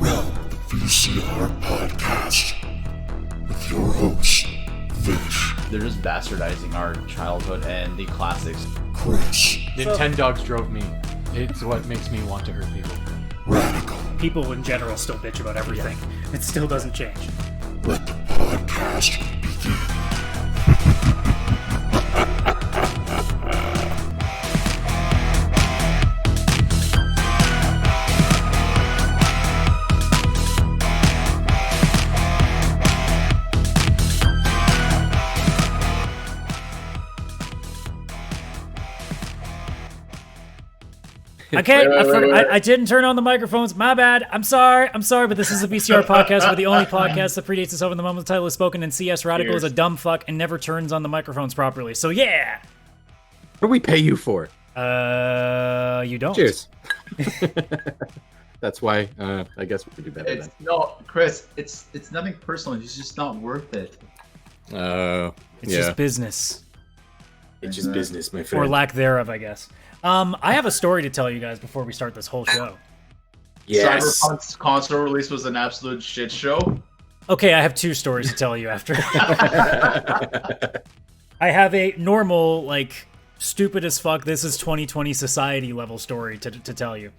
VCR Podcast with your host, Vish. They're just bastardizing our childhood and the classics. Chris. Nintendogs drove me. It's what makes me want to hurt people. Radical. People in general still bitch about everything. It still doesn't change. Let the podcast begin. Okay, I didn't turn on the microphones. My bad. I'm sorry, but this is a VCR podcast. We're the only podcast that predates itself in the moment the title is spoken, and CS Radical is a dumb fuck and never turns on the microphones properly. So yeah! What do we pay you for? You don't. Cheers. That's why I guess we could do better then. No, Chris, it's nothing personal. It's just not worth it. It's just business. It's just business, my friend. Or lack thereof, I guess. I have a story to tell you guys before we start this whole show. Yes. Cyberpunk's console release was an absolute shit show. Okay, I have two stories to tell you after. I have a normal, like, stupid as fuck, this is 2020 society level story to tell you.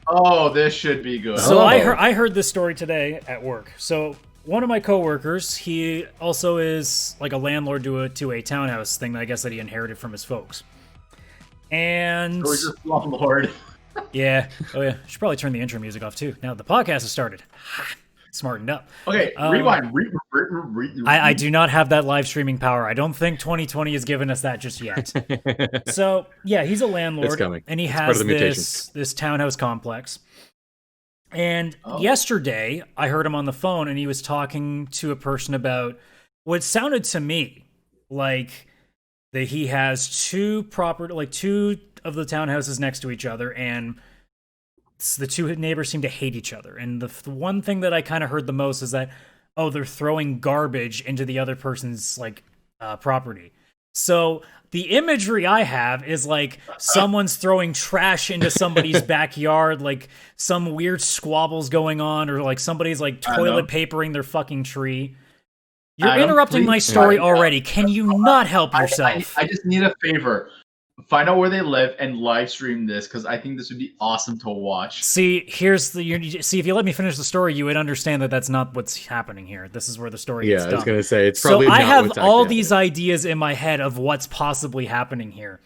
Oh, this should be good. So I heard this story today at work. So one of my coworkers, he also is like a landlord to a townhouse thing that I guess that he inherited from his folks. And George the Slumlord. yeah, oh yeah, should probably turn the intro music off too. Now the podcast has started. Smartened up. Okay, rewind. I do not have that live streaming power. I don't think 2020 has given us that just yet. So yeah, he's a landlord, and he has this townhouse complex. And yesterday, I heard him on the phone, and he was talking to a person about what sounded to me like that he has two of the townhouses next to each other, and the two neighbors seem to hate each other. And the one thing that I kind of heard the most is that, they're throwing garbage into the other person's property. So the imagery I have is like someone's throwing trash into somebody's backyard, like some weird squabbles going on, or like somebody's like toilet papering their fucking tree. You're interrupting my story already. Can you not help yourself? I just need a favor. Find out where they live and live stream this, because I think this would be awesome to watch. See, if you let me finish the story, you would understand that that's not what's happening here. This is where the story gets dumb. I was going to say, it's probably so not I have what's all happening. these ideas in my head of what's possibly happening here.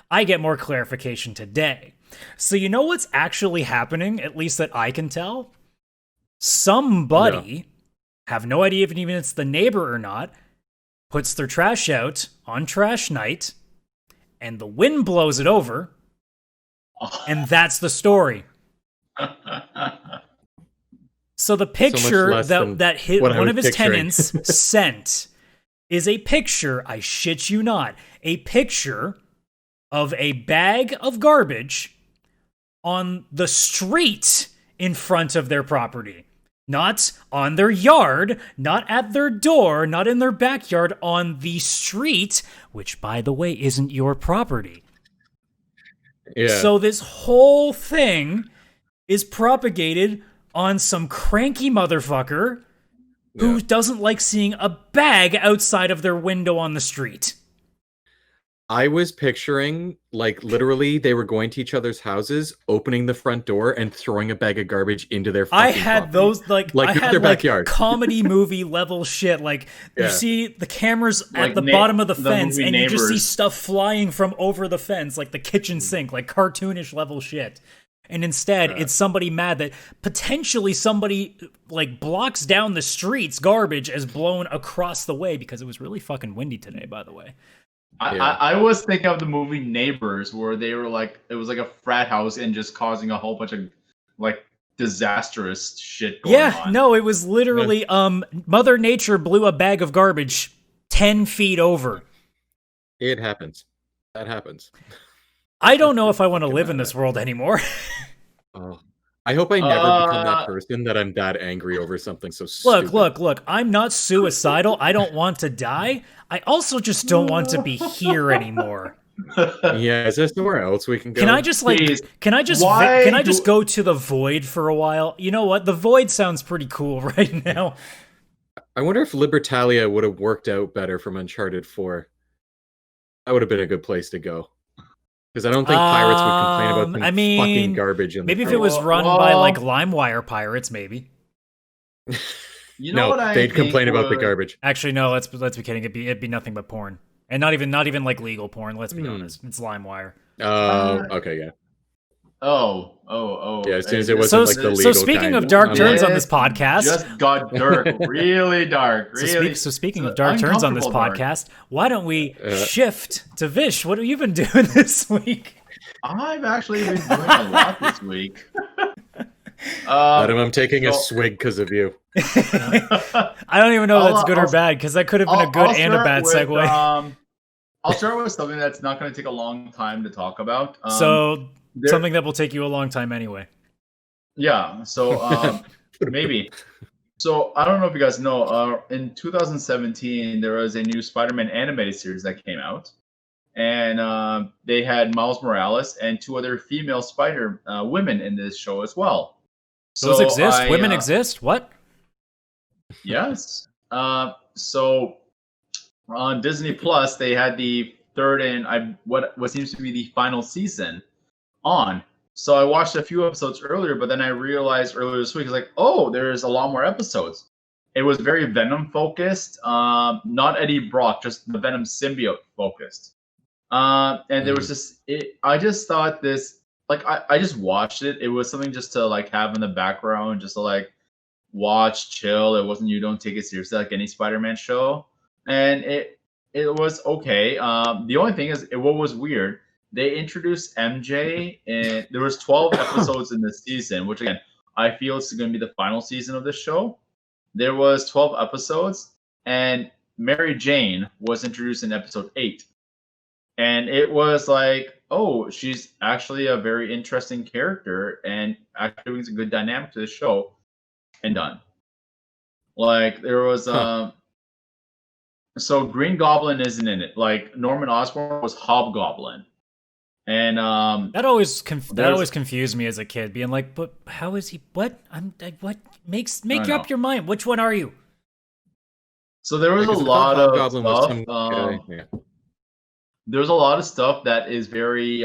I get more clarification today. So you know what's actually happening, at least that I can tell? Somebody, have no idea if even it's the neighbor or not, puts their trash out on trash night, and the wind blows it over, and that's the story. So the picture that one of his tenants sent is a picture, I shit you not, a picture of a bag of garbage on the street in front of their property. Not on their yard, not at their door, not in their backyard, on the street, which, by the way, isn't your property. Yeah. So this whole thing is propagated on some cranky motherfucker who doesn't like seeing a bag outside of their window on the street. I was picturing, like, literally, they were going to each other's houses, opening the front door, and throwing a bag of garbage into their fucking property. Those, I had their backyard. comedy movie level shit. Like, you see the cameras at the bottom of the fence, and you just see stuff flying from over the fence, like the kitchen sink, like cartoonish level shit. And instead, it's somebody mad that potentially somebody, like, blocks down the street's garbage as blown across the way, because it was really fucking windy today, by the way. I was thinking of the movie Neighbors, where they were like, it was like a frat house and just causing a whole bunch of like disastrous shit going on. No, it was literally Mother Nature blew a bag of garbage 10 feet over. It happens. That happens. I don't know if I want to live in this world anymore. I hope I never become that person that I'm that angry over something so stupid. Look. I'm not suicidal. I don't want to die. I also just don't want to be here anymore. Yeah, is there somewhere else we can go? Can I just go to the void for a while? You know what? The void sounds pretty cool right now. I wonder if Libertalia would have worked out better from Uncharted 4. That would have been a good place to go. Because I don't think pirates would complain about some fucking garbage. Maybe if it was run by like LimeWire pirates, maybe. You know what they'd complain about the garbage. Actually, no. Let's be kidding. It'd be nothing but porn, and not even like legal porn. Let's be honest. It's LimeWire. Okay, yeah. Oh. Yeah, as soon as it wasn't like the legal. So speaking of dark turns on this podcast, just got dark, really dark. Really. So speaking of dark turns on this podcast, why don't we shift to Vish? What have you been doing this week? I've actually been doing a lot this week. Adam, I'm taking a swig because of you. I don't even know if that's good or bad, because that could have been a good and a bad segue. I'll start with something that's not going to take a long time to talk about. Something that will take you a long time anyway. Yeah, so maybe. So I don't know if you guys know, in 2017, there was a new Spider-Man animated series that came out. And they had Miles Morales and 2 other female Spider women in this show as well. Those exist? Women exist? What? Yes. So on Disney Plus, they had the third and what seems to be the final season on. So I watched a few episodes earlier, but then I realized earlier this week, like, oh, there's a lot more episodes. It was very Venom focused, not Eddie Brock, just the Venom symbiote focused. And there was I just thought this, like, I just watched it. It was something just to like have in the background, just to like watch, chill. It wasn't, you don't take it seriously like any Spider-Man show. And it was okay. The only thing is, what was weird, they introduced MJ, and there was 12 episodes in this season, which again, I feel it's going to be the final season of this show. There was 12 episodes, and Mary Jane was introduced in episode 8. And it was like, oh, she's actually a very interesting character and actually brings a good dynamic to the show, and done. Like, there was so Green Goblin isn't in it. Like, Norman Osborn was Hobgoblin. And that always confused me as a kid, being like, but how is he? What? Make up your mind. Which one are you? So there was a lot of stuff. There was a lot of stuff that is very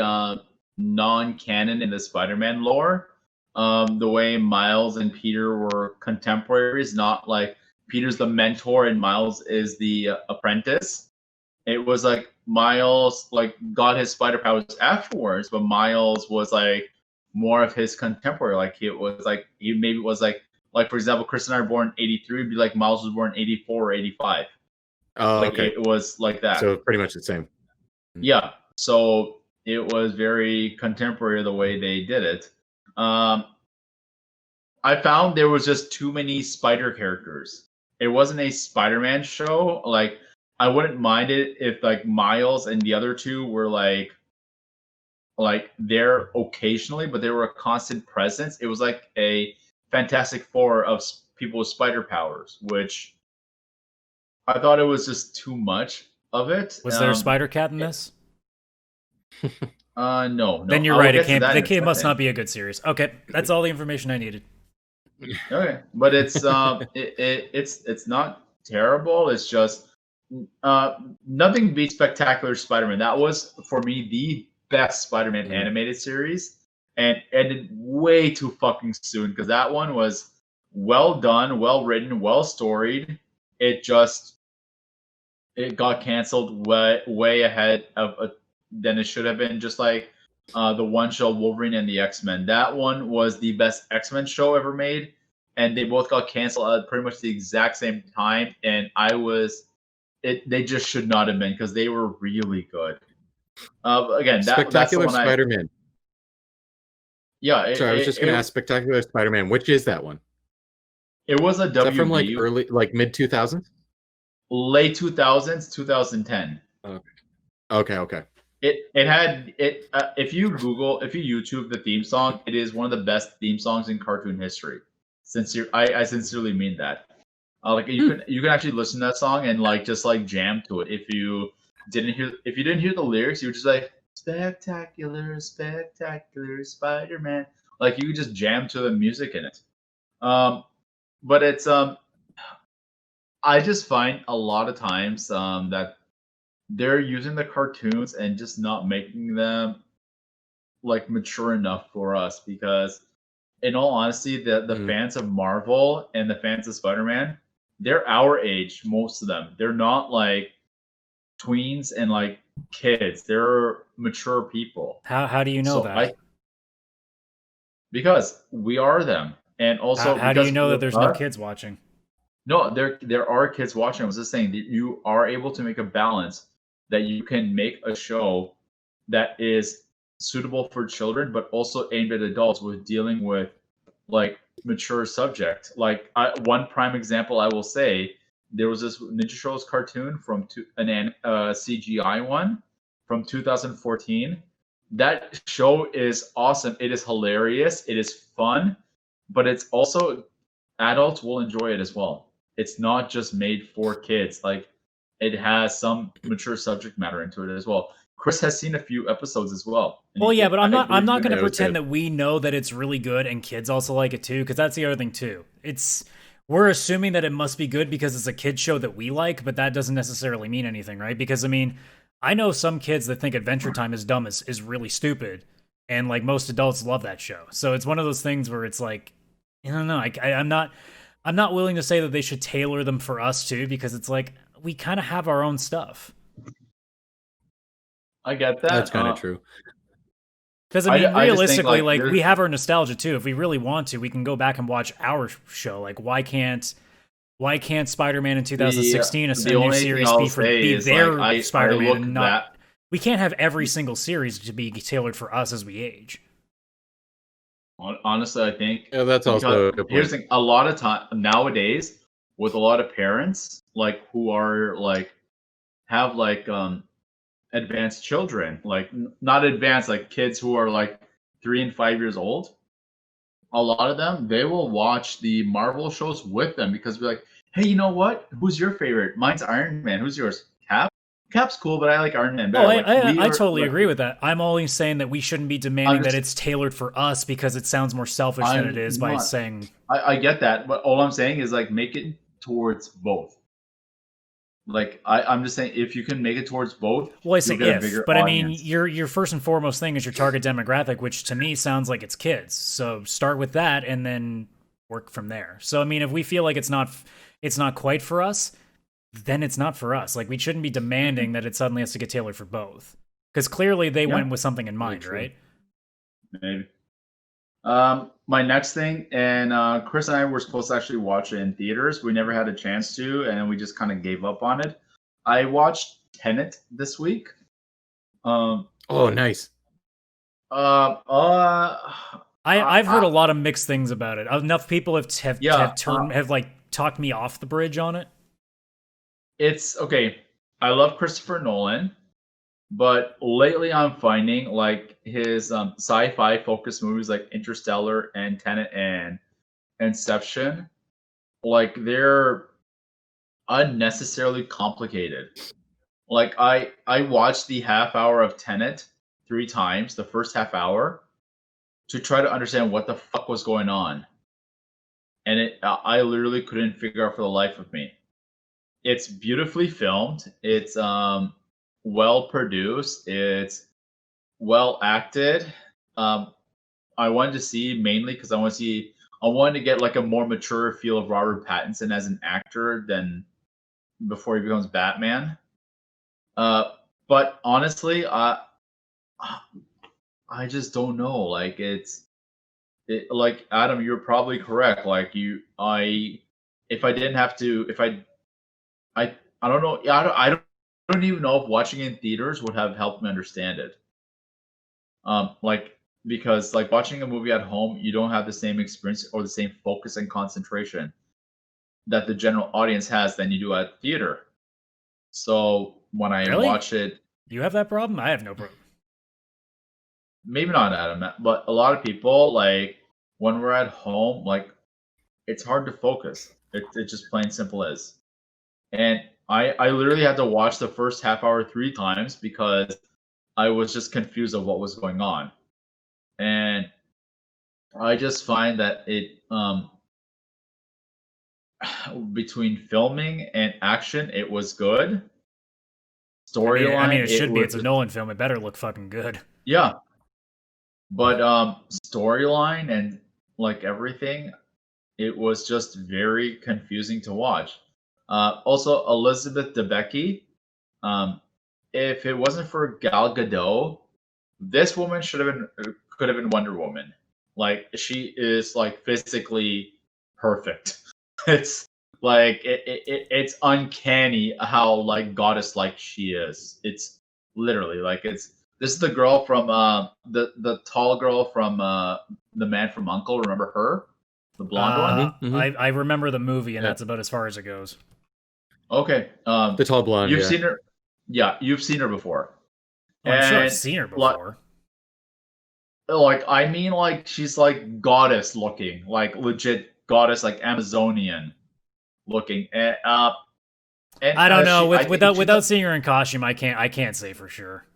non-canon in the Spider-Man lore. The way Miles and Peter were contemporaries, not like Peter's the mentor and Miles is the apprentice. It was like Miles like got his spider powers afterwards, but Miles was like more of his contemporary. Like he maybe was like for example, Chris and I were born in 83, it'd be like Miles was born in 84 or 85. Oh, like, okay. It was like that. So pretty much the same. Yeah. So it was very contemporary the way they did it. I found there was just too many spider characters. It wasn't a Spider-Man show. Like, I wouldn't mind it if like Miles and the other two were like there occasionally, but they were a constant presence. It was like a Fantastic Four of people with spider powers, which I thought it was just too much of it. Was there a Spider Cat in this? No. Then you're right. It must not be a good series. Okay, that's all the information I needed. Okay, but it's it's not terrible. It's just nothing beats Spectacular Spider-Man. That was for me the best Spider-Man animated series, and ended way too fucking soon because that one was well done, well written, well storied. It got canceled way ahead of than it should have been. Just like the one show Wolverine and the X-Men. That one was the best X-Men show ever made, and they both got canceled at pretty much the exact same time. And they just should not have been because they were really good. Again, Spectacular Spider-Man. Yeah. I was just going to ask Spectacular Spider-Man. Which is that one? It was a WB. Is that from like early, like mid 2000s? Late 2000s, 2010. Okay. It had if you YouTube the theme song, it is one of the best theme songs in cartoon history. I sincerely mean that. Like you can actually listen to that song and like just like jam to it if you if you didn't hear the lyrics, you were just like spectacular, spectacular Spider-Man. Like you could just jam to the music in it. But it's I just find a lot of times that they're using the cartoons and just not making them like mature enough for us, because in all honesty, the fans of Marvel and the fans of Spider-Man, they're our age, most of them. They're not like tweens and like kids. They're mature people. How do you know that? Because we are them. And also, how do you know that there's no kids watching? No, there are kids watching. I was just saying that you are able to make a balance, that you can make a show that is suitable for children, but also aimed at adults with dealing with like mature subject. Like one prime example I will say, there was this Ninja Turtles cartoon from an CGI one from 2014. That show is awesome. It is hilarious. It is fun, but it's also adults will enjoy it as well. It's not just made for kids. Like it has some mature subject matter into it as well. Chris has seen a few episodes as well. Well, yeah, but I'm not going to pretend that we know that it's really good and kids also like it too, because that's the other thing too. We're assuming that it must be good because it's a kid show that we like, but that doesn't necessarily mean anything, right? Because I mean, I know some kids that think Adventure Time is dumb is really stupid, and like most adults love that show. So it's one of those things where it's like, I don't know. I'm not willing to say that they should tailor them for us too, because it's like we kind of have our own stuff. I get that. That's kind of true. Because I mean, realistically, like we have our nostalgia too. If we really want to, we can go back and watch our show. Like, why can't Spider-Man in 2016 a new series be their Spider-Man and not? We can't have every single series to be tailored for us as we age. Honestly, I think that's also a good point. Here's the thing, a lot of time nowadays with a lot of parents like who are like have like advanced children, like not advanced, like kids who are like 3 and 5 years old. A lot of them, they will watch the Marvel shows with them because we're like, hey, you know what? Who's your favorite? Mine's Iron Man. Who's yours? Cap? Cap's cool, but I like Iron Man better. I totally agree with that. I'm only saying that we shouldn't be demanding that it's tailored for us because it sounds more selfish than it is by saying. I get that, but all I'm saying is like make it towards both. Like I'm just saying, if you can make it towards both, well, I say if, but audience. I mean, your first and foremost thing is your target demographic, which to me sounds like it's kids. So start with that and then work from there. So I mean, if we feel like it's not quite for us, then it's not for us. Like we shouldn't be demanding that it suddenly has to get tailored for both, because clearly they went with something in mind, right? Maybe. My next thing, and Chris and I were supposed to actually watch it in theaters. We never had a chance to, and we just kind of gave up on it. I watched Tenet this week. Oh, nice. I've heard a lot of mixed things about it. Enough people have talked me off the bridge on it. It's okay. I love Christopher Nolan. But lately, I'm finding like his sci-fi focused movies like Interstellar and Tenet and Inception, like they're unnecessarily complicated. Like I watched the half hour of Tenet 3 times, the first half hour, to try to understand what the fuck was going on, and I literally couldn't figure out for the life of me. It's beautifully filmed. It's well produced, it's well acted. I wanted to see mainly because I wanted to get like a more mature feel of Robert Pattinson as an actor than before he becomes Batman. But honestly, I just don't know. Like like Adam, you're probably correct. Like if I don't know. I don't even know if watching in theaters would have helped me understand it. Because like watching a movie at home, you don't have the same experience or the same focus and concentration that the general audience has than you do at theater. So when I watch it, you have that problem? I have no problem. Maybe not Adam, but a lot of people, like when we're at home, like it's hard to focus. It just plain simple is. And I literally had to watch the first half hour 3 times because I was just confused of what was going on. And I just find that it between filming and action, it was good. Storyline, I mean, it should be. It's a Nolan film. It better look fucking good. Yeah, but storyline and like everything, it was just very confusing to watch. Also, Elizabeth Debicki. If it wasn't for Gal Gadot, this woman could have been Wonder Woman. Like she is like physically perfect. It's like it's uncanny how like goddess like she is. It's literally like this is the girl from the tall girl from The Man from U.N.C.L.E. Remember her? The blonde one? I remember the movie, and that's about as far as it goes. Okay. The tall blonde. You've seen her. Yeah, you've seen her before. I'm sure I've seen her before. Like I mean, like she's like goddess looking, like legit goddess, like Amazonian looking. And I don't know. Without seeing her in costume, I can't say for sure.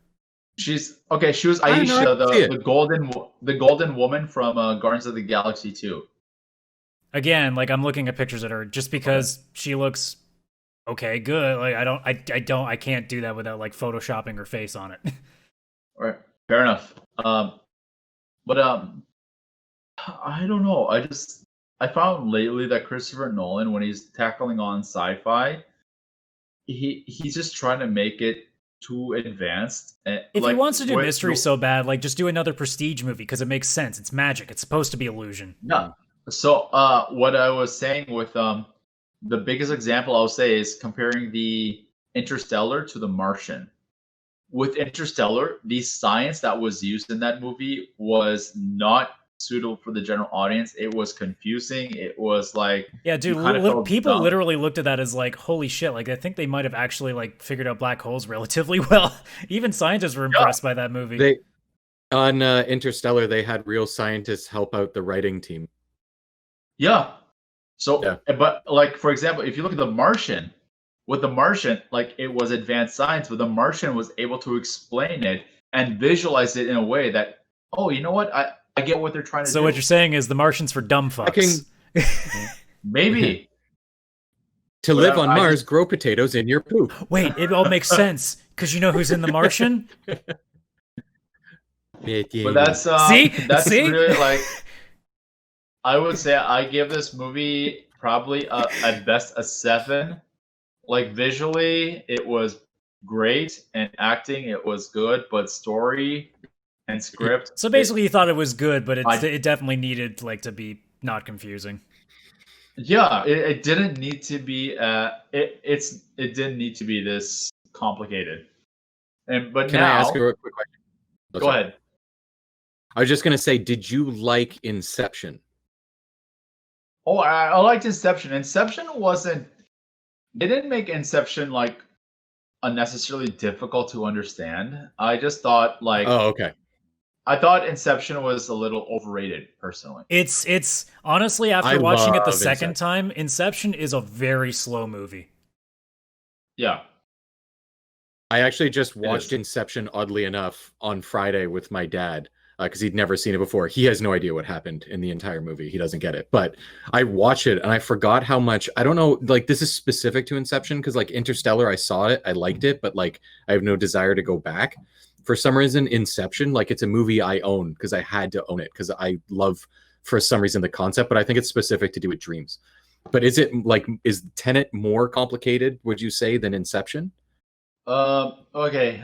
She's okay. She was Aisha, the golden woman from Guardians of the Galaxy 2. Again, like I'm looking at pictures of her just because she looks okay, good. Like I can't do that without like photoshopping her face on it. All right, fair enough. But I don't know. I found lately that Christopher Nolan, when he's tackling on sci-fi, he's just trying to make it too advanced. If he wants to do mystery so bad, like just do another Prestige movie because it makes sense. It's magic. It's supposed to be illusion. Yeah. So what I was saying with the biggest example I'll say is comparing the Interstellar to The Martian. With Interstellar, the science that was used in that movie was not suitable for the general audience. It was confusing. It was like, yeah, dude, people literally looked at that as like, holy shit. Like, I think they might have actually like figured out black holes relatively well. Even scientists were impressed by that movie. On Interstellar, they had real scientists help out the writing team. Yeah. So, yeah. But like, for example, if you look at The Martian, with The Martian, like it was advanced science, but The Martian was able to explain it and visualize it in a way that, oh, you know what? I get what they're trying to do. So what you're saying is The Martian's for dumb fucks. Maybe. To live on Mars, grow potatoes in your poop. Wait, it all makes sense. Because you know who's in The Martian? But that's See? Really like, I would say I give this movie probably at best a 7. Like visually, it was great, and acting, it was good, but story and script. So basically, you thought it was good, but it definitely needed like to be not confusing. Yeah, it didn't need to be. It didn't need to be this complicated. But can I ask you a quick question? Go ahead. I was just gonna say, did you like Inception? Oh, I liked Inception. Inception wasn't. They didn't make Inception like unnecessarily difficult to understand. I just thought like. Oh, okay. I thought Inception was a little overrated, personally. It's honestly, after watching it the second time, Inception is a very slow movie. Yeah. I actually just watched Inception, oddly enough, on Friday with my dad. Because he'd never seen it before. He has no idea what happened in the entire movie. He doesn't get it. But I watched it and I forgot how much, I don't know, like this is specific to Inception because like Interstellar, I saw it, I liked it, but like I have no desire to go back. For some reason, Inception, like it's a movie I own because I had to own it because I love, for some reason, the concept, but I think it's specific to do with dreams. But is it like, is Tenet more complicated, would you say, than Inception? Okay.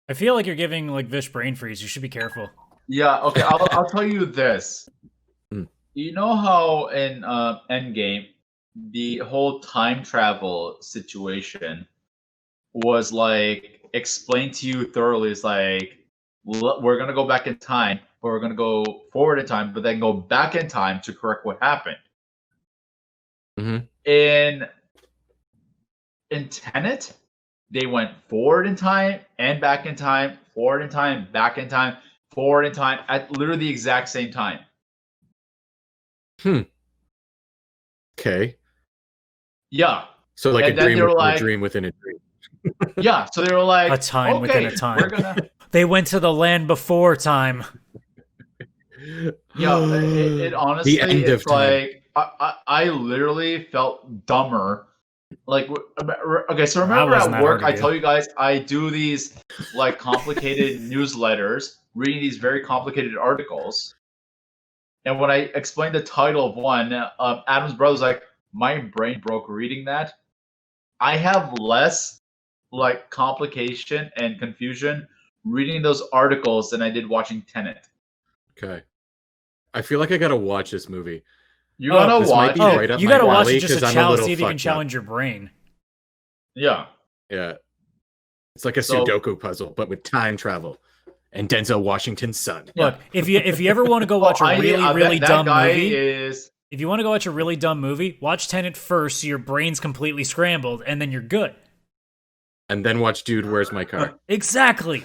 I feel like you're giving like Vish brain freeze. You should be careful. Yeah. Okay. I'll tell you this. You know how in Endgame, the whole time travel situation was like explained to you thoroughly. It's like we're gonna go back in time, or we're gonna go forward in time, but then go back in time to correct what happened. Mm-hmm. In Tenet, they went forward in time and back in time, forward in time, back in time, forward in time, at literally the exact same time. Okay. Yeah. So like And a then dream they were within like- a dream within a dream. Yeah. So they were like, A time okay, within a time. We're gonna. They went to the land before time. Yeah. It honestly, The end of it's time. like I literally felt dumber. Like, okay, so remember wasn't at that work, hard I to tell do. you guys, I do these like complicated newsletters, reading these very complicated articles. And when I explained the title of one, Adam's brother's like, my brain broke reading that. I have less like complication and confusion reading those articles than I did watching Tenet. Okay. I feel like I gotta watch this movie. You gotta this might watch be it. right up You my gotta watch alley it just 'cause to I'm a challenge, little see if you can fucked up. challenge your brain. Yeah. Yeah. It's like a So- Sudoku puzzle, but with time travel. And Denzel Washington's son. Look, if you ever want to go watch a really that dumb guy movie, is if you want to go watch a really dumb movie, watch Tenet first so your brain's completely scrambled, and then you're good. And then watch Dude, Where's My Car? Exactly.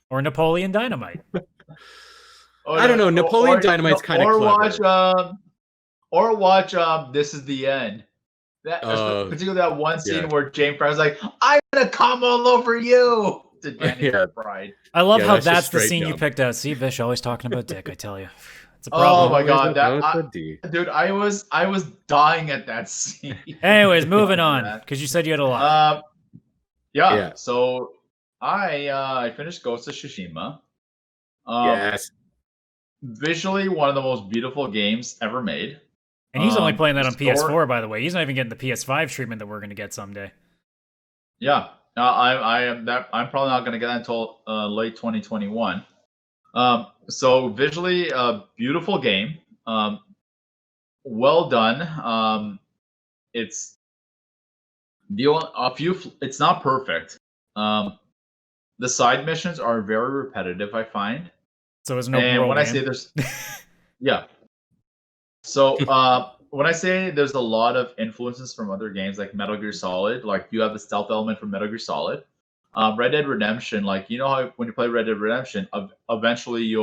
Or Napoleon Dynamite. I don't know, Napoleon Dynamite's kinda clever. Or watch This Is the End. That particularly that one scene yeah. where Jane Fry's like, I'm gonna come all over you to Danny Yeah. Bride. I love Yeah, how that's just that's the straight scene you dumb. picked out. See, Vish always talking about dick, I tell you. It's a Oh problem. my God, Always that- about the D. Dude, I was dying at that scene. Anyways, moving on, because you said you had a lot. Yeah. So I finished Ghost of Tsushima. Yes. Visually, one of the most beautiful games ever made. And he's only playing that the on PS4, by the way. He's not even getting the PS5 treatment that we're going to get someday. Yeah, I'm probably not going to get that until late 2021. So visually, a beautiful game. Well done. It's It's not perfect. The side missions are very repetitive, I find. So it's no And world when I game. say there's, yeah. So when I say there's a lot of influences from other games like Metal Gear Solid, like you have the stealth element from Metal Gear Solid. Red Dead Redemption, like you know how when you play Red Dead Redemption, eventually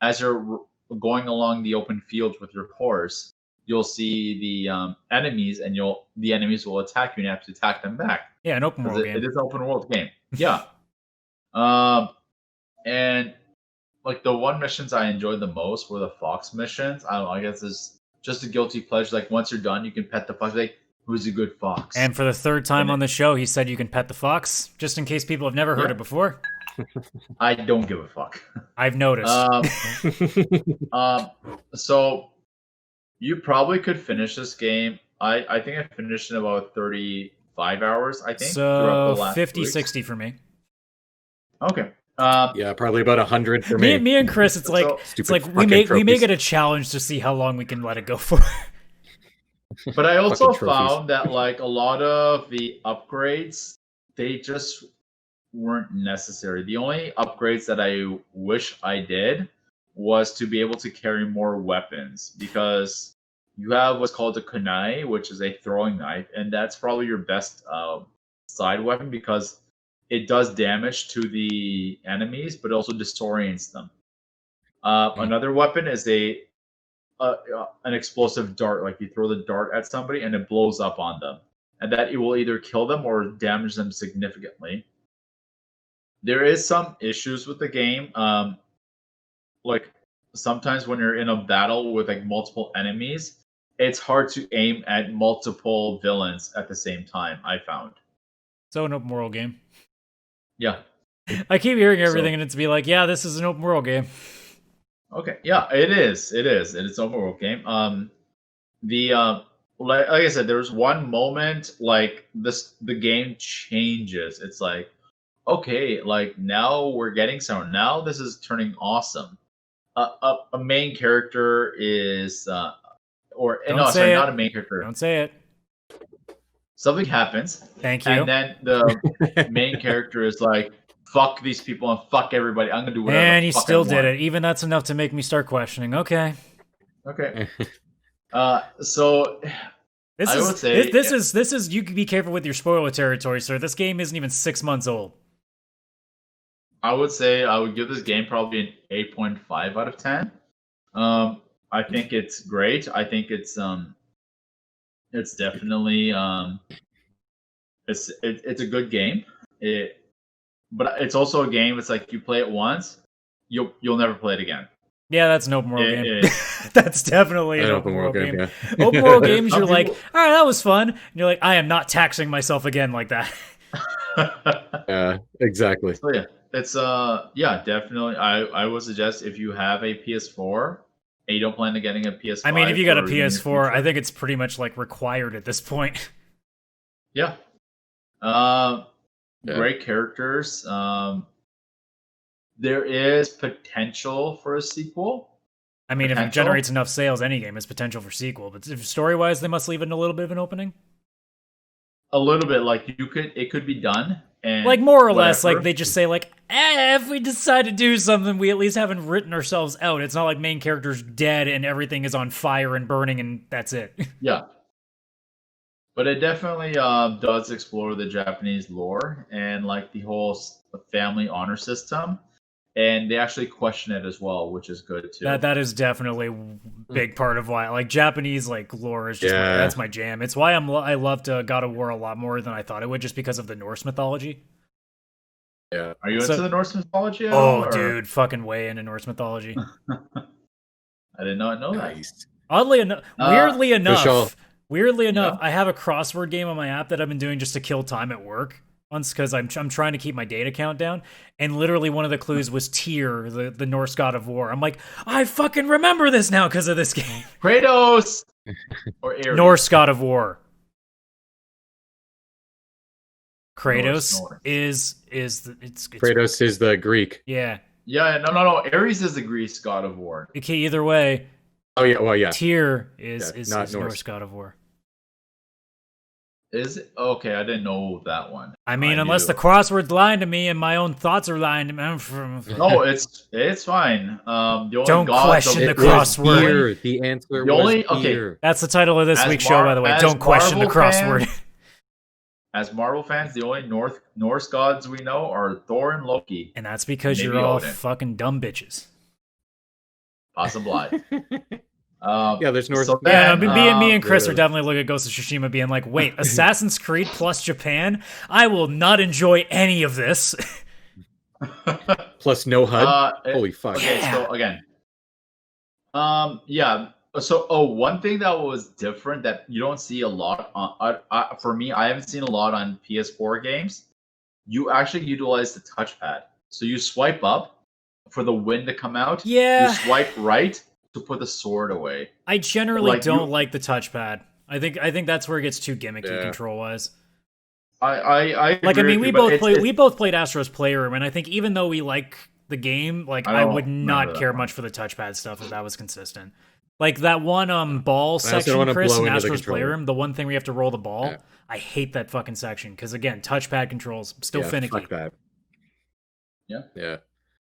as you're going along the open fields with your horse, you'll see the enemies, and the enemies will attack you, and you have to attack them back. Yeah, an open world game. It is an open world game. Yeah. And like the one missions I enjoyed the most were the fox missions. I don't know, I guess it's just a guilty pleasure. Like once you're done, you can pet the fox. Like, who's a good fox? And for the third time on the show, he said you can pet the fox, just in case people have never heard it before. I don't give a fuck. I've noticed. So you probably could finish this game. I think I finished in about 35 hours, I think. throughout So the last 50, weeks. 60 for me. Okay. Yeah, probably about 100 for me. Me and Chris, it's like So- it's Stupid like we fucking make trophies. it a challenge to see how long we can let it go for. But I also Fucking trophies. found that like a lot of the upgrades, they just weren't necessary. The only upgrades that I wish I did was to be able to carry more weapons, because you have what's called a kunai, which is a throwing knife, and that's probably your best side weapon because it does damage to the enemies, but also disorients them. Another weapon is an explosive dart. Like you throw the dart at somebody and it blows up on them, and that it will either kill them or damage them significantly. There is some issues with the game. Like sometimes when you're in a battle with like multiple enemies, it's hard to aim at multiple villains at the same time, I found. So an open world game. Yeah. I keep hearing everything, and it's be like, yeah, this is an open world game. Okay. Yeah, it is. It is. It's an open world game. Like I said, there's one moment like the game changes. It's like, okay, like now we're getting somewhere. Now this is turning awesome. A main character is not a main character. Don't say it. Something happens, Thank you. and then the main character is like, fuck these people and fuck everybody. I'm gonna do whatever. And he the fuck still I did want. it. Even that's enough to make me start questioning. Okay. Okay. So This I is would say- this is you can be careful with your spoiler territory, sir. This game isn't even 6 months old. I would say I would give this game probably an 8.5 out of 10. I think it's great. I think it's definitely it's a good game. But it's also a game. It's like you play it once, you'll never play it again. Yeah, that's an open world game. That's definitely an open world game. Yeah. Open world games, you're like, all right, that was fun. And you're like, I am not taxing myself again like that. Yeah, exactly. So yeah, it's definitely. I would suggest if you have a PS4 and you don't plan on getting a PS5. I mean, if you got a PS4, I think it's pretty much like required at this point. Yeah. Great characters. There is potential for a sequel. I mean, if it generates enough sales, any game has potential for sequel. But story-wise, they must leave it in a little bit of an opening. A little bit, like it could be done, and like more or less, like they just say, like, if we decide to do something, we at least haven't written ourselves out. It's not like main character's dead and everything is on fire and burning, and that's it. Yeah. But it definitely does explore the Japanese lore and like the whole family honor system, and they actually question it as well, which is good too. That is definitely a big part of why, like, Japanese like lore is just that's my jam. It's why I loved God of War a lot more than I thought it would, just because of the Norse mythology. Yeah, are you into the Norse mythology? Dude, fucking way into Norse mythology. I did not know that. Oddly enough, weirdly enough, Yeah. I have a crossword game on my app that I've been doing just to kill time at work. Once, because I'm trying to keep my data count down, and literally one of the clues was Tyr, the Norse god of war. I'm like, I fucking remember this now because of this game. Kratos or Ares. Norse god of war. Kratos Norse. is Kratos is the Greek. Yeah. Yeah, no. Ares is the Greece god of war. Okay, either way. Oh yeah, well yeah. Tyr is not Norse god of war. Is it? Okay, I didn't know that one. I mean, unless the crossword's lying to me and my own thoughts are lying to me. No, it's fine. Don't question the crossword. Here. The answer was here. That's the title of this week's show, by the way. Don't question the crossword. As Marvel fans, the only Norse gods we know are Thor and Loki. And that's because Maybe you're all Odin. fucking dumb bitches. Possibly. Yeah, there's Norse. So Yeah, then, me and Chris are definitely looking at Ghost of Tsushima being like, wait, Assassin's Creed plus Japan? I will not enjoy any of this. Plus no HUD. Holy fuck. Okay, so again. Yeah. So one thing that was different that you don't see a lot on for me, I haven't seen a lot on PS4 games. You actually utilize the touchpad. So you swipe up for the wind to come out. Yeah. You swipe right to put the sword away. I generally don't like the touchpad. I think that's where it gets too gimmicky control wise. I like, I mean, we both played Astro's Playroom, and I think even though we like the game, like, I would not care much for the touchpad stuff if that was consistent. Like that one ball section, Chris, in Astro's Playroom, the one thing we have to roll the ball. Yeah. I hate that fucking section because, again, touchpad controls still finicky. Fuck that. Yeah.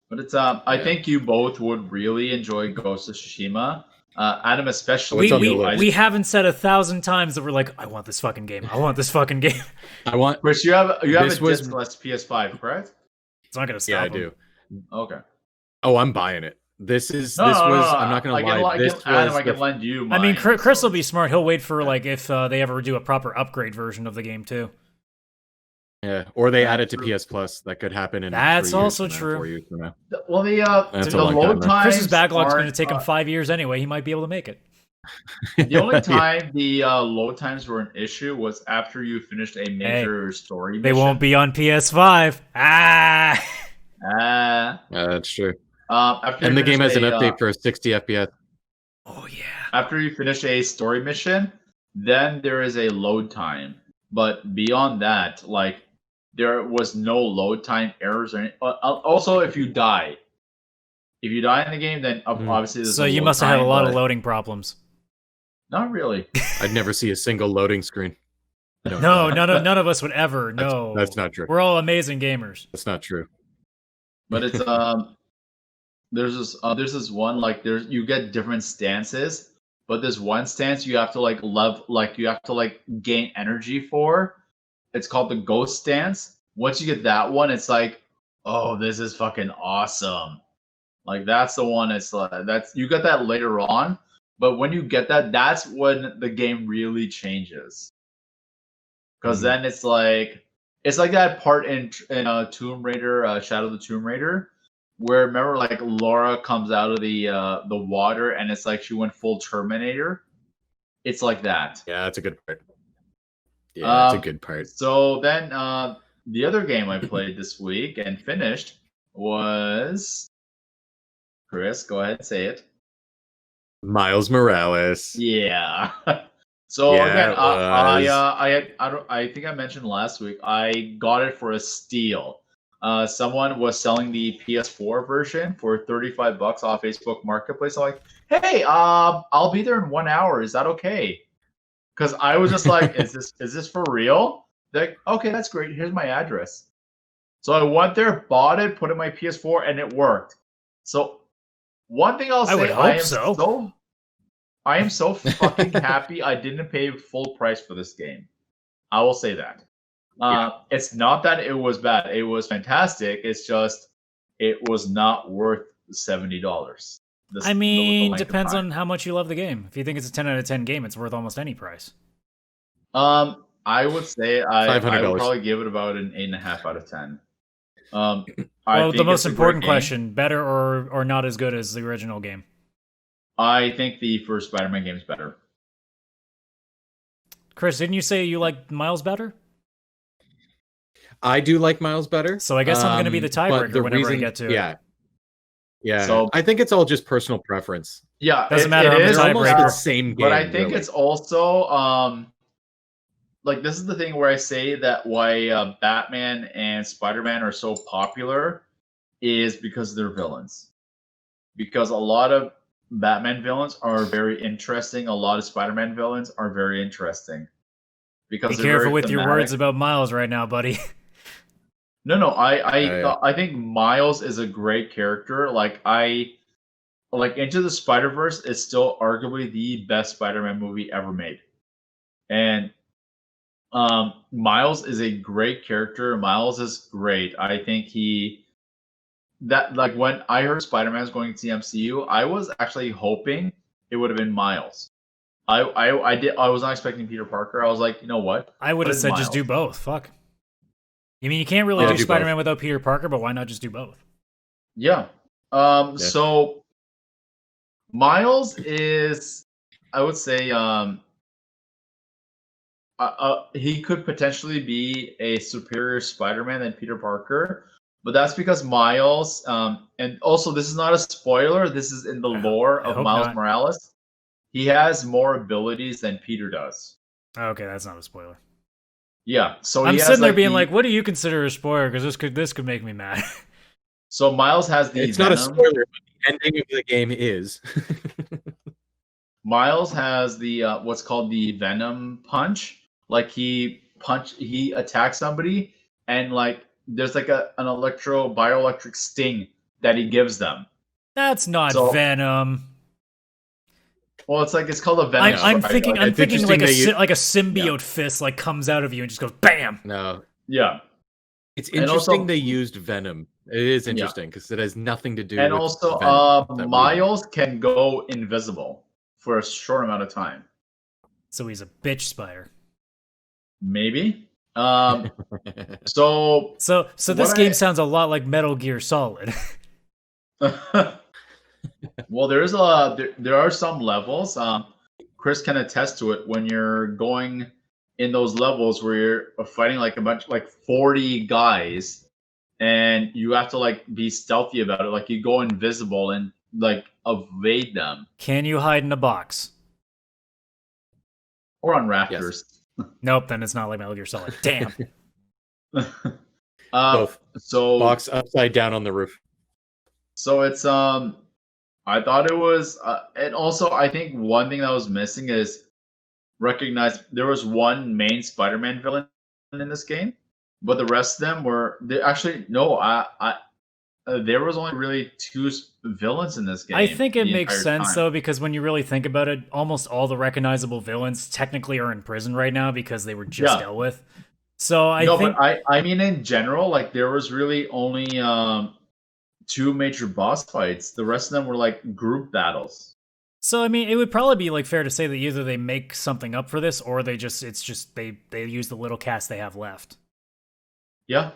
But it's I think you both would really enjoy Ghost of Tsushima. Adam especially. We haven't said 1,000 times that we're like, I want this fucking game. I want this fucking game. Chris, you have a discless PS5, correct? It's not gonna stop. Yeah, I him. do. Okay. Oh, I'm buying it. This was. I'm not gonna lie. I can lend you mine. I mean, Chris will be smart. He'll wait for like if they ever do a proper upgrade version of the game too. Yeah, or they add it to PS Plus. That could happen in. That's also true. Well, the load time. Chris's backlog's going to take him 5 years anyway. He might be able to make it. The only time the load times were an issue was after you finished a major story mission. They won't be on PS5. That's true. And the game has an update for 60 FPS. Oh yeah. After you finish a story mission, then there is a load time. But beyond that, like, there was no load time errors or anything. Also, if you die in the game, then obviously there's so you must have had a lot of loading problems. Not really. I'd never see a single loading screen. No, none of us would ever. No, that's not true. We're all amazing gamers. That's not true. But it's there's this one, like, you get different stances, but there's one stance you have to gain energy for. It's called the ghost stance. Once you get that one, it's like, oh, this is fucking awesome. Like, that's the one. It's like, you get that later on, But when you get that, that's when the game really changes. Because then it's like that part in Tomb Raider, Shadow of the Tomb Raider, where remember like Laura comes out of the water and it's like she went full Terminator. It's like that. Yeah, that's a good part. Yeah, that's a good part. So then the other game I played this week and finished was Chris, go ahead and say it. Miles Morales. Yeah. So again, I think I mentioned last week I got it for a steal. Someone was selling the PS4 version for $35 off Facebook Marketplace. I'm like, hey, I'll be there in 1 hour. Is that okay? Because I was just like, is this for real? They're like, okay, that's great. Here's my address. So I went there, bought it, put it in my PS4, and it worked. So one thing I'll say, I am so fucking happy I didn't pay full price for this game. I will say that. It's not that it was bad. It was fantastic. It's just it was not worth $70. I mean, depends on how much you love the game. If you think it's a 10 out of 10 game, it's worth almost any price. I would say I would probably give it about an 8.5 out of 10. Well, the most important question: better or not as good as the original game? I think the first Spider-Man game is better. Chris, didn't you say you like Miles better? I do like Miles better. So I guess I'm going to be the tiebreaker whenever I get to it. Yeah. So I think it's all just personal preference. Yeah, doesn't matter. It's almost the same game. But I think it's also like this is the thing where I say that why Batman and Spider-Man are so popular is because they're villains. Because a lot of Batman villains are very interesting. A lot of Spider-Man villains are very interesting. Because be careful with your words about Miles right now, buddy. No. I think Miles is a great character. Like Into the Spider-Verse is still arguably the best Spider-Man movie ever made. And Miles is a great character. Miles is great. I think when I heard Spider-Man was going to the MCU, I was actually hoping it would have been Miles. I was not expecting Peter Parker. I was like, you know what? I would have said just do both. Fuck. You mean you can't really do Spider-Man without Peter Parker, but why not just do both? Yeah. So Miles is, I would say, he could potentially be a superior Spider-Man than Peter Parker, but that's because Miles, and also this is not a spoiler, this is in the lore of Miles Morales. He has more abilities than Peter does. Okay, that's not a spoiler. Yeah, so I'm sitting there being like, what do you consider a spoiler? Because this could make me mad. So Miles has the It's Venom. not a spoiler, but the ending of the game is. Miles has the what's called the Venom punch. Like he attacks somebody and like there's like an bioelectric sting that he gives them. That's not Venom. Well, it's called a Venom. I'm thinking like a symbiote fist like comes out of you and just goes bam. No. Yeah. It's interesting they used Venom. It is interesting because it has nothing to do and with also Venom Miles can go invisible for a short amount of time. So he's a bitch spider. Maybe. So this game sounds a lot like Metal Gear Solid. Well, there are some levels. Chris can attest to it when you're going in those levels where you're fighting like a bunch, like 40 guys, and you have to like be stealthy about it. Like you go invisible and like evade them. Can you hide in a box? Or on rafters. Yes. Nope, then it's not like Metal Gear Solid. Damn. Both. So box upside down on the roof. So it's I thought it was, and also I think one thing that was missing is recognize there was one main Spider-Man villain in this game, but the rest of them were there was only really 2 villains in this game. I think it makes sense though, because when you really think about it, almost all the recognizable villains technically are in prison right now because they were just dealt with. So but I mean in general, like there was really only 2 major boss fights. The rest of them were like group battles. So I mean, it would probably be like fair to say that either they make something up for this, or they use the little cast they have left. Yeah,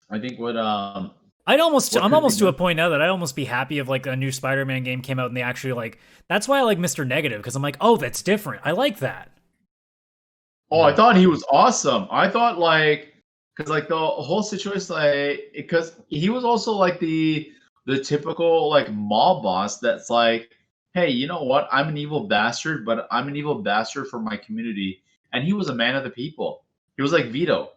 I think what I'm almost to a point now that I'd almost be happy if like a new Spider-Man game came out and they actually like. That's why I like Mr. Negative, because I'm like, oh, that's different. I like that. Oh, I thought he was awesome. I thought like, because like the whole situation, like, because he was also like the typical like mob boss that's like, hey, you know what? I'm an evil bastard, but I'm an evil bastard for my community. And he was a man of the people. He was like Vito.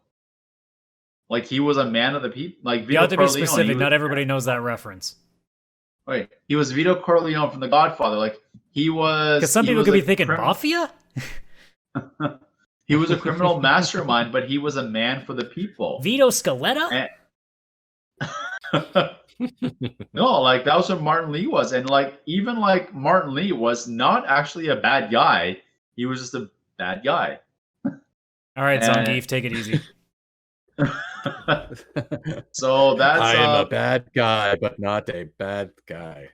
Like he was a man of the people. Like Vito You have to be Corleone. specific. Not everybody knows that reference. Wait, he was Vito Corleone from The Godfather. Like he was. Because some people could be thinking mafia. He was a criminal mastermind, but he was a man for the people. Vito Scaletta? No, like that was what Martin Lee was. And like even like Martin Lee was not actually a bad guy. He was just a bad guy. All right, Zangief, take it easy. So that's I am a bad guy, but not a bad guy.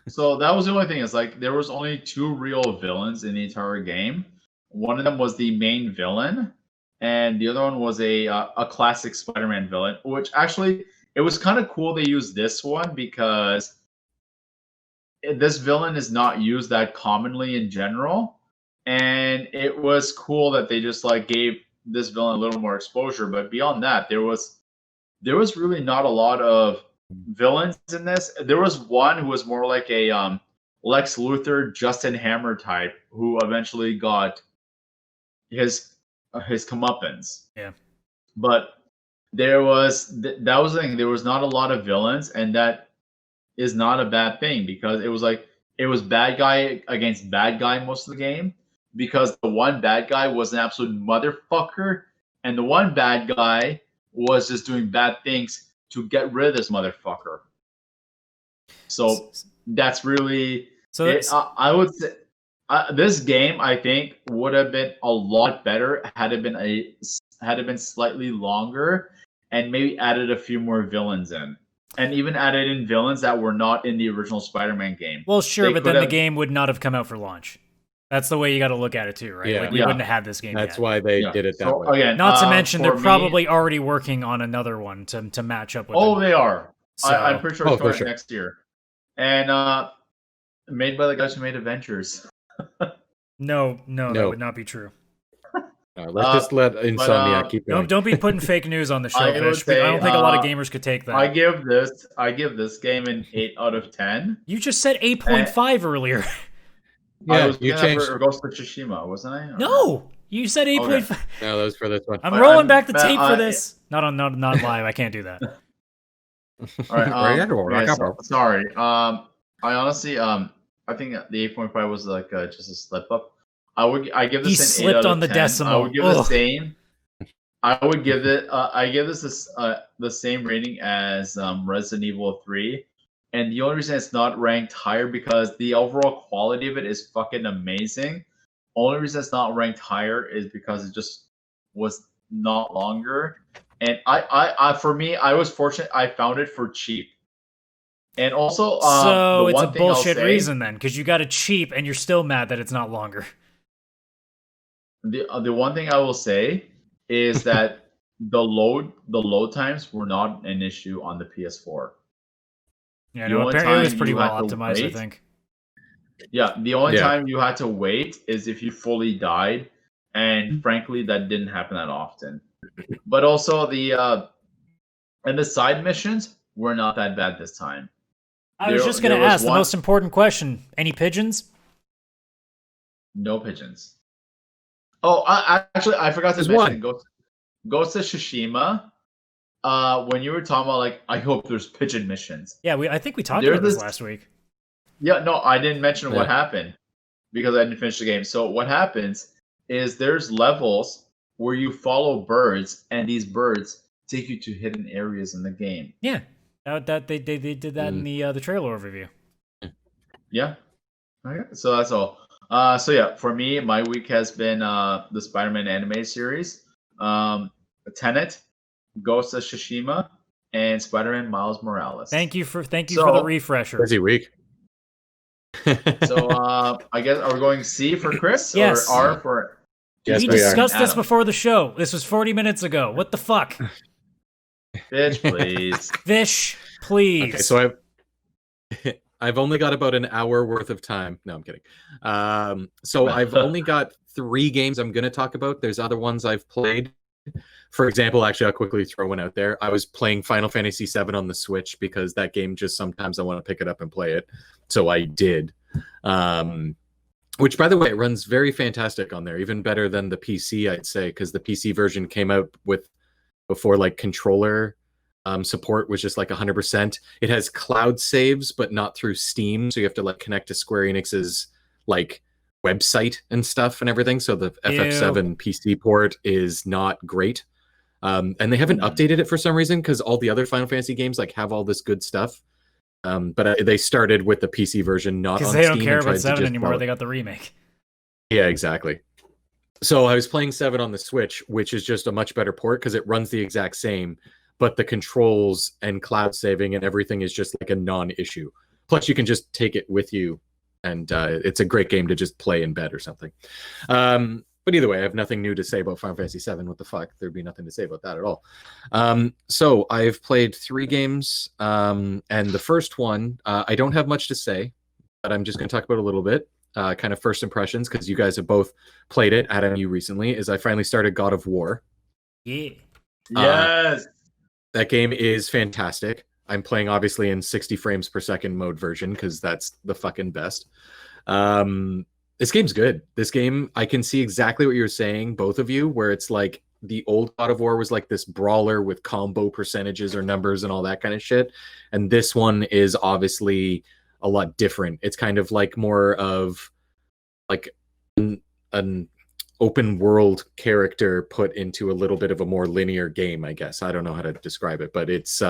So that was the only thing, is like there was only 2 real villains in the entire game. One of them was the main villain, and the other one was a classic Spider-Man villain, which actually it was kind of cool they used this one because this villain is not used that commonly in general, and it was cool that they just like gave this villain a little more exposure. But beyond that, there was really not a lot of villains in this. There was one who was more like a Lex Luthor, Justin Hammer type, who eventually got his comeuppance. Yeah. But there was that was the thing. There was not a lot of villains, and that is not a bad thing, because it was like it was bad guy against bad guy most of the game, because the one bad guy was an absolute motherfucker, and the one bad guy was just doing bad things to get rid of this motherfucker. So that's really I would say this game, I think, would have been a lot better had it been slightly longer and maybe added a few more villains in. And even added in villains that were not in the original Spider-Man game. Well, sure, but then the game would not have come out for launch. That's the way you got to look at it too, right? Yeah. Like we wouldn't have had this game That's yet. why they did it that way. Again, not to mention they're probably already working on another one to match up with. Oh, they are. So, I'm pretty sure it's coming next year. And made by the guys who made Avengers. No, that would not be true. Let's just let Insomniac keep going. Don't be putting fake news on the show, Vish. I don't think a lot of gamers could take that. I give this game an 8 out of 10. You just said 8.5 earlier. Yeah, you changed for Ghost of Tsushima, wasn't I? Or... No, you said 8.5. Okay. No, that was for this one. I'm rolling back the tape for this. Not live. I can't do that. All right. Sorry. I honestly, I think the 8.5 was like just a slip up. I give this an 8 out of 10. He slipped on the decimal. I would give the same. I would give it. I give this the same rating as Resident Evil 3, and the only reason it's not ranked higher because the overall quality of it is fucking amazing. Only reason it's not ranked higher is because it just was not longer. And for me, I was fortunate. I found it for cheap. And also, so it's a bullshit reason then, because you got it cheap and you're still mad that it's not longer. The one thing I will say is that the load times were not an issue on the PS4. Yeah, no, apparently it was pretty well optimized, I think. Yeah, the only time you had to wait is if you fully died, and frankly, that didn't happen that often. But also the side missions were not that bad this time. I was just going to ask the most important question. Any pigeons? No pigeons. Oh, I forgot to mention Ghost of Tsushima. When you were talking about, like, I hope there's pigeon missions. Yeah, I think we talked about this last week. Yeah, no, I didn't mention what happened because I didn't finish the game. So what happens is there's levels where you follow birds, and these birds take you to hidden areas in the game. Yeah, that they did that in the trailer overview. Yeah. Okay. So that's all. So yeah, for me, my week has been the Spider-Man animated series, Tenet, Ghost of Tsushima, and Spider-Man Miles Morales. Thank you for the refresher. Busy week. So I guess are we going C for Chris Yes. or R for? Yes, we we are. discussed this Adam. before the show. This was 40 minutes ago. What the fuck? Bitch, please. Vish, please. Okay, so I've only got about an hour worth of time. No, I'm kidding. So I've only got 3 games I'm going to talk about. There's other ones I've played. For example, actually, I'll quickly throw one out there. I was playing Final Fantasy VII on the Switch because that game just sometimes I want to pick it up and play it. So I did. Which, by the way, it runs very fantastic on there, even better than the PC, I'd say, because the PC version came out before like controller support was just like 100%. It has cloud saves, but not through Steam, so you have to like connect to Square Enix's like website and stuff and everything. So the FF7 PC port is not great, and they haven't updated it for some reason because all the other Final Fantasy games like have all this good stuff. But they started with the PC version, not on Steam. Because they don't care about 7 anymore. They got the remake. Yeah, exactly. So I was playing 7 on the Switch, which is just a much better port because it runs the exact same, but the controls and cloud saving and everything is just like a non-issue. Plus, you can just take it with you, and it's a great game to just play in bed or something. But either way, I have nothing new to say about Final Fantasy VII. What the fuck? There'd be nothing to say about that at all. So I've played 3 games, and the first one, I don't have much to say, but I'm just going to talk about a little bit. Kind of first impressions, because you guys have both played it. Adam, you recently, is I finally started God of War. Yeah. Yes. That game is fantastic. I'm playing obviously in 60 frames per second mode version because that's the fucking best. This game's good. This game, I can see exactly what you're saying, both of you, where it's like the old God of War was like this brawler with combo percentages or numbers and all that kind of shit. And this one is obviously a lot different. It's kind of like more of like an open world character put into a little bit of a more linear game, I guess. I don't know how to describe it, but it's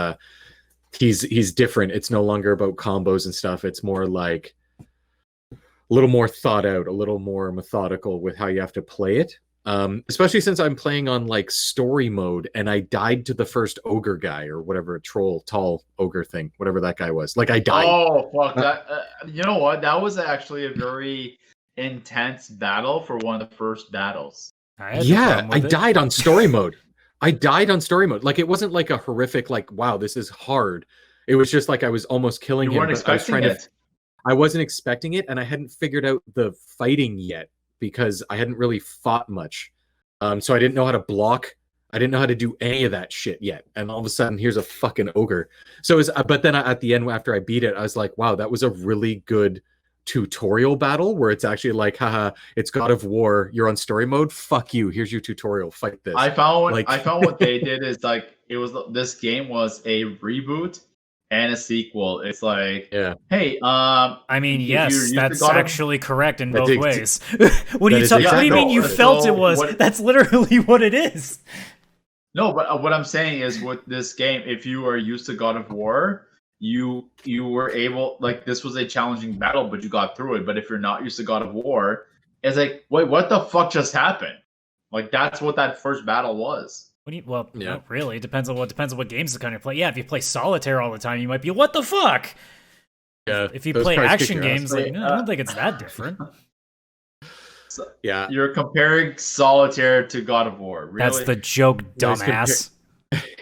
he's different. It's no longer about combos and stuff. It's more like a little more thought out, a little more methodical with how you have to play it. Especially since I'm playing on like story mode and I died to the first ogre guy or whatever, tall ogre thing, whatever that guy was. Like I died. Oh, fuck that. You know what? That was actually a very intense battle for one of the first battles. Yeah, I died on story mode. I died on story mode. Like it wasn't like a horrific, like, wow, this is hard. It was just like I was almost killing him. You weren't expecting it. I wasn't expecting it, and I hadn't figured out the fighting yet because I hadn't really fought much. So I didn't know how to block. I didn't know how to do any of that shit yet. And all of a sudden, here's a fucking ogre. So, but then at the end, after I beat it, I was like, wow, that was a really good tutorial battle where it's actually like, haha, it's God of War. You're on story mode. Fuck you. Here's your tutorial. Fight this. I found what they did is like this game was a reboot and a sequel. It's like, yeah. Hey, I mean, yes, that's actually correct in both ways. What do you mean you felt it was? That's literally what it is. No, but what I'm saying is with this game, if you are used to God of War, you were able, like, this was a challenging battle, but you got through it. But if you're not used to God of War, it's like, wait, what the fuck just happened? Like, that's what that first battle was. Not really. It depends on what games you kind of play. Yeah, if you play solitaire all the time, you might be, what the fuck? Yeah. If you play action games, like, I don't think it's that different. So, yeah. You're comparing solitaire to God of War. Really? That's the joke, dumbass.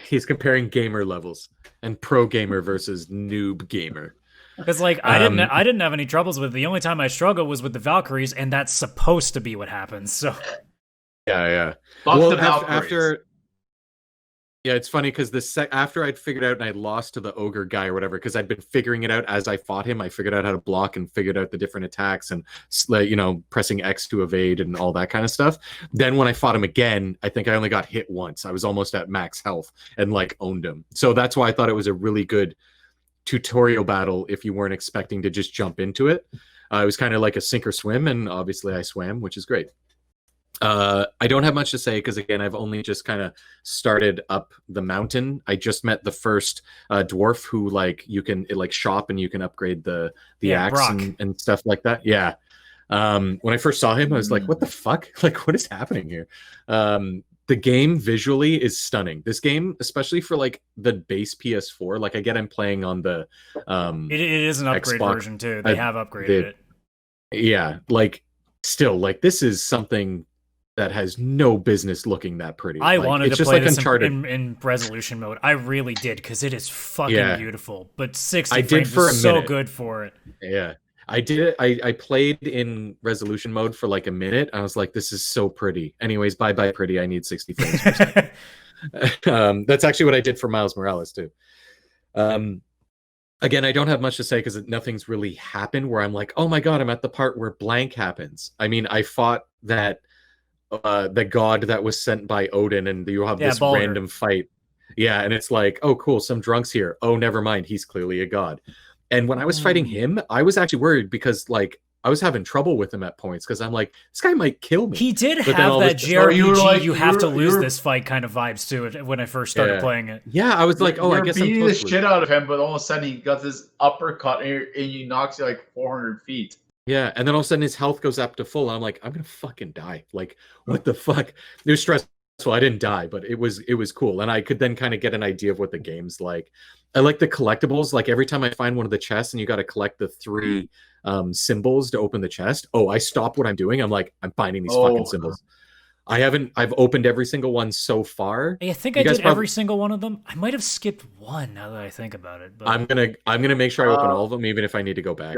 He's comparing gamer levels and pro gamer versus noob gamer. Because like I didn't have any troubles with it. The only time I struggled was with the Valkyries, and that's supposed to be what happens. So yeah. Well, after yeah, it's funny because after I'd figured out and I lost to the ogre guy or whatever, because I'd been figuring it out as I fought him. I figured out how to block and figured out the different attacks and, you know, pressing X to evade and all that kind of stuff. Then when I fought him again, I think I only got hit once. I was almost at max health and like owned him. So that's why I thought it was a really good tutorial battle if you weren't expecting to just jump into it. It was kind of like a sink or swim, and obviously I swam, which is great. I don't have much to say because again, I've only just kind of started up the mountain. I just met the first dwarf who like you can shop and you can upgrade the axe and stuff like that. Yeah. When I first saw him, I was like, what the fuck? Like, what is happening here? The game visually is stunning. This game, especially for like the base PS4, like I get I'm playing on the it is an upgrade Xbox version too. They have upgraded it. Yeah, like still, like this is something that has no business looking that pretty. I like, wanted it's to just play like this Uncharted. in resolution mode. I really did, because it is fucking Yeah. beautiful. But 60 I did frames for is a so minute. good for it. Yeah. I did it. I played in resolution mode for like a minute. I was like, this is so pretty. Anyways, bye pretty. I need 60 frames per second. That's actually what I did for Miles Morales too. Again, I don't have much to say because nothing's really happened where I'm like, oh my god, I'm at the part where blank happens. I mean, I fought that the god that was sent by Odin, and you have this Baldur. random fight. Yeah, and it's like, oh cool, some drunks here. Oh, never mind, he's clearly a god. And when I was fighting him, I was actually worried because like I was having trouble with him at points because I'm like, this guy might kill me. He did But then have all of a that sudden- JRPG, you have to lose this fight kind of vibes to it when I first started Yeah. playing it. Yeah, I was like, oh, I You're guess I'm beating the supposed to. shit out of him, but all of a sudden he got this uppercut and he knocks you like 400 feet. Yeah, and then all of a sudden his health goes up to full, and I'm like, I'm gonna fucking die. Like, what the fuck? It was stressful. I didn't die, but it was cool, and I could then kind of get an idea of what the game's like. I like the collectibles. Like every time I find one of the chests, and you got to collect the 3 symbols to open the chest. Oh, I stop what I'm doing. I'm like, I'm finding these fucking symbols. I've opened every single one so far. I think I did every single one of them. I might have skipped one now that I think about it. But I'm gonna make sure I open all of them, even if I need to go back.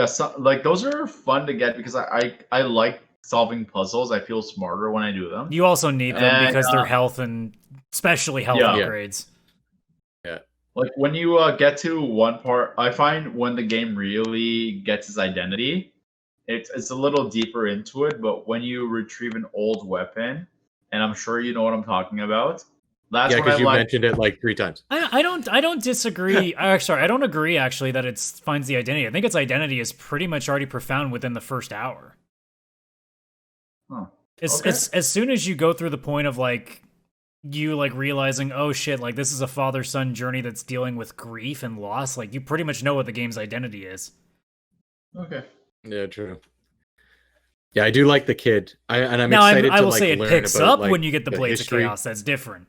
So, like those are fun to get because I like solving puzzles. I feel smarter when I do them. You also need them because they're health and especially health upgrades. Yeah. Like when you get to one part, I find when the game really gets its identity, it's a little deeper into it. But when you retrieve an old weapon, and I'm sure you know what I'm talking about. That's because you mentioned it like 3 times. I don't disagree. Sorry, I don't agree actually that it finds the identity. I think its identity is pretty much already profound within the first hour. Huh. As soon as you go through the point of like you like realizing, oh shit, like this is a father-son journey that's dealing with grief and loss, like you pretty much know what the game's identity is. Okay. Yeah, true. Yeah, I do like the kid. I'm now, excited I will to say learn it picks about, up like, when you get the Blades history. of Chaos. That's different.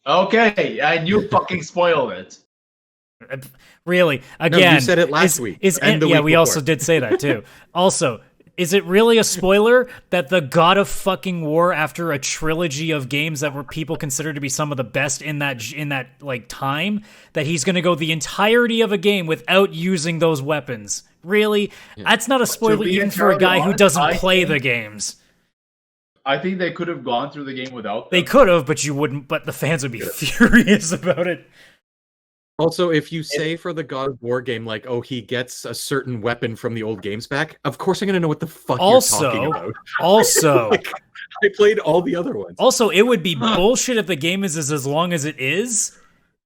Okay, and you fucking spoiled it. Really? Again, no, you said it last week. We also did say that too. Also, is it really a spoiler that the God of fucking War, after a trilogy of games that were people considered to be some of the best in that like time, that he's going to go the entirety of a game without using those weapons? Really? Yeah. That's not a spoiler even for a guy who doesn't play the games. I think they could have gone through the game without them. They could have, but you wouldn't. But the fans would be furious about it. Also, if you say for the God of War game, like, oh, he gets a certain weapon from the old games back, of course I'm going to know what the fuck you're talking about. Also, like, I played all the other ones. Also, it would be bullshit if the game is as long as it is,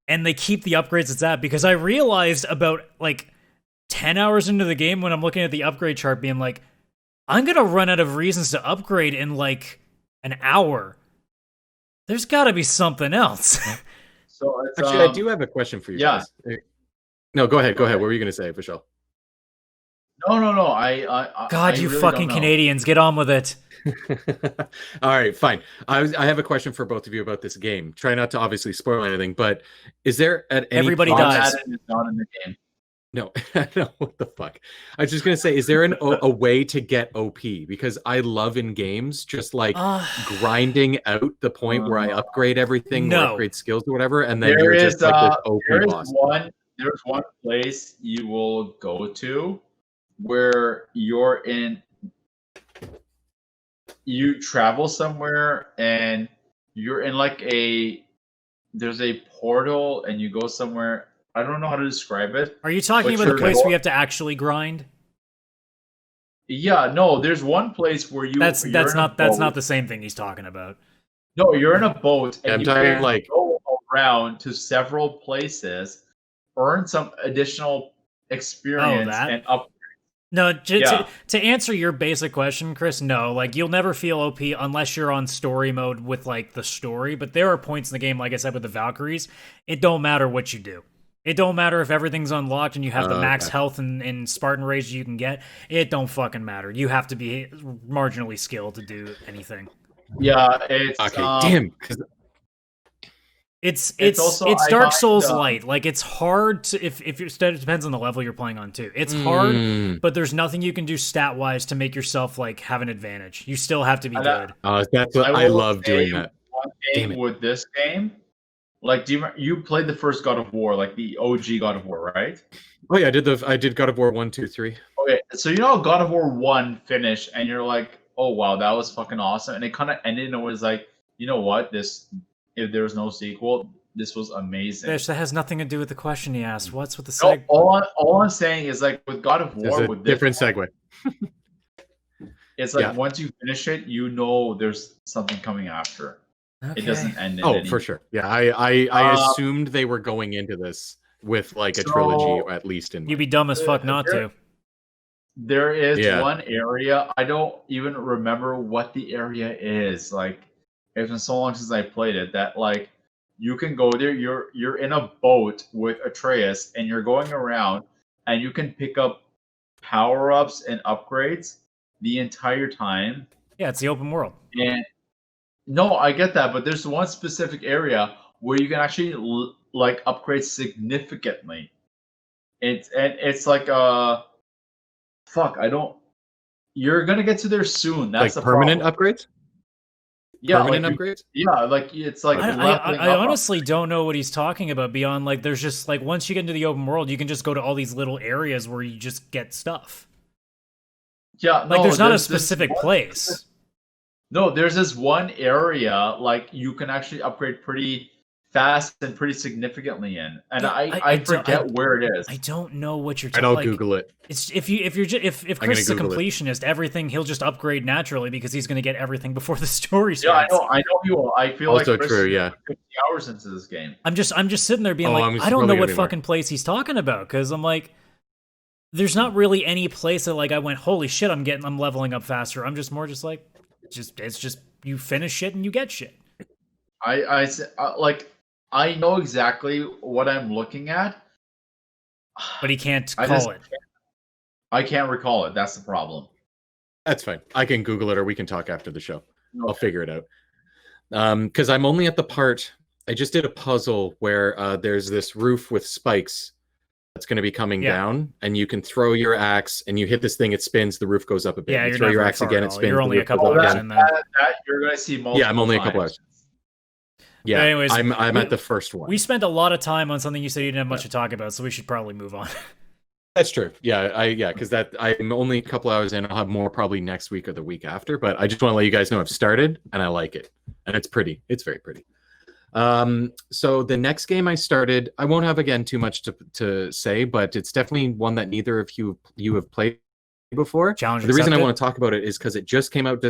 and they keep the upgrades it's at, because I realized about, like, 10 hours into the game when I'm looking at the upgrade chart being like, I'm going to run out of reasons to upgrade in, like, an hour. There's got to be something else. So actually, I do have a question for you guys. No, go ahead. What were you going to say, Vishal? No. God, you really fucking Canadians, get on with it. All right, fine. I have a question for both of you about this game. Try not to obviously spoil anything, but is there at any Everybody dies. Not in the game. No, no, what the fuck? I was just gonna say, is there a way to get OP? Because I love in games just like grinding out the point where I upgrade everything, or upgrade skills or whatever, and then you're just like this OP boss. There's one place you will go to where you travel somewhere and you're in like there's a portal and you go somewhere. I don't know how to describe it. Are you talking about the place where you have to actually grind? Yeah, no, there's one place where that's not the same thing he's talking about. No, you're in a boat and I'm you talking can like go around to several places, earn some additional experience and upgrade. No, to answer your basic question, Chris, no. Like, you'll never feel OP unless you're on story mode with, like, the story. But there are points in the game, like I said, with the Valkyries, it don't matter what you do. It don't matter if everything's unlocked and you have the max health and Spartan rage you can get. It don't fucking matter. You have to be marginally skilled to do anything. Yeah, it's... Okay, damn. It's also, Dark Souls light. Like it's hard to if you're it depends on the level you're playing on too. It's hard, but there's nothing you can do stat wise to make yourself like have an advantage. You still have to be good. That's what I love doing that. One thing with this game, like you played the first God of War, like the OG God of War, right? Oh yeah, I did God of War 1, 2, 3. Okay, so you know how God of War 1 finished, and you're like, oh wow, that was fucking awesome, and it kind of ended, and it was like, you know what, if there was no sequel, this was amazing. Bish, that has nothing to do with the question he asked. What's with the segue? All I'm saying is like with God of War, with this different segue. It's like once you finish it, you know there's something coming after. Okay. It doesn't end. For sure. Yeah, I assumed they were going into this with like a trilogy at least. In you'd be dumb as fuck not to. There is one area, I don't even remember what the area is. Like, it's been so long since I played it that like you can go there. You're in a boat with Atreus, and you're going around, and you can pick up power-ups and upgrades the entire time. Yeah, it's the open world. And no, I get that, but there's one specific area where you can actually like upgrade significantly. It's like you're gonna get to there soon. That's like permanent upgrades. Yeah, permanent upgrades. Yeah, like it's like I honestly don't know what he's talking about. Beyond like, there's just like once you get into the open world, you can just go to all these little areas where you just get stuff. Yeah, like there's not a specific place. No, there's this one area like you can actually upgrade pretty fast and pretty significantly in, and I forget where it is. I don't know what you're talking about. I'll Google it. It's if Chris is a completionist, everything he'll just upgrade naturally because he's going to get everything before the story starts. Yeah, I know he will. I feel also like Chris true. Yeah, 50 hours into this game. I'm just sitting there being like, I don't know what fucking place he's talking about because I'm like, there's not really any place that like I went, holy shit, I'm leveling up faster. I'm just more just like, it's just you finish shit and you get shit. I know exactly what I'm looking at, but he can't call it. I can't recall it. That's the problem. That's fine. I can Google it, or we can talk after the show. Okay. I'll figure it out. Because I'm only at the part. I just did a puzzle where there's this roof with spikes that's going to be coming down, and you can throw your axe, and you hit this thing, it spins, the roof goes up a bit. Yeah, you throw your axe again, it spins. You're only a couple hours in there. You're going to see multiple. Yeah, I'm only a couple hours. Yeah, anyways, I'm at the first one. We spent a lot of time on something you said you didn't have much to talk about, so we should probably move on. That's true. Yeah, because I'm only a couple hours in. I'll have more probably next week or the week after. But I just want to let you guys know I've started and I like it, and it's pretty. It's very pretty. So the next game I started, I won't have again too much to say, but it's definitely one that neither of you have played before. Challenge the reason I want to talk about it is because it just came out.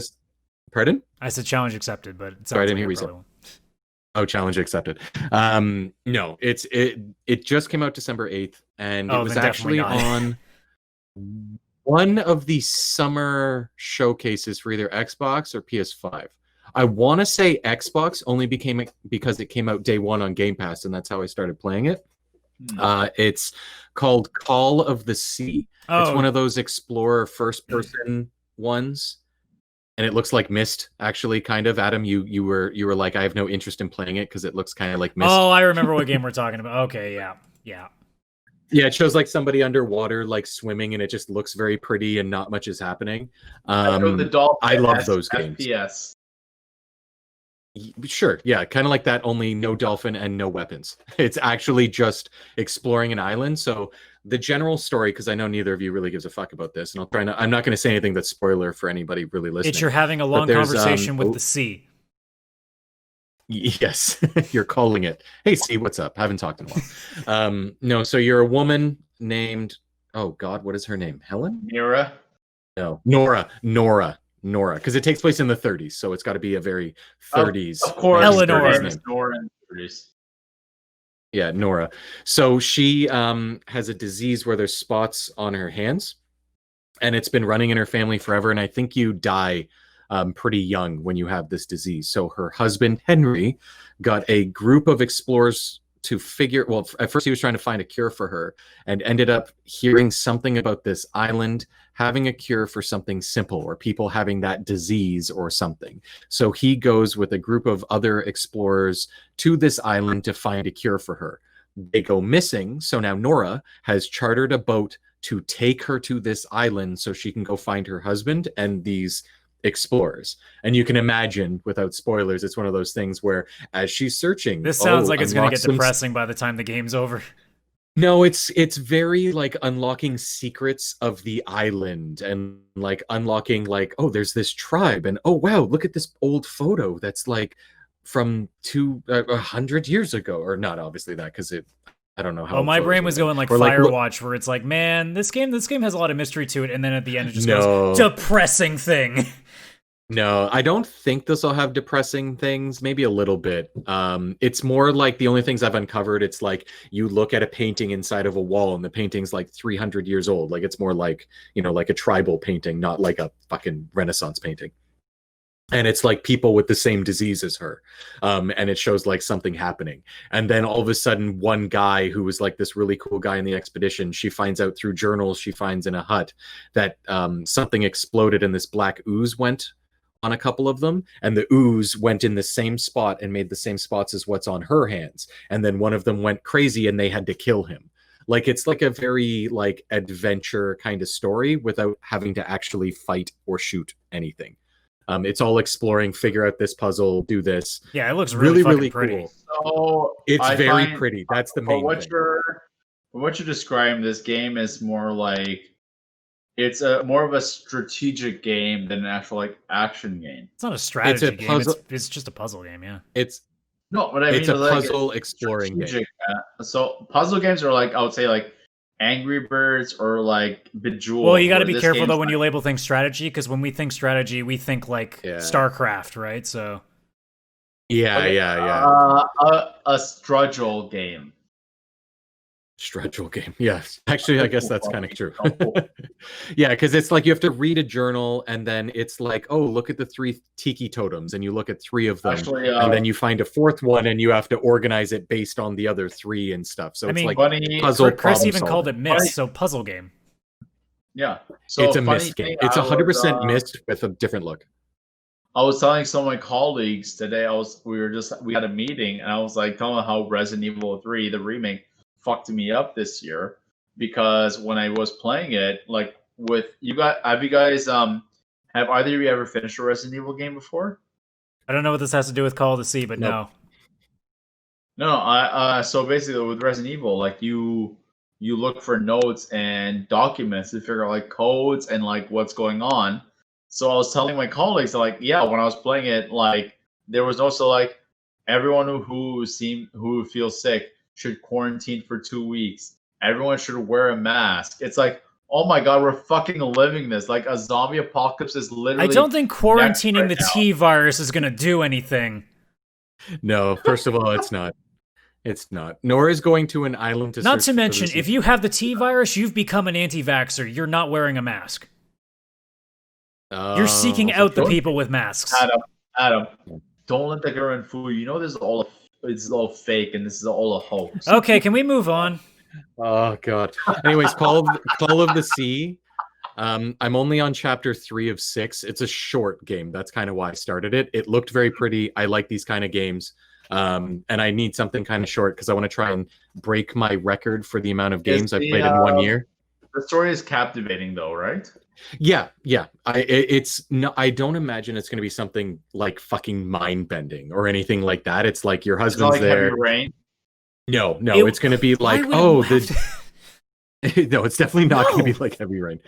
Pardon? I said challenge accepted, but it sorry, I didn't hear you say. Oh, challenge accepted. No, it just came out December 8th, and it was actually on one of the summer showcases for either Xbox or PS5. I want to say Xbox only because it came out day one on Game Pass, and that's how I started playing it. It's called Call of the Sea. It's one of those explorer first-person ones. And it looks like Myst, actually, kind of. Adam, you were like, I have no interest in playing it because it looks kind of like Myst. Oh, I remember what game we're talking about. Okay, yeah. Yeah, it shows like somebody underwater, like swimming, and it just looks very pretty, and not much is happening. I love those games. FPS. Sure, yeah, kind of like that. Only no dolphin and no weapons. It's actually just exploring an island. So the general story, because I know neither of you really gives a fuck about this, and I'm not going to say anything that's spoiler for anybody really listening. It's you're having a long conversation with the sea. Yes, you're calling it. Hey, sea, what's up? Haven't talked in a while. No, so you're a woman named. Oh God, what is her name? Helen Mirra. No, Nora. Because it takes place in the 30s, so it's got to be a very 30s. Of course, Eleanor. Nora in the 30s. Yeah, Nora. So she has a disease where there's spots on her hands, and it's been running in her family forever. And I think you die pretty young when you have this disease. So her husband, Henry, got a group of explorers to figure. Well, at first he was trying to find a cure for her, and ended up hearing something about this island having a cure for something simple, or people having that disease or something. So he goes with a group of other explorers to this island to find a cure for her. They go missing, so now Nora has chartered a boat to take her to this island so she can go find her husband and these explorers. And you can imagine, without spoilers, it's one of those things where as she's searching, this sounds like it's going to get depressing by the time the game's over. No, it's very like unlocking secrets of the island, and like unlocking like, oh, there's this tribe, and oh wow, look at this old photo that's like from 100 years ago, or not obviously that, because I don't know how. Oh, my brain was going like Firewatch, where it's like, man, this game has a lot of mystery to it, and then at the end it just goes depressing thing. No, I don't think this will have depressing things. Maybe a little bit. It's more like the only things I've uncovered. It's like you look at a painting inside of a wall, and the painting's like 300 years old. Like it's more like, you know, like a tribal painting, not like a fucking Renaissance painting. And it's like people with the same disease as her. And it shows like something happening. And then all of a sudden, one guy who was like this really cool guy in the expedition, she finds out through journals she finds in a hut that something exploded and this black ooze went on a couple of them, and the ooze went in the same spot and made the same spots as what's on her hands. And then one of them went crazy and they had to kill him. Like it's like a very like adventure kind of story without having to actually fight or shoot anything. It's all exploring, figure out this puzzle, do this. Yeah, it looks really pretty. Cool. So it's very pretty. That's the main thing. What you're describing, this game is more like it's more of a strategic game than an actual like action game. It's not a strategy game. It's just a puzzle game. Yeah. It's a puzzle exploring game. So puzzle games are like, I would say like Angry Birds or like Bejeweled. Well, you got to be careful though when you label things strategy, because when we think strategy, we think like StarCraft, right? So. Yeah. A struggle game. Struggle game. Yes. Actually, I guess that's kind of true. Yeah, because it's like you have to read a journal, and then it's like, oh, look at the 3 tiki totems, and you look at 3 of them, and then you find a 4th one, and you have to organize it based on the other 3 and stuff. So it's like puzzle. Chris even called it Myst, so puzzle game. Yeah. So it's a Myst game. It's 100% Myst with a different look. I was telling some of my colleagues today, we had a meeting, and I was like telling them how Resident Evil 3, the remake, fucked me up this year, because when I was playing it, like with you guys, have either of you ever finished a Resident Evil game before? I don't know what this has to do with Call of the Sea, but no. So basically with Resident Evil, like you look for notes and documents to figure out like codes and like what's going on. So I was telling my colleagues, like, yeah, when I was playing it, like there was also like everyone who feels sick should quarantine for 2 weeks. Everyone should wear a mask. It's like, oh my god, we're fucking living this. Like a zombie apocalypse is literally. I don't think quarantining the T virus is gonna do anything. No, first of all, it's not. It's not. Nor is going to an island to. Not to mention, if you have the T virus, you've become an anti-vaxxer. You're not wearing a mask. You're seeking out the people with masks. Adam, don't let the government fool you. You know this is all fake, and this is all a hoax. Okay, can we move on? Oh god. Anyways, Call of the Sea. I'm only on chapter 3 of 6. It's a short game. That's kind of why I started it. It looked very pretty. I like these kind of games. And I need something kind of short because I want to try and break my record for the amount of games I've played in 1 year. The story is captivating though, right? Yeah. I don't imagine it's going to be something like fucking mind-bending or anything like that. It's like your husband's like there. Heavy Rain? No, it's going to be like, no, it's definitely not going to be like Heavy Rain.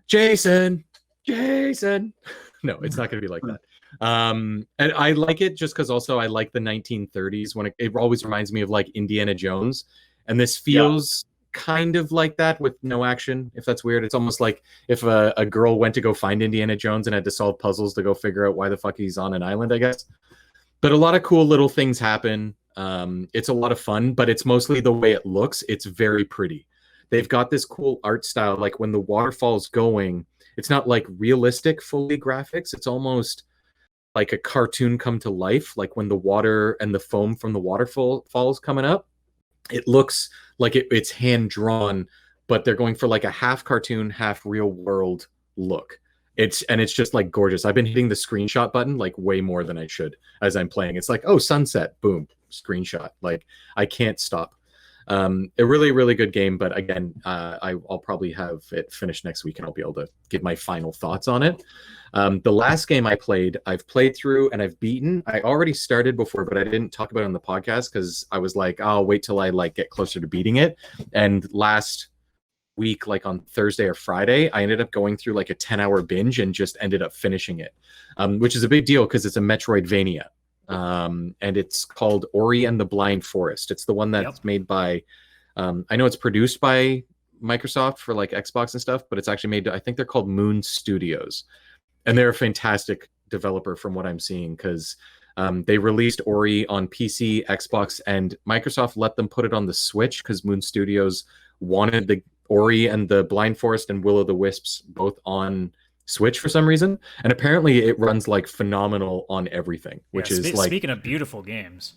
Jason. No, it's not going to be like that. And I like it just because also I like the 1930s when it always reminds me of like Indiana Jones, and this feels kind of like that with no action. If that's weird, it's almost like if a girl went to go find Indiana Jones and had to solve puzzles to go figure out why the fuck he's on an island, I guess. But a lot of cool little things happen. It's a lot of fun, but it's mostly the way it looks. It's very pretty. They've got this cool art style. Like when the waterfall's going, it's not like realistic fully graphics. It's almost like a cartoon come to life, like when the water and the foam from the waterfall falls coming up. It looks like it's hand drawn, but they're going for like a half cartoon, half real world look. It's just like gorgeous. I've been hitting the screenshot button like way more than I should as I'm playing. It's like, oh, sunset, boom, screenshot. Like I can't stop. A really, really good game. But again, I'll probably have it finished next week and I'll be able to give my final thoughts on it. The last game I've played through and I've beaten. I already started before, but I didn't talk about it on the podcast because I was like, I'll wait till I like get closer to beating it. And last week, like on Thursday or Friday, I ended up going through like a 10-hour binge and just ended up finishing it, which is a big deal because it's a Metroidvania. And it's called Ori and the Blind Forest. It's the one that's made by, I know it's produced by Microsoft for like Xbox and stuff, but it's actually made, I think they're called Moon Studios. And they're a fantastic developer from what I'm seeing because they released Ori on PC, Xbox, and Microsoft let them put it on the Switch because Moon Studios wanted the Ori and the Blind Forest and Will o' the Wisps both on Switch for some reason. And apparently it runs like phenomenal on everything, which is like... Speaking of beautiful games.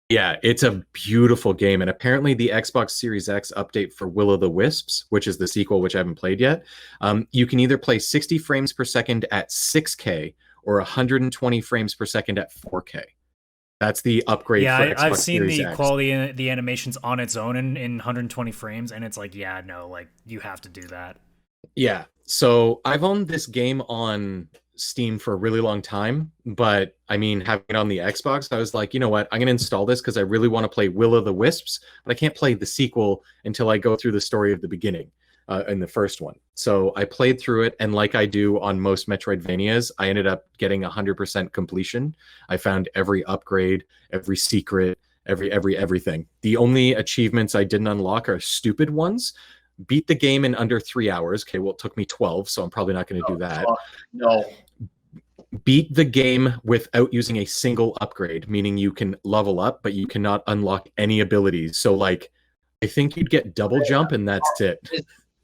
Yeah, it's a beautiful game. And apparently the Xbox Series X update for Will o' the Wisps, which is the sequel, which I haven't played yet, you can either play 60 frames per second at 6K or 120 frames per second at 4K. That's the upgrade for Xbox I've seen Series the X. quality and the animations on its own in 120 frames, and it's like, yeah, no, like, you have to do that. Yeah, so I've owned this game on Steam for a really long time, but I mean, having it on the Xbox, I was like, you know what, I'm going to install this because I really want to play Will o' the Wisps, but I can't play the sequel until I go through the story of the beginning in the first one. So I played through it, and like I do on most Metroidvanias, I ended up getting 100% completion. I found every upgrade, every secret, everything. The only achievements I didn't unlock are stupid ones. Beat the game in under 3 hours. Okay, well, it took me 12, so I'm probably not going to do that. No. Beat the game without using a single upgrade, meaning you can level up, but you cannot unlock any abilities. So, like, I think you'd get double jump, and that's it.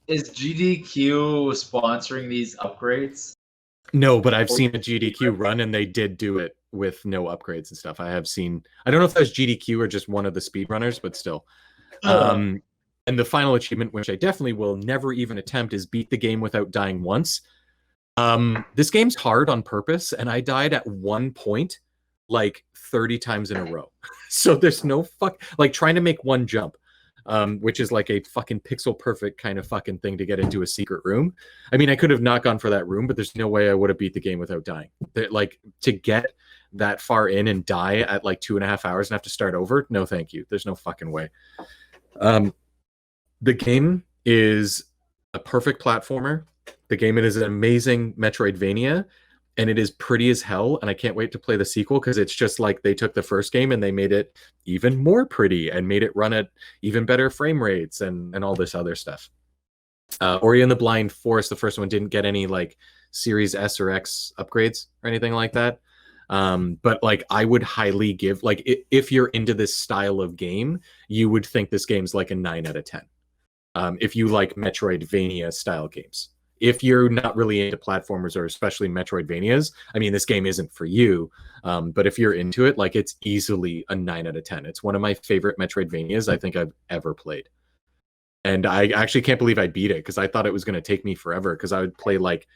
Is GDQ sponsoring these upgrades? No, but I've seen a GDQ run, and they did do it with no upgrades and stuff. I have seen... I don't know if that was GDQ or just one of the speedrunners, but still. And the final achievement, which I definitely will never even attempt, is beat the game without dying once. This game's hard on purpose, and I died at one point like 30 times in a row. So there's no like trying to make one jump, which is like a fucking pixel perfect kind of fucking thing to get into a secret room. I mean, I could have not gone for that room, but there's no way I would have beat the game without dying. Like to get that far in and die at like 2.5 hours and have to start over. No, thank you. There's no fucking way. The game is a perfect platformer. The game is an amazing Metroidvania, and it is pretty as hell, and I can't wait to play the sequel because it's just like they took the first game and they made it even more pretty and made it run at even better frame rates and all this other stuff. Ori and the Blind Forest, the first one, didn't get any like Series S or X upgrades or anything like that. But like I would highly give, like if you're into this style of game, you would think this game's like a 9 out of 10. If you like Metroidvania style games. If you're not really into platformers or especially Metroidvanias, I mean, this game isn't for you. But if you're into it, like it's easily a 9 out of 10. It's one of my favorite Metroidvanias I think I've ever played. And I actually can't believe I beat it because I thought it was going to take me forever because I would play like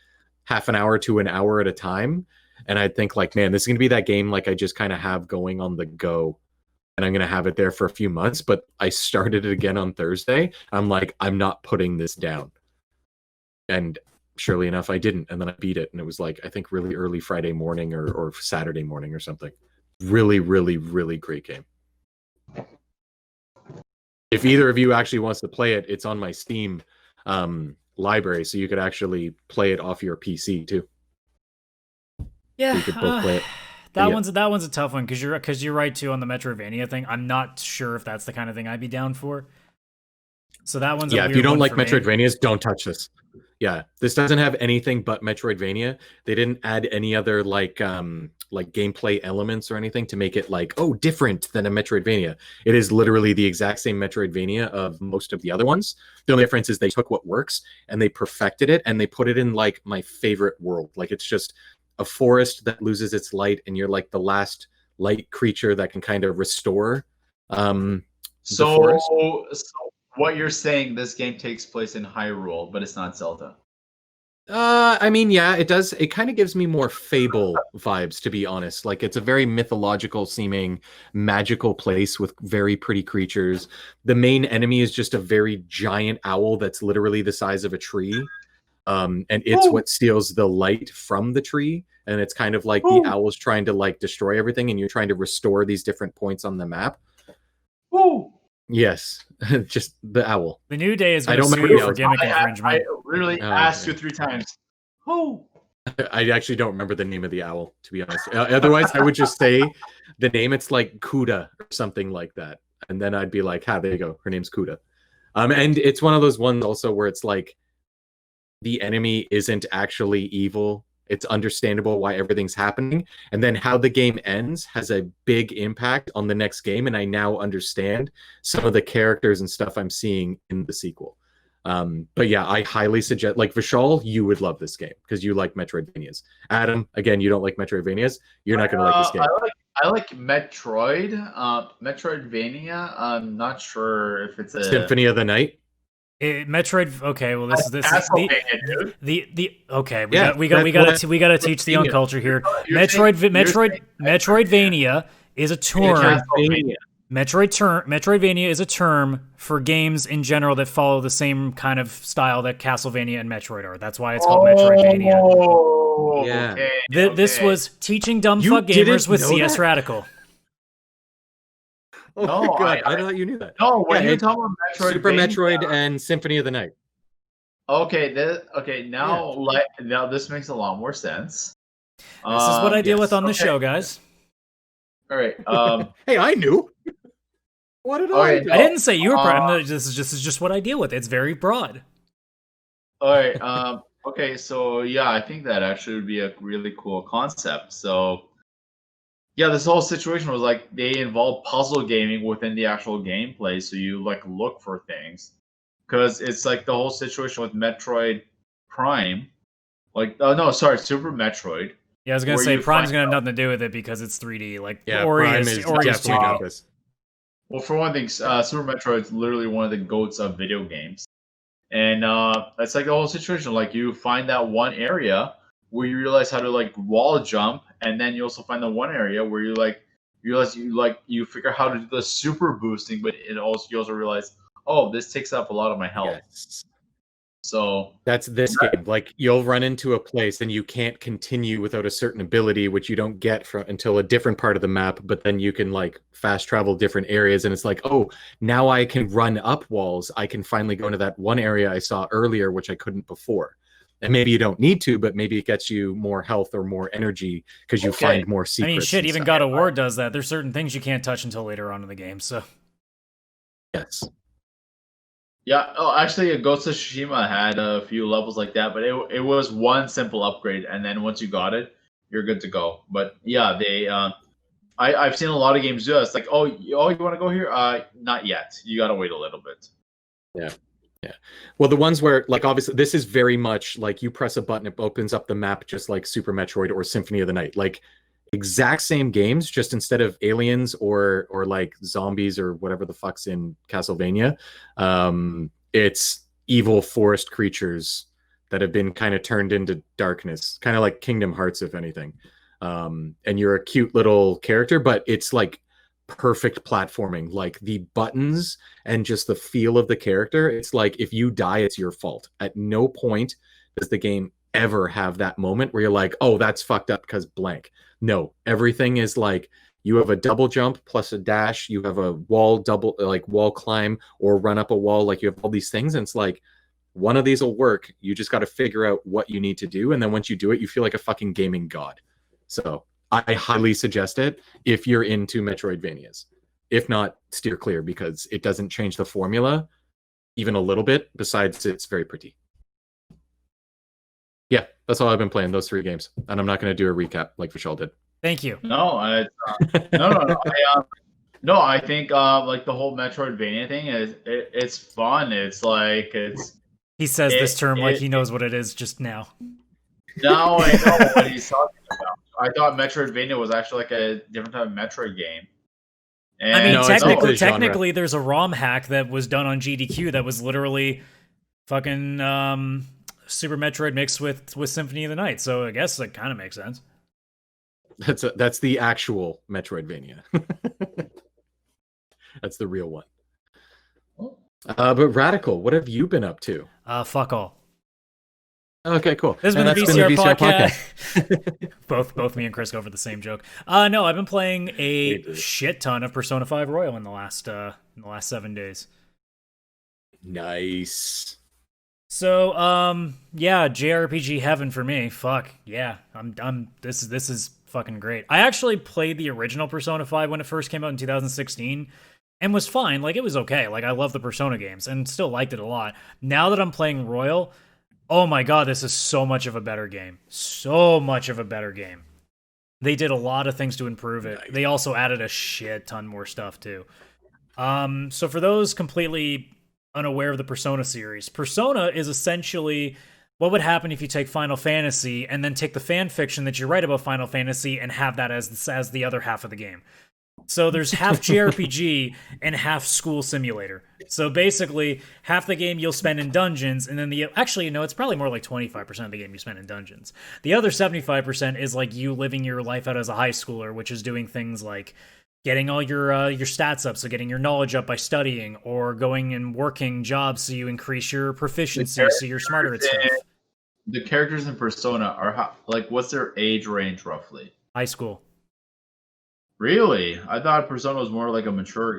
half an hour to an hour at a time. And I'd think like, man, this is going to be that game like I just kind of have going on the go. And I'm going to have it there for a few months. But I started it again on Thursday. I'm like, I'm not putting this down. And surely enough, I didn't. And then I beat it. And it was like, I think really early Friday morning or Saturday morning or something. Really, really, really great game. If either of you actually wants to play it, it's on my Steam library. So you could actually play it off your PC too. Yeah. So you could both play it. That one's a tough one because you're right too on the Metroidvania thing. I'm not sure if that's the kind of thing I'd be down for. So that one's if you don't like Metroidvanias, don't touch this. Yeah, this doesn't have anything but Metroidvania. They didn't add any other like gameplay elements or anything to make it like, oh, different than a Metroidvania. It is literally the exact same Metroidvania of most of the other ones. The only difference is they took what works and they perfected it and they put it in like my favorite world. Like it's just a forest that loses its light, and you're like the last light creature that can kind of restore the forest. So what you're saying, this game takes place in Hyrule, but it's not Zelda. I mean, yeah, it does. It kind of gives me more Fable vibes, to be honest. Like, it's a very mythological seeming, magical place with very pretty creatures. The main enemy is just a very giant owl that's literally the size of a tree. And it's what steals the light from the tree. And it's kind of like the owl's trying to like destroy everything, and you're trying to restore these different points on the map. Yes, just the owl. The New Day is going to sue you for gimmick infringement. I literally asked you 3 times. I actually don't remember the name of the owl, to be honest. Otherwise, I would just say the name. It's like Kuda or something like that. And then I'd be like, there you go. Her name's Kuda. And it's one of those ones also where it's like the enemy isn't actually evil. It's understandable why everything's happening. And then how the game ends has a big impact on the next game. And I now understand some of the characters and stuff I'm seeing in the sequel. But yeah, I highly suggest, like, Vishal, you would love this game because you like Metroidvanias. Adam, again, you don't like Metroidvanias. You're not going to like this game. I like Metroid. Metroidvania, I'm not sure if it's a... Symphony of the Night? Metroid. Okay, well, this is okay. Yeah, we gotta teach the young culture here. Metroidvania is a term. Metroidvania is a term for games in general that follow the same kind of style that Castlevania and Metroid are. That's why it's called Metroidvania. Oh, yeah. Okay, This was teaching dumb fuck gamers with CS Radical. Oh no, my God, I thought you knew that. No, when you talk about Metroid, Super Metroid and Symphony of the Night. Okay, now this makes a lot more sense. This is what I deal with on the show, guys. All right. Hey, I knew. What did I do? I didn't say you were. This is just what I deal with. It's very broad. All right. Okay. So yeah, I think that actually would be a really cool concept. So. Yeah, this whole situation was like they involved puzzle gaming within the actual gameplay, so you like look for things, because it's like the whole situation with Metroid Prime, Super Metroid. Yeah, I was gonna say Prime's gonna have nothing to do with it because it's 3D. Like Ori is 2D. Well, for one thing, Super Metroid is literally one of the goats of video games, and it's like the whole situation. Like you find that one area where you realize how to like wall jump, and then you also find the one area where you like realize you figure out how to do the super boosting, but you also realize, oh, this takes up a lot of my health. Yes. So that's this game. Like you'll run into a place and you can't continue without a certain ability, which you don't get until a different part of the map. But then you can like fast travel different areas, and it's like, oh, now I can run up walls. I can finally go into that one area I saw earlier, which I couldn't before. And maybe you don't need to, but maybe it gets you more health or more energy because you find more secrets. I mean, shit, even God of War does that. There's certain things you can't touch until later on in the game, so... Yes. Yeah, actually, Ghost of Tsushima had a few levels like that, but it was one simple upgrade, and then once you got it, you're good to go. But yeah, I've seen a lot of games do that. It's like, oh, you want to go here? Not yet. You got to wait a little bit. Yeah. Yeah. Well, the ones where, like, obviously, this is very much like you press a button, it opens up the map just like Super Metroid or Symphony of the Night. Like, exact same games, just instead of aliens or like zombies or whatever the fuck's in Castlevania, it's evil forest creatures that have been kind of turned into darkness, kind of like Kingdom Hearts, if anything. And you're a cute little character, but it's like perfect platforming, like the buttons and just the feel of the character. It's like if you die, it's your fault. At no point does the game ever have that moment where you're like, oh, that's fucked up because blank. No, everything is like you have a double jump plus a dash, you have a wall climb or run up a wall, like you have all these things, and it's like one of these will work. You just got to figure out what you need to do, and then once you do it, you feel like a fucking gaming god. So I highly suggest it if you're into Metroidvanias. If not, steer clear because it doesn't change the formula even a little bit. Besides, it's very pretty. Yeah, that's all I've been playing, those 3 games. And I'm not going to do a recap like Vishal did. Thank you. No, no. I think like the whole Metroidvania thing it's fun. It's like He says this term like he knows what it is just now. No, I know what he's talking Metroidvania was actually like a different type of Metroid game. And I mean, No, technically, there's a ROM hack that was done on GDQ that was literally fucking Super Metroid mixed with Symphony of the Night. So I guess that kind of makes sense. That's the actual Metroidvania. That's the real one. But Radical, what have you been up to? Fuck all. Okay, cool. This has been the VCR podcast. both me and Chris go for the same joke. No, I've been playing a shit ton of Persona 5 Royal in the last 7 days. Nice. So, yeah, JRPG heaven for me. Fuck yeah, This is fucking great. I actually played the original Persona 5 when it first came out in 2016. And was fine. Like, it was okay. Like, I love the Persona games and still liked it a lot. Now that I'm playing Royal, oh my god, this is so much of a better game. So much of a better game. They did a lot of things to improve it. Nice. They also added a shit ton more stuff, too. So for those completely unaware of the Persona series, Persona is essentially what would happen if you take Final Fantasy and then take the fan fiction that you write about Final Fantasy and have that as the other half of the game. So there's half JRPG and half school simulator. So basically, half the game you'll spend in dungeons, and then it's probably more like 25% of the game you spend in dungeons. The other 75% is like you living your life out as a high schooler, which is doing things like getting all your stats up, so getting your knowledge up by studying, or going and working jobs so you increase your proficiency, so you're smarter at stuff. The characters in Persona are what's their age range roughly? High school. Really? I thought Persona was more like a mature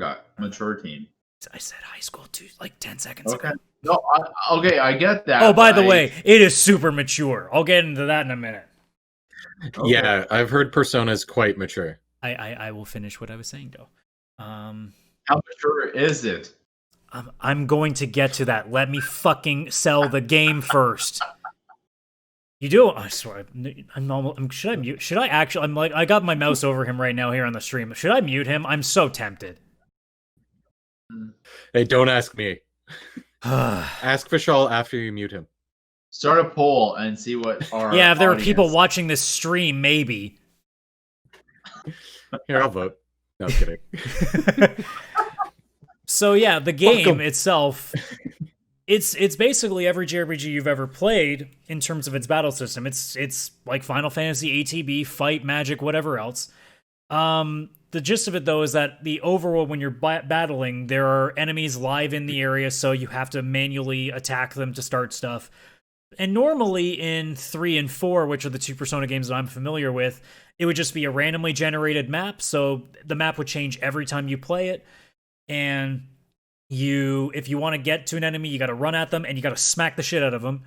team. I said high school too, like 10 seconds ago. No, I get that. Oh, by the way, it is super mature. I'll get into that in a minute. Okay. Yeah, I've heard Persona is quite mature. I will finish what I was saying, though. How mature is it? I'm going to get to that. Let me fucking sell the game first. You do? I swear. Should I mute? Should I actually? I got my mouse over him right now here on the stream. Should I mute him? I'm so tempted. Hey, don't ask me. Ask Vishal after you mute him. Start a poll and see what our if there are people watching this stream, maybe. Here, I'll vote. No, I'm kidding. So yeah, the game itself. It's basically every JRPG you've ever played in terms of its battle system. It's like Final Fantasy, ATB, Fight, Magic, whatever else. The gist of it, though, is that the overworld, when you're battling, there are enemies live in the area, so you have to manually attack them to start stuff. And normally in 3 and 4, which are the two Persona games that I'm familiar with, it would just be a randomly generated map, so the map would change every time you play it. And if you want to get to an enemy, you got to run at them and you got to smack the shit out of them.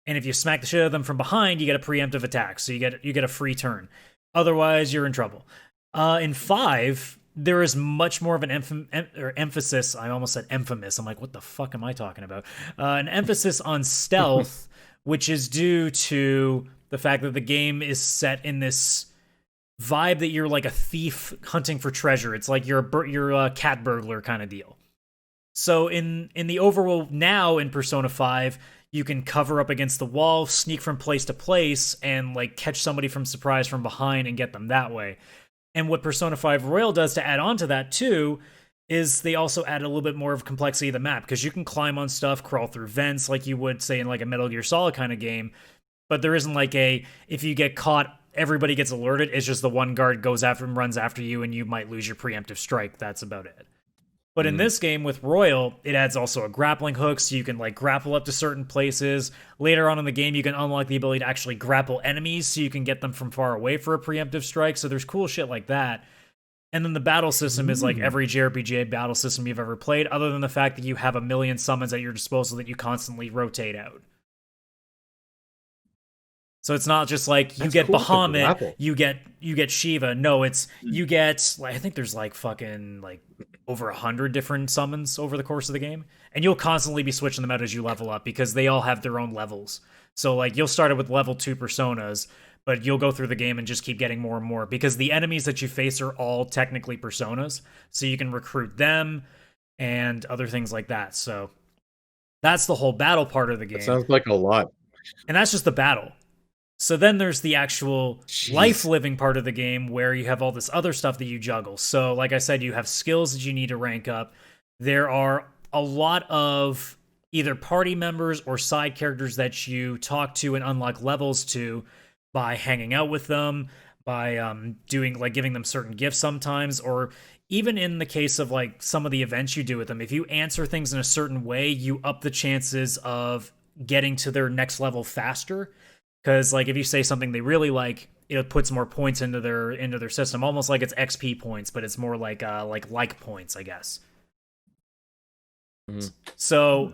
And if you smack the shit out of them from behind, you get a preemptive attack, so you get a free turn. Otherwise, you're in trouble. In 5, there is much more of an emphasis. I almost said infamous. I'm like, what the fuck am I talking about? An emphasis on stealth, which is due to the fact that the game is set in this vibe that you're like a thief hunting for treasure. It's like you're a cat burglar kind of deal. So in the overworld now in Persona 5, you can cover up against the wall, sneak from place to place, and like catch somebody from surprise from behind and get them that way. And what Persona 5 Royal does to add on to that too is they also add a little bit more of complexity to the map, because you can climb on stuff, crawl through vents like you would say in like a Metal Gear Solid kind of game, but there isn't like if you get caught, everybody gets alerted. It's just the one guard goes after and runs after you and you might lose your preemptive strike. That's about it. But in this game with Royal, it adds also a grappling hook, so you can like grapple up to certain places. Later on in the game, you can unlock the ability to actually grapple enemies, so you can get them from far away for a preemptive strike. So there's cool shit like that. And then the battle system is like every JRPG battle system you've ever played, other than the fact that you have a million summons at your disposal that you constantly rotate out. So it's not just like you get Bahamut, you get Shiva. No, it's you get I think there's like fucking like over 100 different summons over the course of the game, and you'll constantly be switching them out as you level up because they all have their own levels. So like you'll start it with level 2 personas, but you'll go through the game and just keep getting more and more because the enemies that you face are all technically personas, so you can recruit them and other things like that. So that's the whole battle part of the game. That sounds like a lot. And that's just the battle. So then there's the actual life living part of the game where you have all this other stuff that you juggle. So like I said, you have skills that you need to rank up. There are a lot of either party members or side characters that you talk to and unlock levels to by hanging out with them, by doing like giving them certain gifts sometimes, or even in the case of like some of the events you do with them, if you answer things in a certain way, you up the chances of getting to their next level faster. Because like if you say something they really like, it puts more points into their system, almost like it's XP points, but it's more like points, I guess. So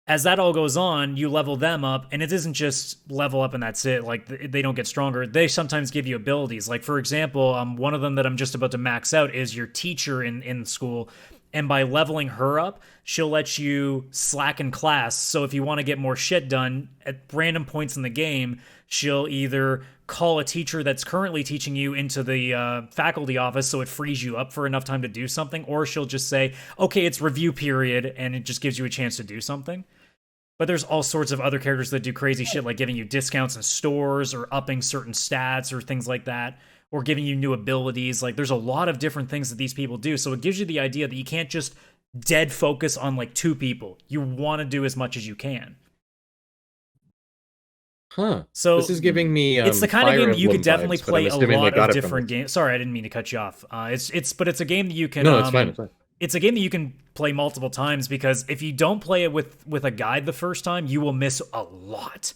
as that all goes on, you level them up, and it isn't just level up and that's it. Like they don't get stronger. They sometimes give you abilities. Like for example, one of them that I'm just about to max out is your teacher in school. And by leveling her up, she'll let you slacken class. So if you want to get more shit done at random points in the game, she'll either call a teacher that's currently teaching you into the faculty office so it frees you up for enough time to do something, or she'll just say, okay, it's review period, and it just gives you a chance to do something. But there's all sorts of other characters that do crazy shit, like giving you discounts in stores or upping certain stats or things like that, or giving you new abilities. Like there's a lot of different things that these people do. So it gives you the idea that you can't just dead focus on like two people. You want to do as much as you can. Huh. So this is giving me it's the kind of game that you could definitely vibes, play a lot of different games. Sorry, I didn't mean to cut you off. But it's a game that you can No, it's fine, it's fine. It's a game that you can play multiple times, because if you don't play it with a guide the first time, you will miss a lot.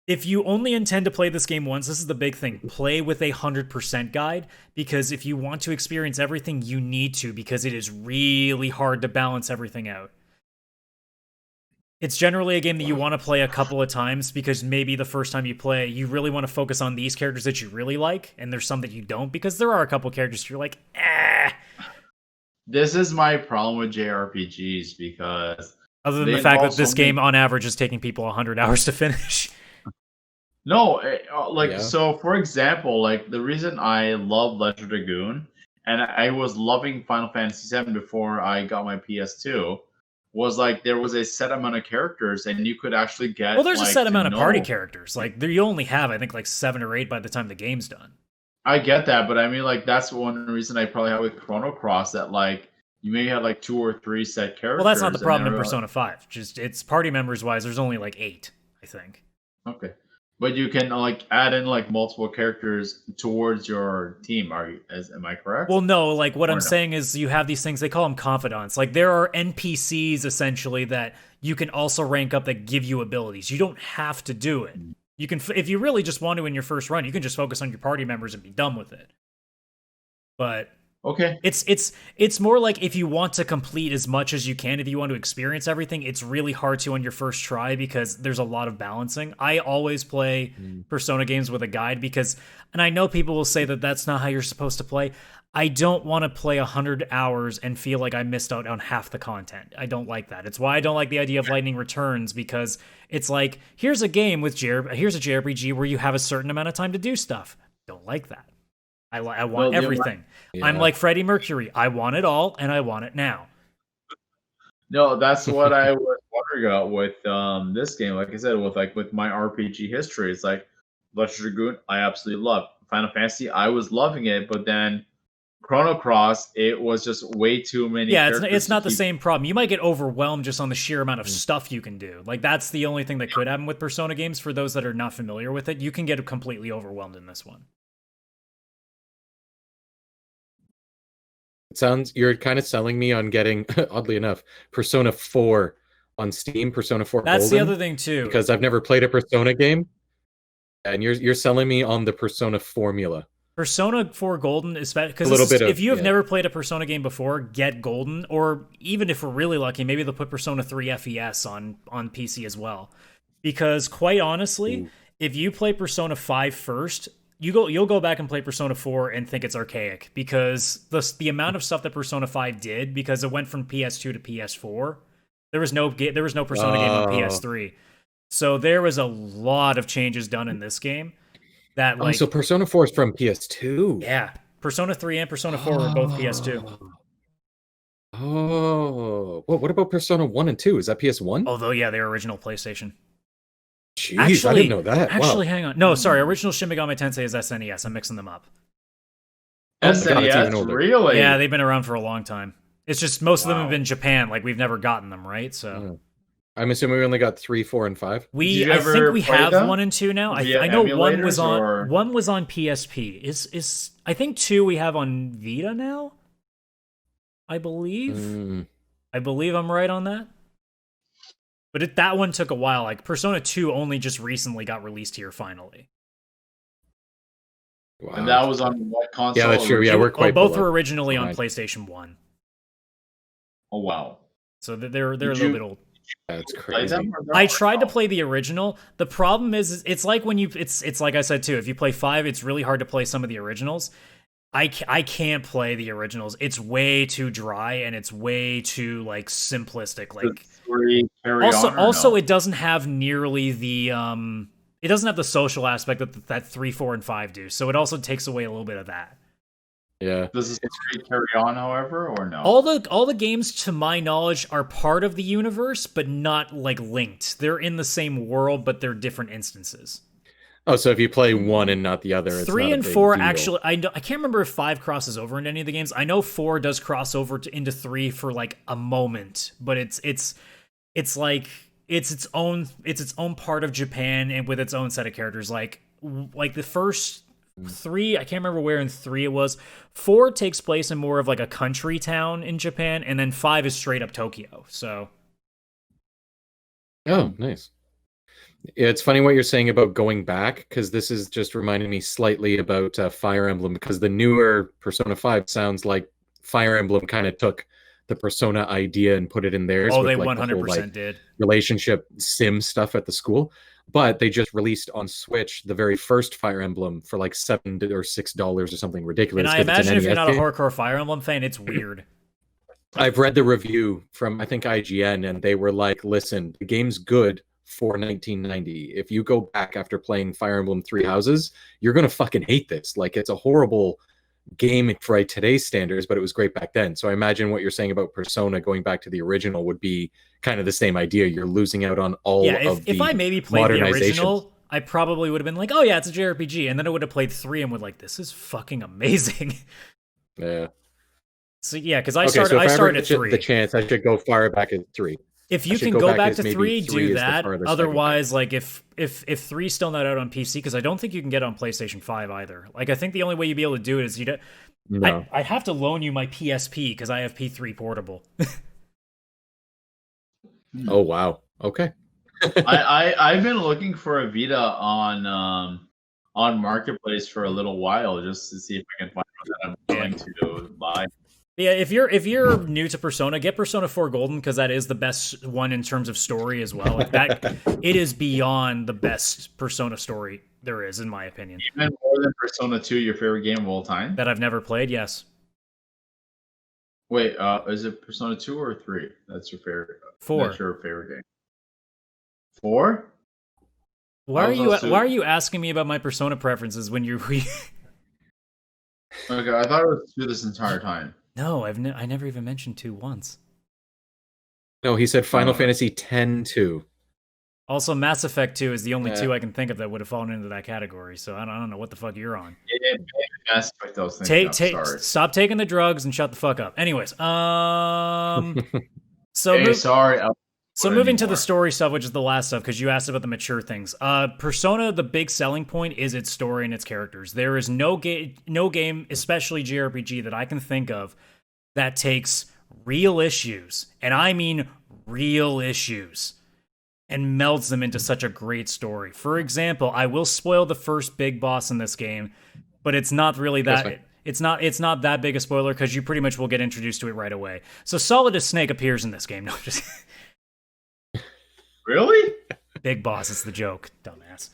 If you only intend to play this game once, this is the big thing. Play with a 100% guide, because if you want to experience everything, you need to, because it is really hard to balance everything out. It's generally a game that you want to play a couple of times, because maybe the first time you play, you really want to focus on these characters that you really like, and there's some that you don't, because there are a couple characters you're like, This is my problem with JRPGs, because other than the fact that this game on average is taking people 100 hours to finish. No, So for example, like the reason I love Legend Dragoon, and I was loving Final Fantasy VII before I got my PS2, was like there was a set amount of characters, and you could actually get. Well, there's a set amount of party characters. Like you only have, I think, like 7 or 8 by the time the game's done. I get that, but I mean, like that's one reason I probably have with Chrono Cross, that like you maybe have like 2 or 3 set characters. Well, that's not the problem in Persona 5. Just it's party members wise, there's only like 8, I think. Okay. But you can like add in like multiple characters towards your team. Am I correct? Well, no. Like what I'm saying is, you have these things. They call them confidants. Like there are NPCs essentially that you can also rank up that give you abilities. You don't have to do it. You can, if you really just want to in your first run, you can just focus on your party members and be done with it. But okay, it's more like if you want to complete as much as you can, if you want to experience everything, it's really hard to on your first try, because there's a lot of balancing. I always play Persona games with a guide, because, and I know people will say that that's not how you're supposed to play. I don't want to play 100 hours and feel like I missed out on half the content. I don't like that. It's why I don't like the idea of Lightning Returns, because it's like, here's a game with here's a JRPG where you have a certain amount of time to do stuff. Don't like that. I want everything. Yeah. I'm like Freddie Mercury. I want it all, and I want it now. No, that's what I was wondering about with this game. Like I said, with my RPG history, it's like Legend Dragoon, I absolutely love. Final Fantasy, I was loving it, but then Chrono Cross, it was just way too many. Yeah, it's not the same problem. You might get overwhelmed just on the sheer amount of stuff you can do. Like that's the only thing that could happen with Persona games. For those that are not familiar with it, you can get completely overwhelmed in this one. You're kind of selling me on getting, oddly enough, Persona 4 on Steam, Persona 4 That's Golden, the other thing too, because I've never played a Persona game, and you're selling me on the Persona formula. Persona 4 Golden is because if you have never played a Persona game before, get Golden, or even if we're really lucky, maybe they'll put Persona 3 FES on PC as well. Because quite honestly, if you play Persona 5 first, you'll go back and play Persona 4 and think it's archaic, because the amount of stuff that Persona 5 did, because it went from PS2 to PS4, there was no Persona game on PS3. So there was a lot of changes done in this game. That so Persona 4 is from PS2. Yeah, Persona 3 and Persona 4 were both PS2. Oh, well, what about Persona 1 and 2? Is that PS1? Although, yeah, they're original PlayStation. Jeez, I didn't know that. Actually, hang on. No, sorry. Original Shin Megami Tensei is SNES. I'm mixing them up. SNES, really? Yeah, they've been around for a long time. It's just most of them have been Japan. Like, we've never gotten them, right? So I'm assuming we only got 3, 4, and 5. I think we have 1 and 2 now. I know one was on PSP. I think 2 we have on Vita now. I believe. I believe I'm right on that. But that one took a while. Like, Persona 2 only just recently got released here, finally. Wow. And that was on what console? Yeah, that's true. Yeah, we're quite both were originally on PlayStation 1. Oh, wow. So they're a little bit old. That's crazy. I tried to play the original. The problem is, it's like when it's like I said too. If you play 5, it's really hard to play some of the originals. I can't play the originals. It's way too dry and it's way too like simplistic. Like also, it doesn't have nearly the it doesn't have the social aspect that 3, 4, and 5 do. So it also takes away a little bit of that. Yeah. Does the story carry on, however, or no? All the games, to my knowledge, are part of the universe, but not like linked. They're in the same world, but they're different instances. Oh, so if you play one and not the other, it's 3 not and a big 4 deal. actually. I can't remember if 5 crosses over into any of the games. I know 4 does cross over into 3 for like a moment, but it's like it's its own part of Japan and with its own set of characters. Like the first 3, I can't remember where in 3 it was. 4 takes place in more of like a country town in Japan, and then 5 is straight up Tokyo. So, oh, nice. It's funny what you're saying about going back, because this is just reminding me slightly about Fire Emblem, because the newer Persona 5 sounds like Fire Emblem kind of took the Persona idea and put it in theirs. Oh, with, they like, 100% the whole, like, did. Relationship sim stuff at the school. But they just released on Switch the very first Fire Emblem for like $7 or $6 or something ridiculous. And I imagine if you're not a game. hardcore Fire Emblem fan, it's weird. I've read the review from, I think, IGN, and they were like, listen, the game's good for 1990. If you go back after playing Fire Emblem Three Houses, you're going to fucking hate this. Like, it's a horrible game for today's standards, but it was great back then. So I imagine what you're saying about Persona going back to the original would be kind of the same idea. You're losing out on all of the if I maybe played the original, I probably would have been like, oh yeah, it's a JRPG. And then I would have played 3 and would like, this is fucking amazing. Yeah. So yeah, because I started at 3. The chance I should go far back at 3. If you can go back to 3, do that. Otherwise, like if 3's still not out on PC, because I don't think you can get it on PlayStation 5 either. Like, I think the only way you'd be able to do it is I have to loan you my PSP because I have P3 portable. Oh wow. Okay. I've been looking for a Vita on Marketplace for a little while just to see if I can find one that I'm willing to buy. Yeah, if you're new to Persona, get Persona 4 Golden, because that is the best one in terms of story as well. Like that, it is beyond the best Persona story there is, in my opinion. Even more than Persona 2, your favorite game of all time? That I've never played, yes. Wait, is it Persona 2 or 3? That's your favorite. 4. That's your favorite game. 4? Why are you asking me about my Persona preferences when you're? Okay, I thought it was 2 this entire time. No, I never even mentioned 2 once. No, he said Final Fantasy X-2. Also, Mass Effect 2 is the only 2 I can think of that would have fallen into that category. So I don't know what the fuck you're on. Mass Effect, I was thinking stop taking the drugs and shut the fuck up. Anyways, So moving to the story stuff, which is the last stuff, because you asked about the mature things. Persona, the big selling point is its story and its characters. There is no game, especially JRPG, that I can think of that takes real issues, and I mean real issues, and melds them into such a great story. For example, I will spoil the first big boss in this game, but it's not really that. It's not that big a spoiler because you pretty much will get introduced to it right away. So Solidus Snake appears in this game. No, just. Really? Big boss, it's the joke, dumbass.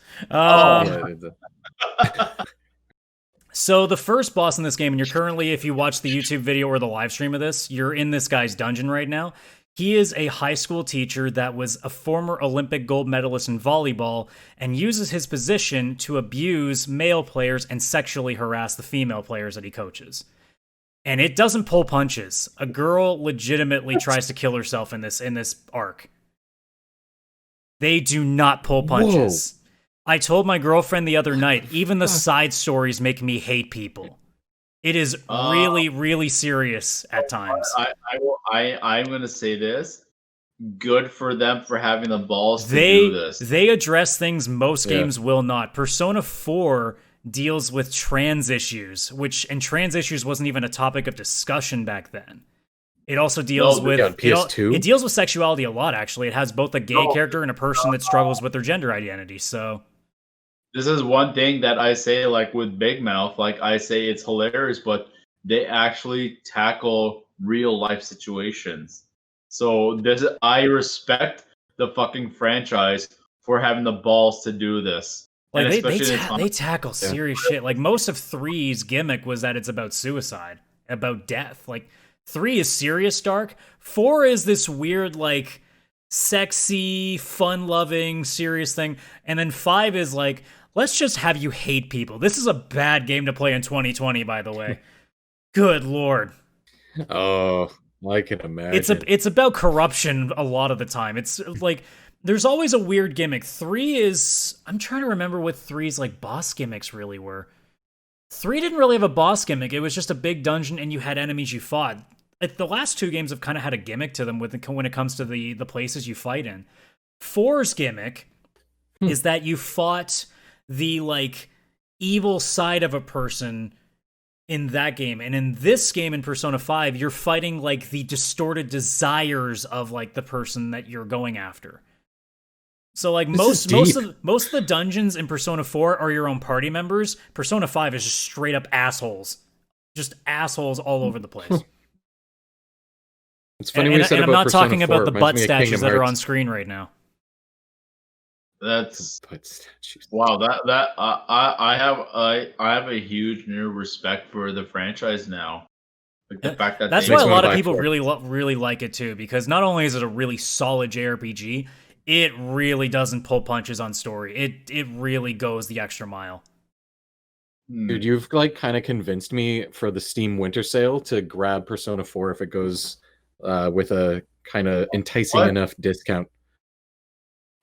So the first boss in this game, and you're currently, if you watch the YouTube video or the live stream of this, you're in this guy's dungeon right now. He is a high school teacher that was a former Olympic gold medalist in volleyball and uses his position to abuse male players and sexually harass the female players that he coaches. And it doesn't pull punches. A girl legitimately tries to kill herself in this arc. They do not pull punches. Whoa. I told my girlfriend the other night, even the side stories make me hate people. It is really, really serious at times. I'm going to say this. Good for them for having the balls to do this. They address things most games will not. Persona 4 deals with trans issues, and trans issues wasn't even a topic of discussion back then. It also deals with PS2. It deals with sexuality a lot, actually. It has both a gay character and a person that struggles with their gender identity. So this is one thing that I say, like with Big Mouth, like I say it's hilarious, but they actually tackle real life situations. So I respect the fucking franchise for having the balls to do this. Like they tackle serious shit. Like most of 3's gimmick was that it's about suicide, about death. Like 3 is serious dark. 4 is this weird, like, sexy, fun-loving, serious thing. And then 5 is like, let's just have you hate people. This is a bad game to play in 2020, by the way. Good lord. Oh, I can imagine. It's about corruption a lot of the time. It's like there's always a weird gimmick. 3 is I'm trying to remember what 3's like boss gimmicks really were. 3 didn't really have a boss gimmick. It was just a big dungeon and you had enemies you fought. The last 2 games have kind of had a gimmick to them when it comes to the places you fight in. 4's gimmick is that you fought the like evil side of a person in that game, and in this game in Persona 5 you're fighting like the distorted desires of like the person that you're going after. So like most of the dungeons in Persona 4 are your own party members. Persona 5 is just straight up assholes, just assholes all over the place. It's funny and I'm not Persona talking 4, about the butt statues that are on screen right now. That's wow. I have a huge new respect for the franchise now. Like the fact that that's why a lot of people really like it too, because not only is it a really solid JRPG, it really doesn't pull punches on story. It really goes the extra mile. Dude, you've like kind of convinced me for the Steam Winter Sale to grab Persona 4 if it goes with a kind of enticing enough discount.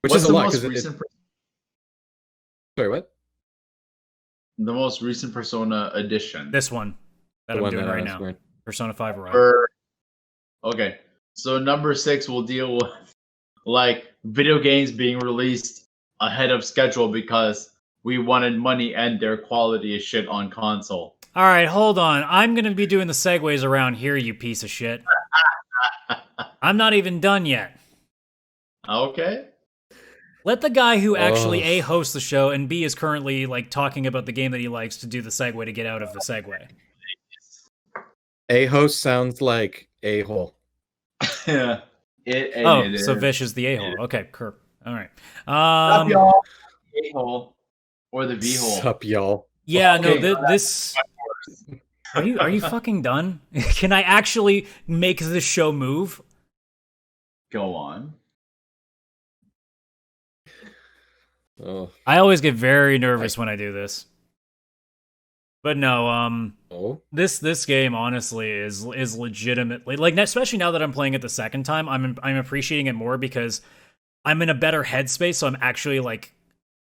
Which What's is a lot. Sorry, what? The most recent Persona edition. This one that I'm doing right now. Wearing. Persona 5 Royal. Okay, so number 6 will deal with like video games being released ahead of schedule because we wanted money and their quality is shit on console. All right, hold on. I'm going to be doing the segues around here, you piece of shit. I'm not even done yet. Okay. Let the guy who actually A, hosts the show, and B, is currently like talking about the game that he likes to do the segue to get out of the segue. A host sounds like a-hole. Yeah. So Vish is the a-hole. Okay, Kirk. All right. Sup, y'all. A-hole. Or the V-hole. Sup, y'all. Yeah, okay, no, this... Are you fucking done? Can I actually make this show move? Go on. Oh. I always get very nervous when I do this. But no, this game honestly is legitimately like, especially now that I'm playing it the second time, I'm appreciating it more because I'm in a better headspace, so I'm actually like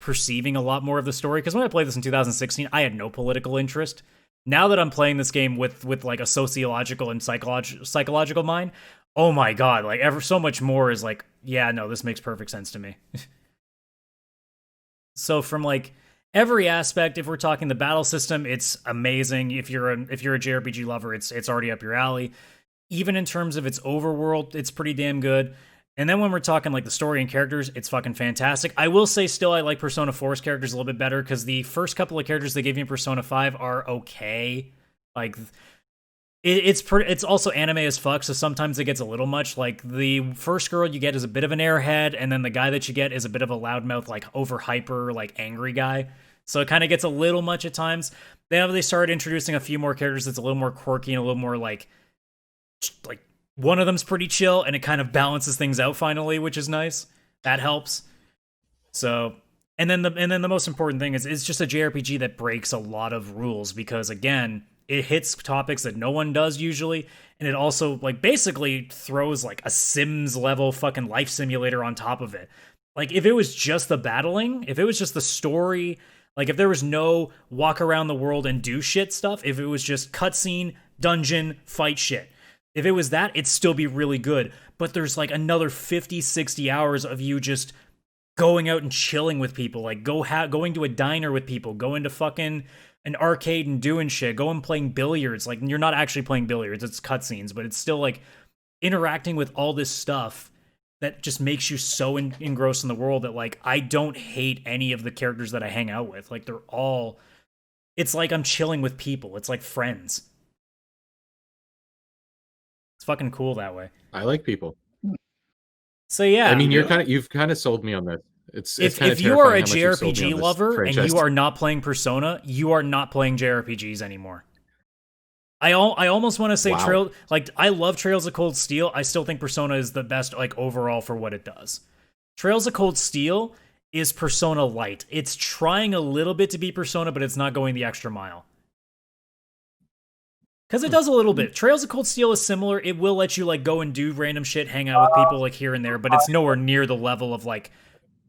perceiving a lot more of the story. Because when I played this in 2016, I had no political interest. Now that I'm playing this game with like a sociological and psychological mind, oh my god, like ever so much more is like, yeah, no, this makes perfect sense to me. So from like every aspect, if we're talking the battle system, it's amazing. If you're a JRPG lover, it's already up your alley. Even in terms of its overworld, it's pretty damn good. And then when we're talking like the story and characters, it's fucking fantastic. I will say still I like Persona 4's characters a little bit better because the first couple of characters they gave me in Persona 5 are okay. Like it's also anime as fuck, so sometimes it gets a little much. Like the first girl you get is a bit of an airhead, and then the guy that you get is a bit of a loudmouth, like over hyper, like angry guy. So it kind of gets a little much at times. Then they started introducing a few more characters that's a little more quirky and a little more like one of them's pretty chill, and it kind of balances things out finally, which is nice. That helps. So, and then the most important thing is it's just a JRPG that breaks a lot of rules because again, it hits topics that no one does usually, and it also like basically throws like a Sims level fucking life simulator on top of it. Like, if it was just the battling, if it was just the story, like, if there was no walk around the world and do shit stuff, if it was just cutscene, dungeon, fight shit, if it was that, it'd still be really good. But there's, like, another 50, 60 hours of you just going out and chilling with people, like, going to a diner with people, going to fucking an arcade and doing shit, going playing billiards. Like, you're not actually playing billiards, it's cutscenes, but it's still, like, interacting with all this stuff that just makes you so engrossed in the world that, like, I don't hate any of the characters that I hang out with. Like, they're all... It's like I'm chilling with people. It's like friends. It's fucking cool that way. I like people. So, yeah. I mean, you've kind of sold me on this. If you are a JRPG lover and you are not playing Persona, you are not playing JRPGs anymore. I almost want to say I love Trails of Cold Steel. I still think Persona is the best, like, overall for what it does. Trails of Cold Steel is Persona Light. It's trying a little bit to be Persona, but it's not going the extra mile. Because it does a little bit. Trails of Cold Steel is similar. It will let you, like, go and do random shit, hang out with people, like, here and there, but it's nowhere near the level of, like,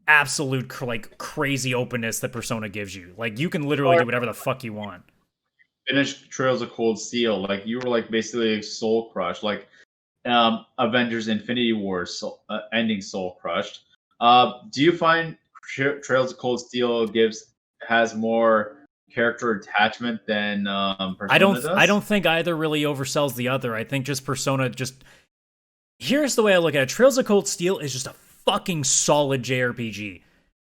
absolute, like, crazy openness that Persona gives you. Like, you can literally do whatever the fuck you want. Finished Trails of Cold Steel, like, you were, like, basically soul crushed, like, Avengers Infinity War ending soul crushed. Do you find Trails of Cold Steel has more character attachment than Persona does? I don't think either really oversells the other. I think just Persona here's the way I look at it. Trails of Cold Steel is just a fucking solid JRPG.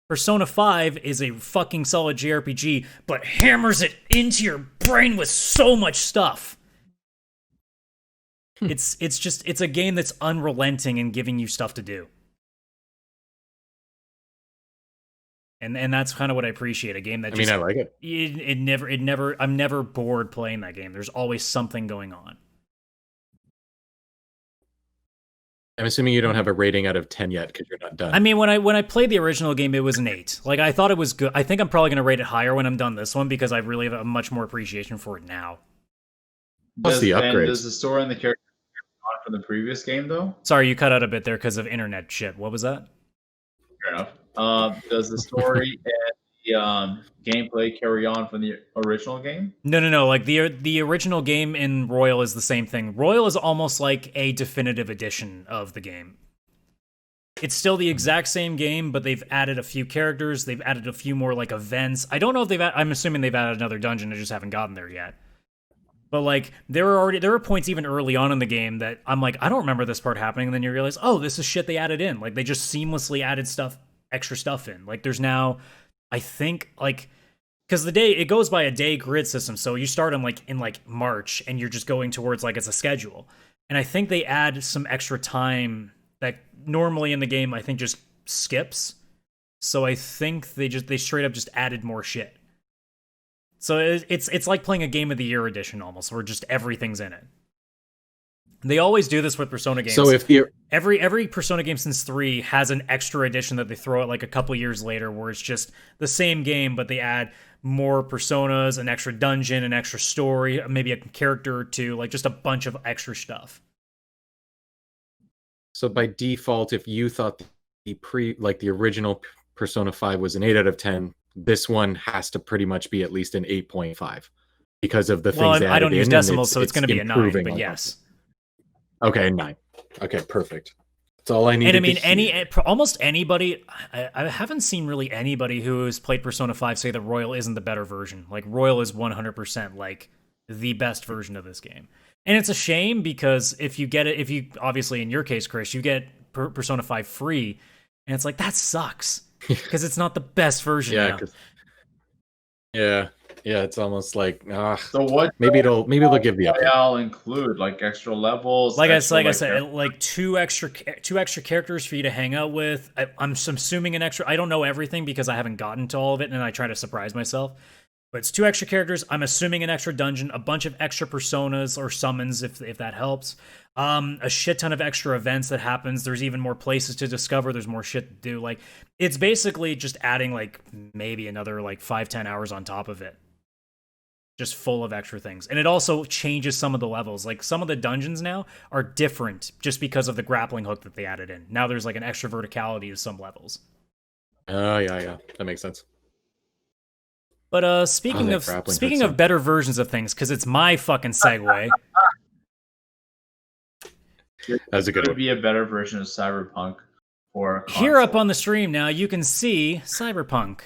Persona 5 is a fucking solid JRPG, but hammers it into your brain with so much stuff. It's a game that's unrelenting in giving you stuff to do. And that's kind of what I appreciate. A game that I like it. I'm never bored playing that game. There's always something going on. I'm assuming you don't have a rating out of 10 yet because you're not done. I mean, when I played the original game, it was an 8. Like, I thought it was good. I think I'm probably going to rate it higher when I'm done this one because I really have a much more appreciation for it now. Plus the upgrades. Does the story and the character on from the previous game, though? Sorry, you cut out a bit there because of internet shit. What was that? Fair enough. Does the story and the gameplay carry on from the original game? No. Like, the original game in Royal is the same thing. Royal is almost like a definitive edition of the game. It's still the exact same game, but they've added a few characters. They've added a few more, like, events. I don't know if I'm assuming they've added another dungeon. I just haven't gotten there yet. But, like, there were points even early on in the game that I'm like, I don't remember this part happening. And then you realize, oh, this is shit they added in. Like, they just seamlessly added extra stuff in. Like, there's now, I think, like, because it goes by a day grid system, so you start in March, and you're just going towards, like, it's a schedule. And I think they add some extra time that normally in the game I think just skips. So I think they straight up just added more shit. So it's like playing a Game of the Year edition almost, where just everything's in it. They always do this with Persona games. So if every Persona game since 3 has an extra edition that they throw out like a couple years later, where it's just the same game, but they add more personas, an extra dungeon, an extra story, maybe a character or two, like just a bunch of extra stuff. So by default, if you thought the original Persona 5 was an 8 out of 10, this one has to pretty much be at least an 8.5 because of the things they added. I don't use in, decimals, so it's going to be a 9, but yes. Okay, 9. Okay, perfect. That's all I need. And I mean, almost anybody, I haven't seen really anybody who has played Persona 5 say that Royal isn't the better version. Like, Royal is 100% like the best version of this game. And it's a shame because if you obviously in your case, Chris, you get Persona 5 free, and it's like, that sucks because it's not the best version. Yeah, it's almost like so what? Maybe they'll give the update. I'll include like extra levels. I said, like two extra characters for you to hang out with. I'm assuming an extra. I don't know everything because I haven't gotten to all of it, and I try to surprise myself. But it's 2 extra characters. I'm assuming an extra dungeon, a bunch of extra personas or summons if that helps. A shit ton of extra events that happens. There's even more places to discover. There's more shit to do. Like, it's basically just adding like maybe another like 5-10 hours on top of it. Just full of extra things. And it also changes some of the levels. Like, some of the dungeons now are different just because of the grappling hook that they added in. Now there's like an extra verticality to some levels. Oh yeah, that makes sense. But speaking of better versions of things, because it's my fucking segue. That's a good one. Would be a better version of Cyberpunk for here up on the stream now. You can see Cyberpunk,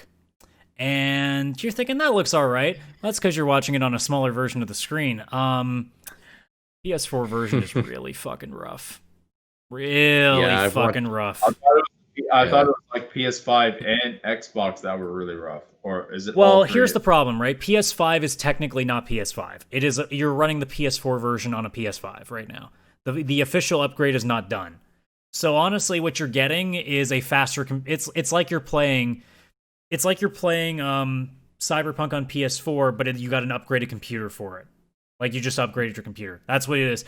and you're thinking that looks all right. That's because you're watching it on a smaller version of the screen. PS4 version is really fucking rough. Really fucking rough. I thought it was like PS5 and Xbox that were really rough. Or is it? Well, here's the problem, right? PS5 is technically not PS5. It is. You're running the PS4 version on a PS5 right now. The official upgrade is not done. So honestly, what you're getting is a faster. It's like you're playing. It's like you're playing Cyberpunk on PS4, but you got an upgraded computer for it. Like you just upgraded your computer. That's what it is.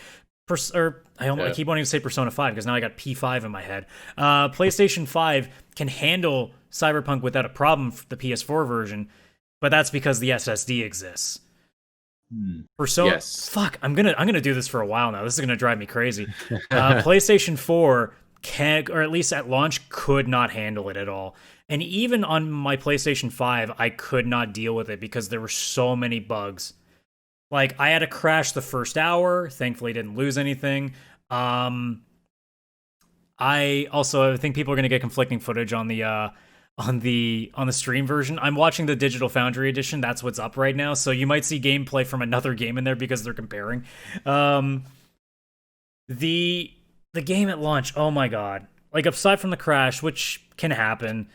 I keep wanting to say Persona 5 because now I got P5 in my head. PlayStation 5 can handle Cyberpunk without a problem for the PS4 version, but that's because the SSD exists. Persona. Yes. Fuck, I'm gonna do this for a while now. This is gonna drive me crazy. PlayStation 4 can, or at least at launch, could not handle it at all. And even on my PlayStation 5, I could not deal with it because there were so many bugs. Like, I had to crash the first hour. Thankfully, didn't lose anything. I think people are going to get conflicting footage on the stream version. I'm watching the Digital Foundry edition. That's what's up right now. So you might see gameplay from another game in there because they're comparing. The game at launch, oh my god. Like, aside from the crash, which can happen,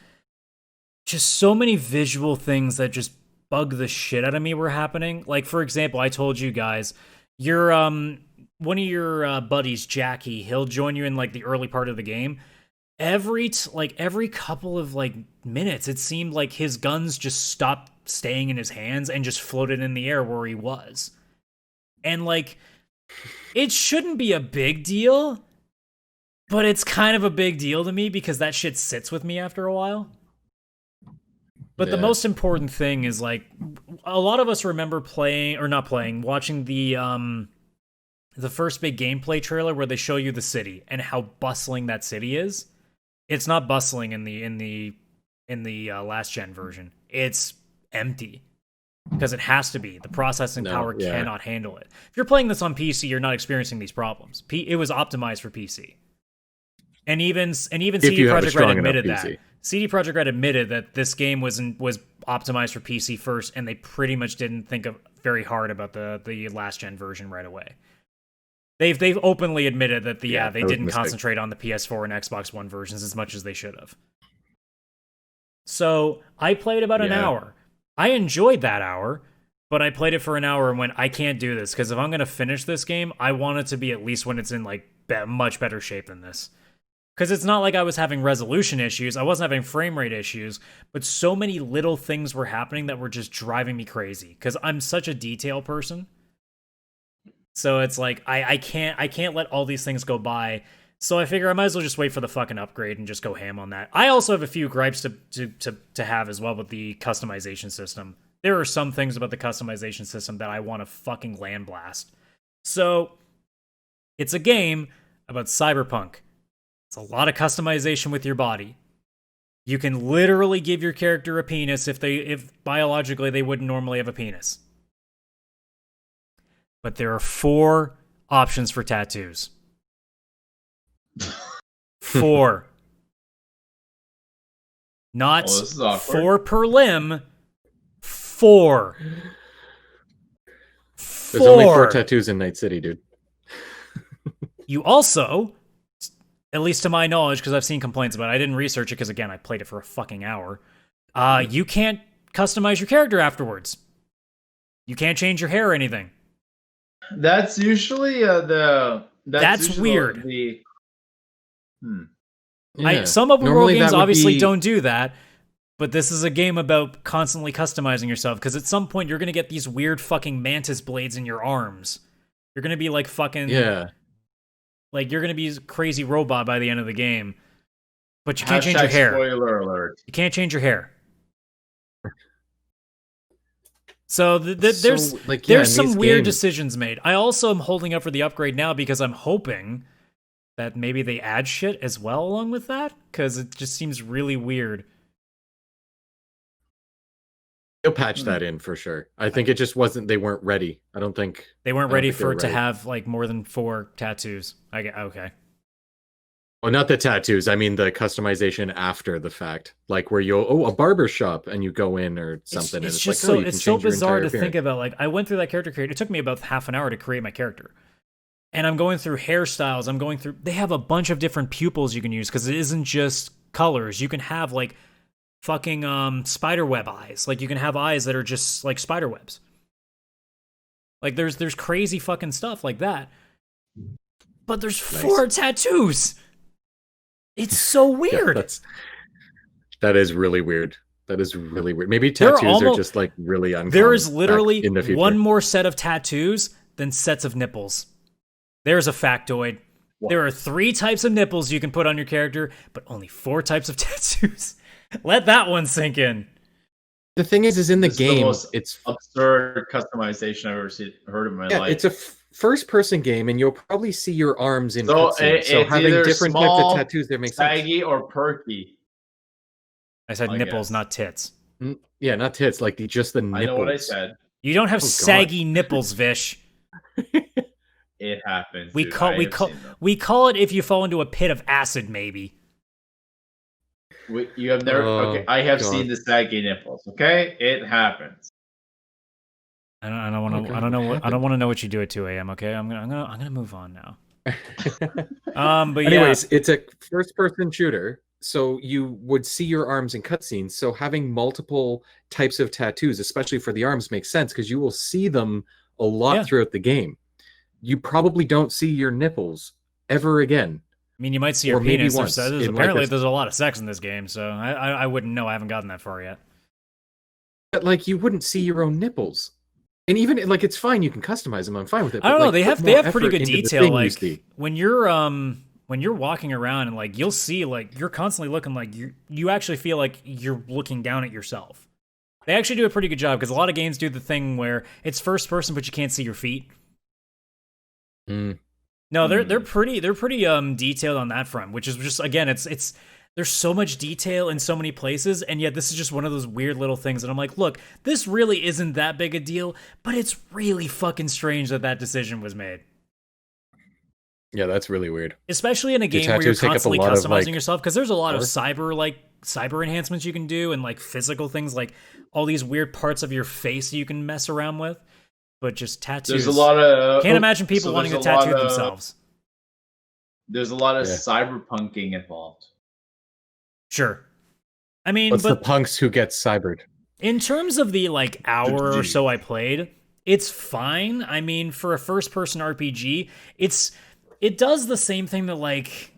just so many visual things that just bug the shit out of me were happening. Like, for example, I told you guys, your one of your buddies, Jackie, he'll join you in like the early part of the game. Every couple of like minutes, it seemed like his guns just stopped staying in his hands and just floated in the air where he was. And like, it shouldn't be a big deal, but it's kind of a big deal to me because that shit sits with me after a while. But the most important thing is, like, a lot of us remember watching the first big gameplay trailer where they show you the city and how bustling that city is. It's not bustling in the last gen version. It's empty because it has to be. The processing power cannot handle it. If you're playing this on PC, you're not experiencing these problems. It was optimized for PC, and even CD Projekt Red admitted that. CD Projekt Red admitted that this game was optimized for PC first, and they pretty much didn't think very hard about the last gen version right away. They've openly admitted that they didn't concentrate on the PS4 and Xbox One versions as much as they should have. So I played about an hour. I enjoyed that hour, but I played it for an hour and went, I can't do this because if I'm going to finish this game, I want it to be at least when it's in like much better shape than this. Because it's not like I was having resolution issues. I wasn't having frame rate issues, but so many little things were happening that were just driving me crazy. Because I'm such a detail person. So it's like, I can't let all these things go by. So I figure I might as well just wait for the fucking upgrade and just go ham on that. I also have a few gripes to have as well with the customization system. There are some things about the customization system that I want to fucking land blast. So it's a game about cyberpunk. It's a lot of customization with your body. You can literally give your character a penis if biologically they wouldn't normally have a penis. But there are 4 options for tattoos. 4. Not 4 per limb. 4. There's only 4 tattoos in Night City, dude. You also, at least to my knowledge, because I've seen complaints about it, I didn't research it because, again, I played it for a fucking hour. You can't customize your character afterwards. You can't change your hair or anything. That's usually That's weird. Yeah. Some open world games obviously don't do that, but this is a game about constantly customizing yourself, because at some point you're going to get these weird fucking mantis blades in your arms. You're going to be like fucking... Yeah. Like, you're going to be a crazy robot by the end of the game, but you can't change your hair. Spoiler alert. You can't change your hair. So there's some weird decisions made. I also am holding up for the upgrade now because I'm hoping that maybe they add shit as well along with that, because it just seems really weird They'll patch that in for sure. I think it just wasn't. They weren't ready. I don't think they weren't ready for it to have like more than 4 tattoos. Okay. Well, not the tattoos. I mean the customization after the fact, like where you'll a barber shop and you go in or something. It's and just like, it's so bizarre to think about. Like I went through that character creator. It took me about half an hour to create my character, and I'm going through hairstyles. I'm going through. They have a bunch of different pupils you can use because it isn't just colors. You can have like fucking spider web eyes. Like you can have eyes that are just like spider webs. Like there's crazy fucking stuff like that. But there's 4 tattoos. It's so weird. Yeah, that is really weird. That is really weird. Maybe tattoos are just like really uncommon. There is literally one more set of tattoos than sets of nipples. There's a factoid. What? There are 3 types of nipples you can put on your character, but only 4 types of tattoos. Let that one sink in. The thing is in the game, it's absurd customization I've ever heard of in my life. It's a first-person game, and you'll probably see your arms in cutscenes. So having different types of tattoos there makes sense. Saggy or perky. I said nipples, not tits. Yeah, not tits. Like just the nipples. I know what I said. You don't have saggy nipples, Vish. It happens. We call it if you fall into a pit of acid, maybe. You have never. Okay, I have seen the saggy nipples. Okay, it happens. I don't want to. I don't want to know what you do at 2 a.m. Okay, I'm gonna move on now. But anyways, it's a first-person shooter, so you would see your arms in cutscenes. So having multiple types of tattoos, especially for the arms, makes sense because you will see them a lot throughout the game. You probably don't see your nipples ever again. I mean, you might see your penis. Apparently, there's a lot of sex in this game, so I wouldn't know. I haven't gotten that far yet. But like, you wouldn't see your own nipples, and even like, it's fine. You can customize them. I'm fine with it. I don't know. They have pretty good detail. Like when you're walking around and like you'll see like you're constantly looking like you actually feel like you're looking down at yourself. They actually do a pretty good job because a lot of games do the thing where it's first person but you can't see your feet. No, they're pretty detailed on that front, which is just, again, it's there's so much detail in so many places, and yet this is just one of those weird little things that I'm like, look, this really isn't that big a deal, but it's really fucking strange that decision was made. Yeah, that's really weird. Especially in a game where you're constantly customizing yourself, because there's a lot of cyber enhancements you can do, and like physical things, like all these weird parts of your face you can mess around with. But just tattoos. There's a lot of. Can't imagine people wanting to tattoo themselves. There's a lot of cyberpunking involved. Sure. I mean, what's the punks who get cybered? In terms of the like hour or so I played, it's fine. I mean, for a first-person RPG, it does the same thing that like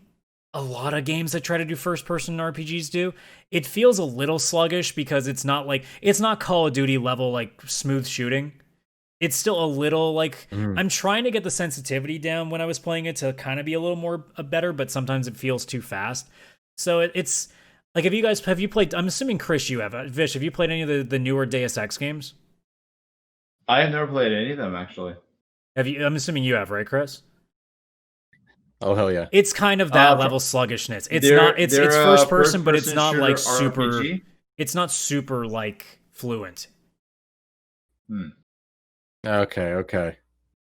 a lot of games that try to do first-person RPGs do. It feels a little sluggish because it's not Call of Duty level like smooth shooting. It's still a little like I'm trying to get the sensitivity down when I was playing it to kind of be a little more better, but sometimes it feels too fast. So it's like, have you played? I'm assuming Chris, you have. Vish, have you played any of the newer Deus Ex games? I have never played any of them actually. Have you? I'm assuming you have, right, Chris? Oh hell yeah! It's kind of that level sluggishness. It's not. It's first person, but it's not like super. RPG? It's not super like fluent. Okay.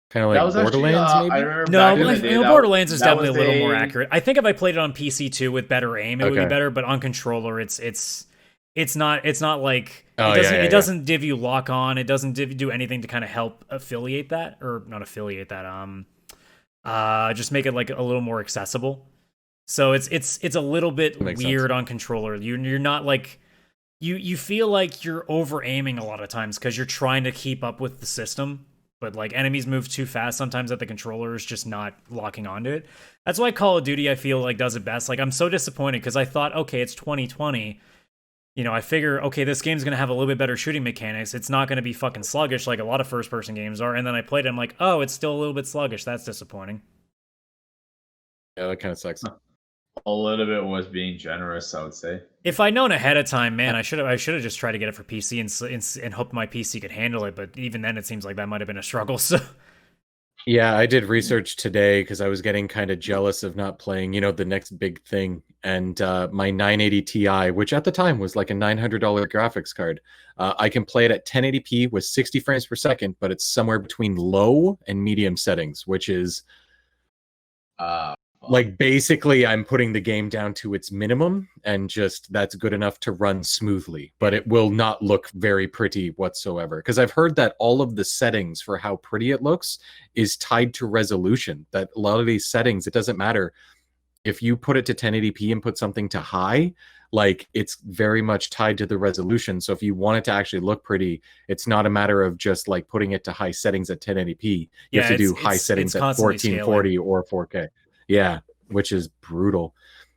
Kind of like Borderlands, maybe? No, Borderlands is definitely a little more accurate. I think if I played it on PC too with better aim, it would be better. But on controller, it's not like it doesn't div you lock on. It doesn't do anything to kind of help affiliate that, or not affiliate that. Just make it like a little more accessible. So it's a little bit weird on controller. You're not like. You feel like you're over aiming a lot of times because you're trying to keep up with the system, but like enemies move too fast sometimes that the controller is just not locking onto it. That's why Call of Duty I feel like does it best. Like I'm so disappointed because I thought, okay, it's 2020. You know, I figure, okay, this game's gonna have a little bit better shooting mechanics. It's not gonna be fucking sluggish like a lot of first-person games are. And then I played it, I'm like, oh, it's still a little bit sluggish. That's disappointing. Yeah, that kind of sucks. A little bit was being generous, I would say. If I'd known ahead of time, man, I should have just tried to get it for PC and hoped my PC could handle it. But even then, it seems like that might have been a struggle. So, yeah, I did research today because I was getting kind of jealous of not playing, the next big thing. and my 980 Ti, which at the time was like a $900 graphics card, I can play it at 1080p with 60 frames per second, but it's somewhere between low and medium settings, which is like basically I'm putting the game down to its minimum, and just that's good enough to run smoothly, but it will not look very pretty whatsoever. Because I've heard that all of the settings for how pretty it looks is tied to resolution. That a lot of these settings, it doesn't matter if you put it to 1080p and put something to high, like it's very much tied to the resolution. So if you want it to actually look pretty, it's not a matter of just like putting it to high settings at 1080p. You have to do high settings at 1440 or 4K. Yeah, which is brutal.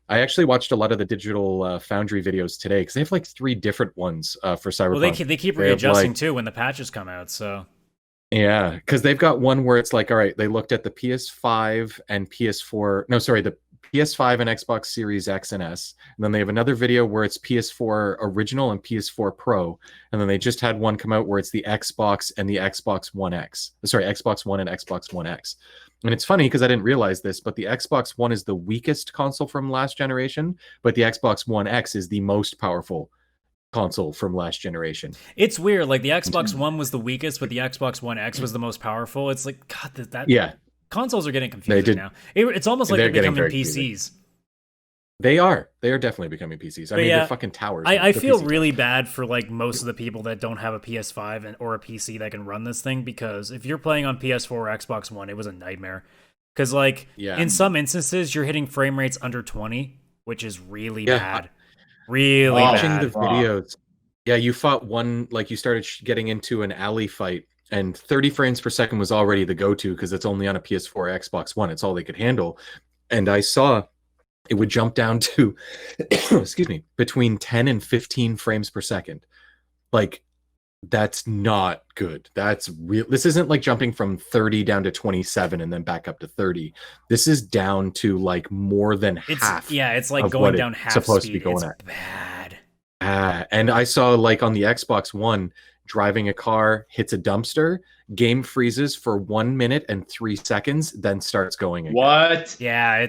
I actually watched a lot of the Digital Foundry videos today because they have like 3 different ones for Cyberpunk. Well, they keep readjusting too when the patches come out. So yeah, because they've got one where it's like, all right, they looked at the PS5 and PS4. No, sorry, the PS5 and Xbox Series X and S. And then they have another video where it's PS4 original and PS4 Pro. And then they just had one come out where it's the Xbox and the Xbox One X. Sorry, Xbox One and Xbox One X. And it's funny because I didn't realize this, but the Xbox One is the weakest console from last generation, but the Xbox One X is the most powerful console from last generation. It's weird. Like the Xbox One was the weakest, but the Xbox One X was the most powerful. It's like, God, that yeah. Consoles are getting confusing now. It's almost like they're becoming PCs. Confusing. They are definitely becoming PCs. I mean, they're fucking towers. I feel really bad for like most of the people that don't have a PS5 or a PC that can run this thing, because if you're playing on PS4 or Xbox One, it was a nightmare. Because like in some instances, you're hitting frame rates under 20, which is really bad. Really watching bad. The videos. Yeah, you fought one, like you started getting into an alley fight, and 30 frames per second was already the go-to because it's only on a PS4 or Xbox One. It's all they could handle. And I saw it would jump down to, excuse me, between 10 and 15 frames per second. Like, that's not good. That's real. This isn't like jumping from 30 down to 27 and then back up to 30. This is down to like more than half. Yeah, it's like going down half supposed speed. To be going it's bad. And I saw like on the Xbox One, driving a car, hits a dumpster, game freezes for 1 minute and 3 seconds, then starts going again. What? Yeah,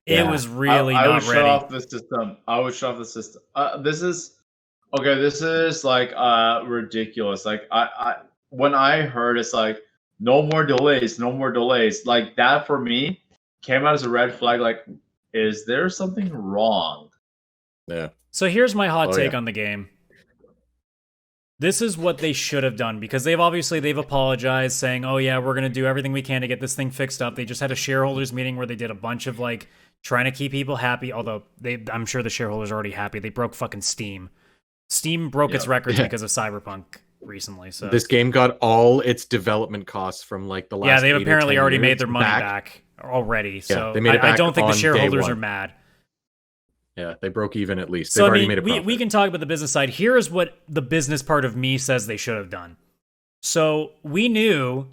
it was really not ready. Shut off the system. I would shut off the system. This is like ridiculous. Like I when I heard it's like no more delays, like that for me came out as a red flag. Like, is there something wrong? Yeah. So here's my hot take on the game. This is what they should have done, because they've apologized, saying, oh yeah, we're going to do everything we can to get this thing fixed up. They just had a shareholders meeting where they did a bunch of like trying to keep people happy, although I'm sure the shareholders are already happy. They broke fucking Steam. Steam broke its records because of Cyberpunk recently. So this game got all its development costs from like the last. Yeah, they've apparently already made their money back already. So they made it back. I don't think the shareholders are mad. Yeah, they broke even at least. So They've already made a profit. We can talk about the business side. Here is what the business part of me says they should have done. So we knew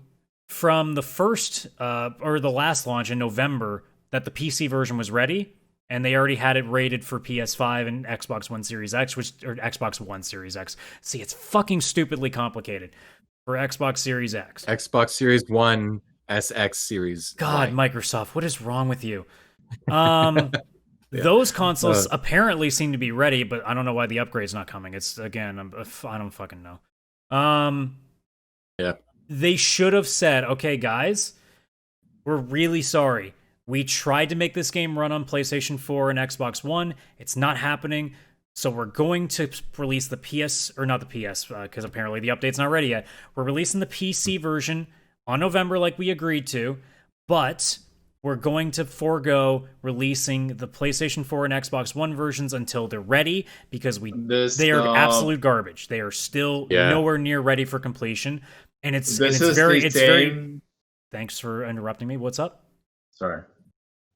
from the first or the last launch in November that the PC version was ready, and they already had it rated for PS5 and Xbox One Series X, or Xbox One Series X. See, it's fucking stupidly complicated for Xbox Series X. Xbox Series One, SX Series. God, Y. Microsoft, what is wrong with you? Those consoles apparently seem to be ready, but I don't know why the upgrade's not coming. It's, again, I don't fucking know. Yeah. They should have said, okay, guys, we're really sorry. We tried to make this game run on PlayStation 4 and Xbox One. It's not happening. So we're going to release the PS, or not the PS, because apparently the update's not ready yet. We're releasing the PC version on November like we agreed to, but we're going to forego releasing the PlayStation 4 and Xbox One versions until they're ready, because they are absolute garbage. They are still nowhere near ready for completion, and it's very. Thanks for interrupting me. What's up? Sorry,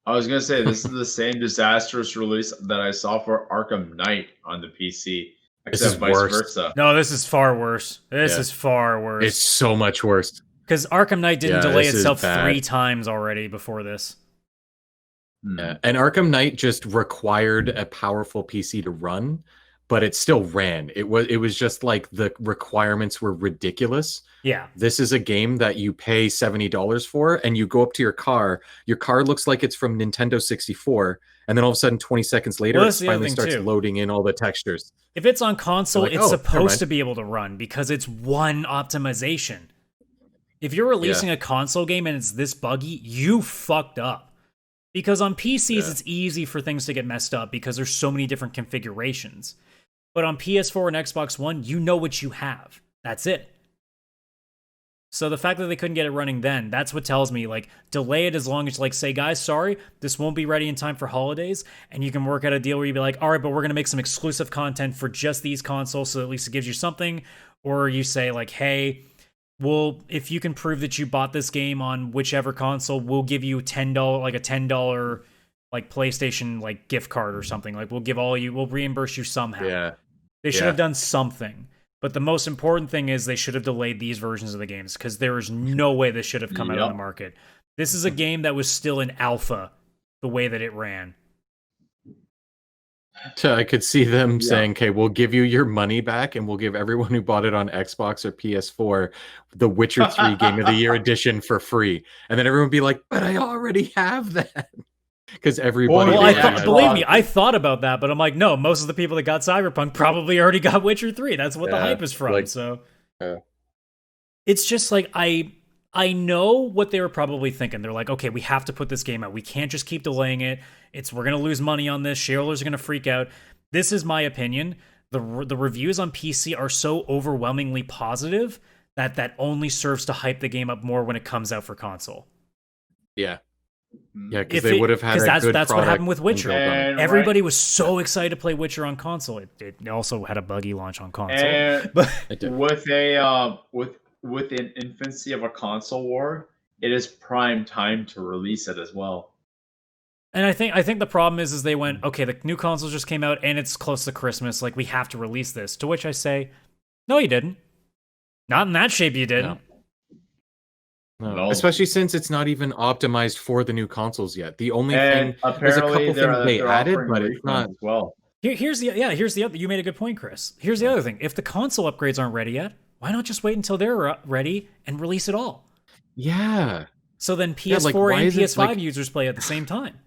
I was gonna say this is the same disastrous release that I saw for Arkham Knight on the PC, except vice versa. No, this is far worse. This is far worse. It's so much worse. Because Arkham Knight didn't delay itself 3 times already before this. Yeah. And Arkham Knight just required a powerful PC to run. but it still ran. It was just like the requirements were ridiculous. Yeah. This is a game that you pay $70 for, and you go up to your car. Your car looks like it's from Nintendo 64, and then all of a sudden, 20 seconds later, it finally starts loading in all the textures. If it's on console, it's supposed to be able to run because it's one optimization. If you're releasing a console game and it's this buggy, you fucked up. Because on PCs, it's easy for things to get messed up because there's so many different configurations. But on PS4 and Xbox One, you know what you have. That's it. So the fact that they couldn't get it running then, that's what tells me, like, delay it as long as, like, say, guys, sorry, this won't be ready in time for holidays, and you can work out a deal where you'd be like, all right, but we're going to make some exclusive content for just these consoles, so at least it gives you something. Or you say, like, hey, well, if you can prove that you bought this game on whichever console, we'll give you $10, like a $10, like, PlayStation, like, gift card or something. Like, we'll reimburse you somehow. Yeah. They should have done something. But the most important thing is they should have delayed these versions of the games because there is no way this should have come out on the market. This is a game that was still in alpha the way that it ran. So I could see them saying, okay, we'll give you your money back and we'll give everyone who bought it on Xbox or PS4 the Witcher 3 Game of the Year edition for free. And then everyone would be like, but I already have that. Because everybody... believe me, I thought about that, but I'm like, no, most of the people that got Cyberpunk probably already got Witcher 3. That's what the hype is from. It's just like, I know what they were probably thinking. They're like, okay, we have to put this game out. We can't just keep delaying it. We're going to lose money on this. Shareholders are going to freak out. This is my opinion. The reviews on PC are so overwhelmingly positive that only serves to hype the game up more when it comes out for console. Yeah. Yeah, because they would have had a good that's what happened with Witcher. Everybody was so excited to play Witcher on console. It also had a buggy launch on console. And with an infancy of a console war, it is prime time to release it as well. And I think the problem is they went, okay, the new console just came out and it's close to Christmas, like we have to release this. To which I say, no, you didn't. Not in that shape, you didn't. No. Especially since it's not even optimized for the new consoles yet. The only thing, there's a couple things they added, but it's not. Well, here's the other. You made a good point, Chris. Here's the other thing: if the console upgrades aren't ready yet, why not just wait until they're ready and release it all? Yeah. So then PS4 and PS5 users play at the same time.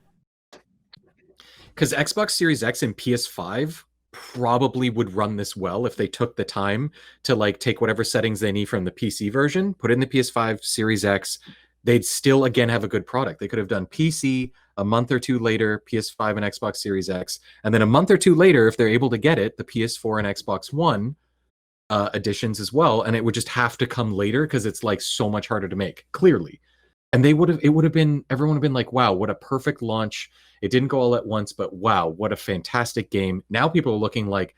Because Xbox Series X and PS5 probably would run this well if they took the time to like take whatever settings they need from the PC version, put it in the PS5 Series X. They'd still again have a good product. They could have done PC a month or two later, PS5 and Xbox Series X, and then a month or two later, if they're able to get it, the PS4 and Xbox One editions as well. And it would just have to come later because it's like so much harder to make, clearly. And everyone would have been like, wow, what a perfect launch. It didn't go all at once, but wow, what a fantastic game. Now people are looking like,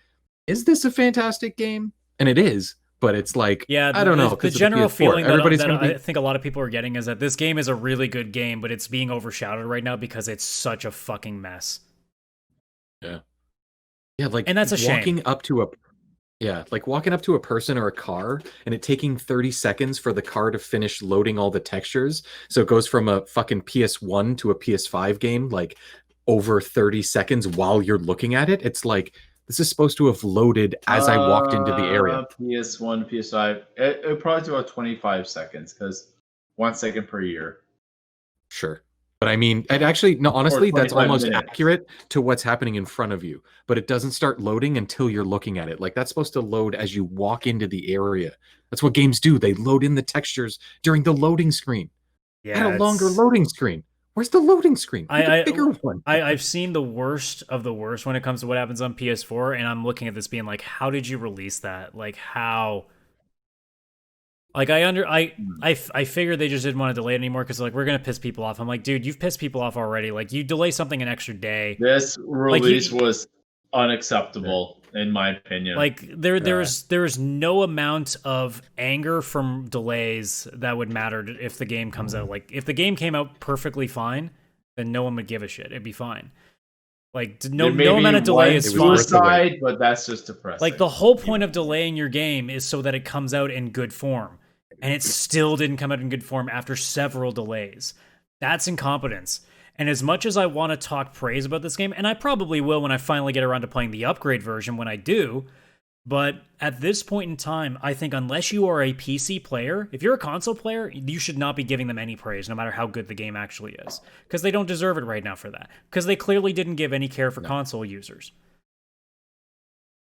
is this a fantastic game? And it is, but it's like, I don't know. The general feeling that I think a lot of people are getting is that this game is a really good game, but it's being overshadowed right now because it's such a fucking mess. Yeah. Yeah, like, and that's a shame. Walking up to a person or a car and it taking 30 seconds for the car to finish loading all the textures. So it goes from a fucking PS1 to a PS5 game, like over 30 seconds while you're looking at it. It's like, this is supposed to have loaded as I walked into the area. PS1, PS5, it probably took about 25 seconds because 1 second per year. Sure. But I mean, it actually, no, honestly, that's almost accurate to what's happening in front of you. But it doesn't start loading until you're looking at it. Like, that's supposed to load as you walk into the area. That's what games do. They load in the textures during the loading screen. Yeah, a longer loading screen. Where's the loading screen? A bigger one. I've seen the worst of the worst when it comes to what happens on PS4, and I'm looking at this being like, how did you release that? Like, how? Like, I figured they just didn't want to delay it anymore because, like, we're going to piss people off. I'm like, dude, you've pissed people off already. Like, you delay something an extra day. This release was unacceptable, in my opinion. Like, there's no amount of anger from delays that would matter if the game comes out. Like, if the game came out perfectly fine, then no one would give a shit. It'd be fine. Like, no amount of delay is fine. But that's just depressing. Like, the whole point of delaying your game is so that it comes out in good form. And it still didn't come out in good form after several delays. That's incompetence. And as much as I want to talk praise about this game, and I probably will when I finally get around to playing the upgrade version when I do, but at this point in time, I think unless you are a PC player, if you're a console player, you should not be giving them any praise, no matter how good the game actually is. Because they don't deserve it right now for that. Because they clearly didn't give any care for console users.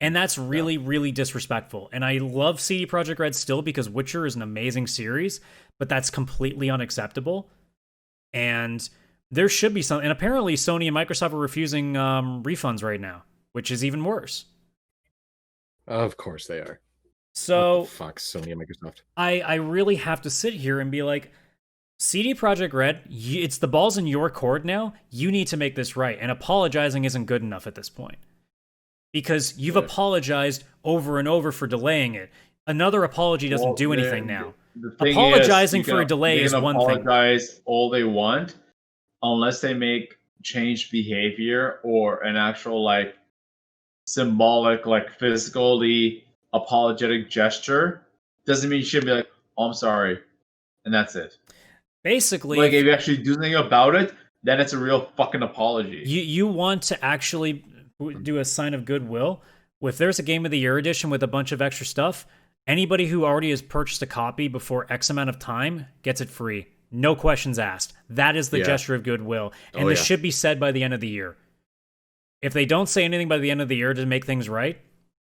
And that's really, really disrespectful. And I love CD Projekt Red still because Witcher is an amazing series, but that's completely unacceptable. And there should be some. And apparently Sony and Microsoft are refusing refunds right now, which is even worse. Of course they are. So fuck Sony and Microsoft. I really have to sit here and be like, CD Projekt Red, it's the ball's in your court now. You need to make this right. And apologizing isn't good enough at this point. Because you've apologized over and over for delaying it. Another apology doesn't do anything now. The thing apologizing for a delay is one thing. They can apologize all they want, unless they make changed behavior or an actual like symbolic, like physically apologetic gesture. Doesn't mean you should be like, "Oh, I'm sorry," and that's it. Basically, like if you actually do something about it, then it's a real fucking apology. You want to actually do a sign of goodwill. If there's a Game of the Year edition with a bunch of extra stuff, anybody who already has purchased a copy before X amount of time gets it free. No questions asked. That is the gesture of goodwill. And this should be said by the end of the year. If they don't say anything by the end of the year to make things right,